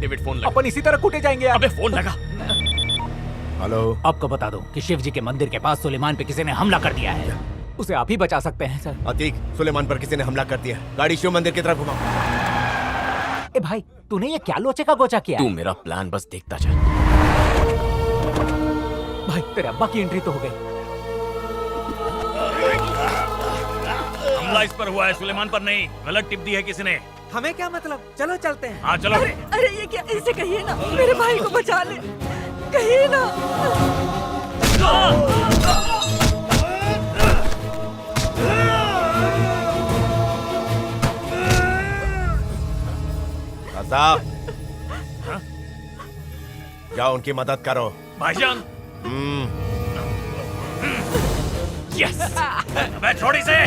डेविड फोन लगा। अपन इसी तरह कूटे जाएंगे यार। अबे फोन लगा। हेलो। आपको बता दो कि शिव जी के मंदिर के पास सुलेमान पे किसी ने हमला कर दिया है। उसे आप ही बचा सकते हैं सर। अतीक, सुलेमान पर किसी ने हमला कर दिया। गाड़ी शिव मंदिर की तरफ घुमाओ। ए भाई, तूने ये क्या लोचे का गोचा किया? तू मेरा प्लान बस देखता जा। भाई तेरे अब्बा की एंट्री तो हो गई। हमला इस पर हुआ है, सुलेमान पर नहीं। गलत टिप दी है किसी ने। हमें क्या मतलब? चलो चलते हैं। हाँ चलो। अरे ये क्या? इसे कहिए ना मेरे भाई को बचा ले, कहिए ना। जाओ उनकी मदद करो। भाईजान। यस। अबे छोड़ इसे।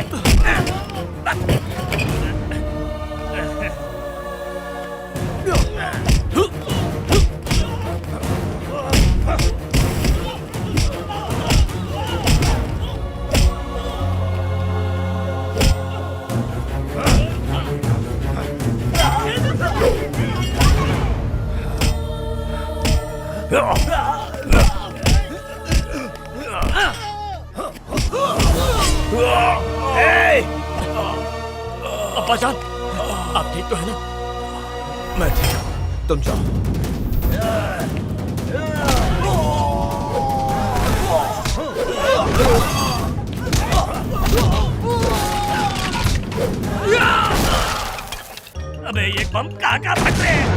अब्बा जान, आप ठीक तो है ना? मैं ठीक हूँ, तुम जाओ। अबे ये बम कहाँ फट रहे हैं?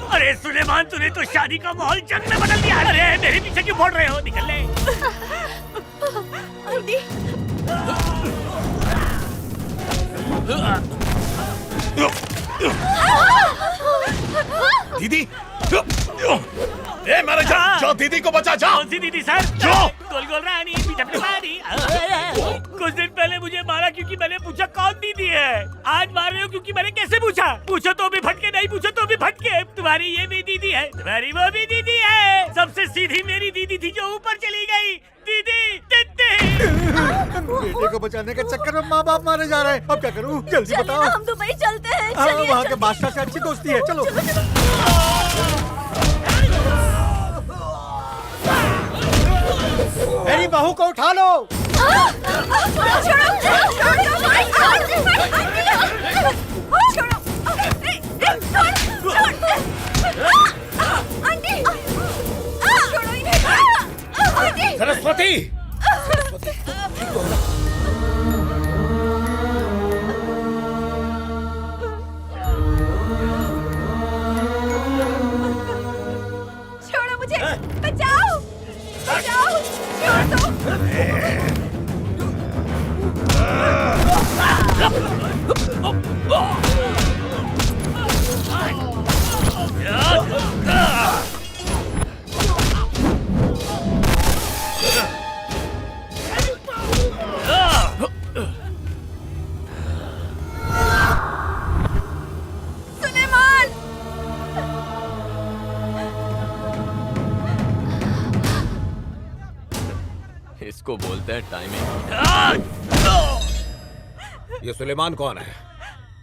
अरे सुलेमान, तूने तो शादी का माहौल जंग में बदल दिया। अरे मेरे पीछे क्यों फोड़ रहे हो? निकल ले। दीदी ए मेरे जाओ दीदी को बचा जाओ। कौन सी दीदी सर? जाओ। गोल रानी कुछ दिन पहले मुझे मारा क्योंकि मैंने पूछा कौन दीदी है। आज मार रहे हो क्योंकि मैंने कैसे पूछा? पूछो तो भी फटके, नहीं पूछो तो भी फटके। तुम्हारी ये भी दीदी है, तुम्हारी वो भी दीदी है। सबसे सीधी मेरी दीदी थी जो ऊपर चली गई। दीदी बेटे को बचाने के चक्कर में माँ बाप मारे जा रहे हैं। अब क्या करूँ? जल्दी बताओ। हम दुबई चलते हैं। चलिए, वहाँ के बादशाह से अच्छी दोस्ती है। चलो। मेरी बहू को उठा लो। सरस्वती छोड़ो मुझे, बचाओ, बचाओ, छोड़ दो। सुलेमान! इसको बोलते हैं टाइमिंग। ये सुलेमान कौन है?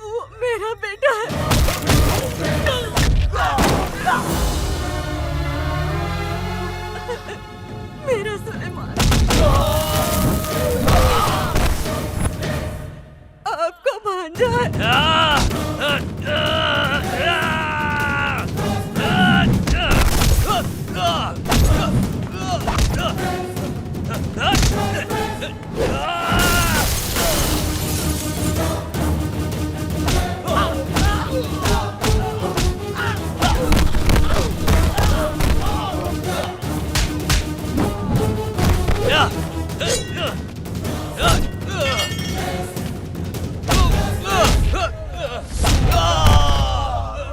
वो मेरा बेटा है। मेरा सुलेमान आपका भांजा है।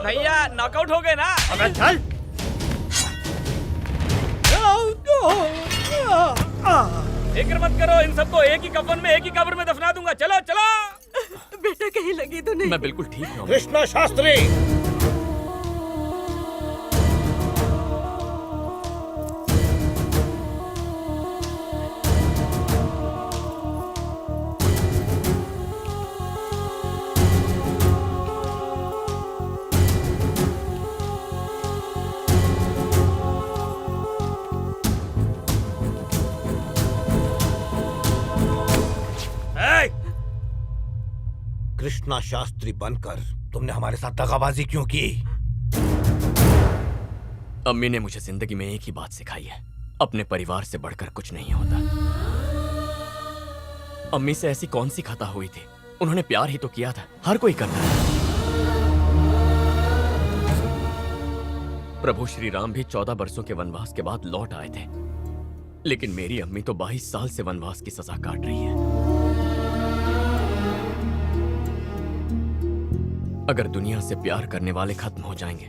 भैया नॉकआउट हो गए ना? अबे चल। फिक्र मत करो, इन सबको एक ही कफन में एक ही कब्र में दफना दूंगा। चलो चलो। बेटा कहीं लगी तो नहीं? मैं बिल्कुल ठीक हूँ। कृष्णा शास्त्री कृष्णा शास्त्री बनकर तुमने हमारे साथ दगाबाजी क्यों की? अम्मी ने मुझे जिंदगी में एक ही बात सिखाई है, अपने परिवार से बढ़कर कुछ नहीं होता। अम्मी से ऐसी कौन सी खता हुई थी? उन्होंने प्यार ही तो किया था, हर कोई करता है। प्रभु श्री राम भी 14 बरसों के वनवास के बाद लौट आए थे, लेकिन मेरी अम्मी तो 22 साल से वनवास की सजा काट रही है। अगर दुनिया से प्यार करने वाले खत्म हो जाएंगे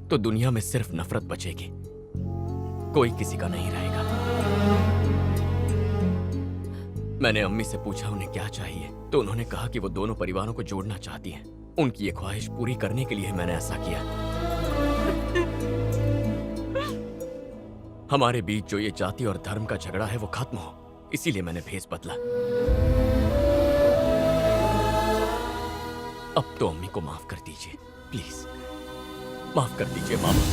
तो दुनिया में सिर्फ नफरत बचेगी, कोई किसी का नहीं रहेगा। मैंने अम्मी से पूछा उन्हें क्या चाहिए, तो उन्होंने कहा कि वो दोनों परिवारों को जोड़ना चाहती हैं। उनकी ये ख्वाहिश पूरी करने के लिए मैंने ऐसा किया। हमारे बीच जो ये जाति और धर्म का झगड़ा है वो खत्म हो, इसीलिए मैंने भेष बदला। अब तो अम्मी को माफ कर दीजिए, प्लीज माफ कर दीजिए मामा।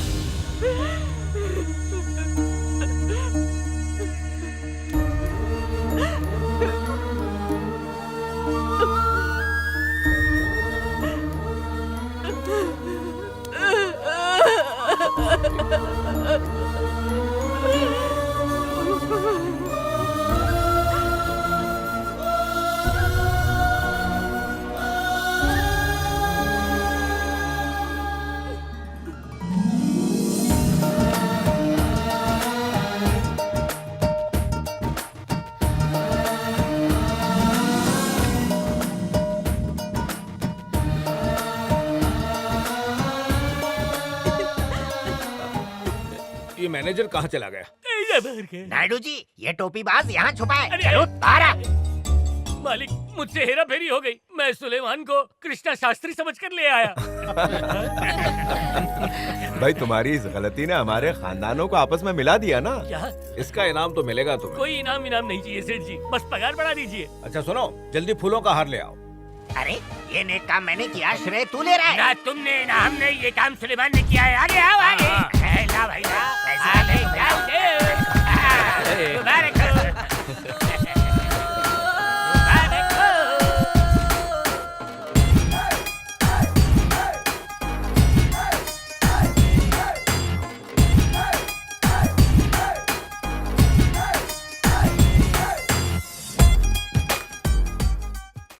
ये मैनेजर कहाँ चला गया? नायडू जी ये टोपीबाज यहाँ छुपा है। अरे, चलो बाहर आ। मालिक मुझसे हेरा फेरी हो गई। मैं सुलेमान को कृष्णा शास्त्री समझकर ले आया। भाई तुम्हारी इस गलती ने हमारे खानदानों को आपस में मिला दिया ना। क्या? इसका इनाम तो मिलेगा तुम्हें। कोई इनाम नहीं चाहिए सेठ जी, बस पगार बढ़ा दीजिए। अच्छा सुनो, जल्दी फूलों का हार ले आओ। अरे ये नेक काम मैंने किया, श्रेय तू ले रहा है। ना तुमने ना हमने, ये काम सुलेमान ने किया है। आगे आओ आगे। ला भाई ला, पैसा ले, मुबारक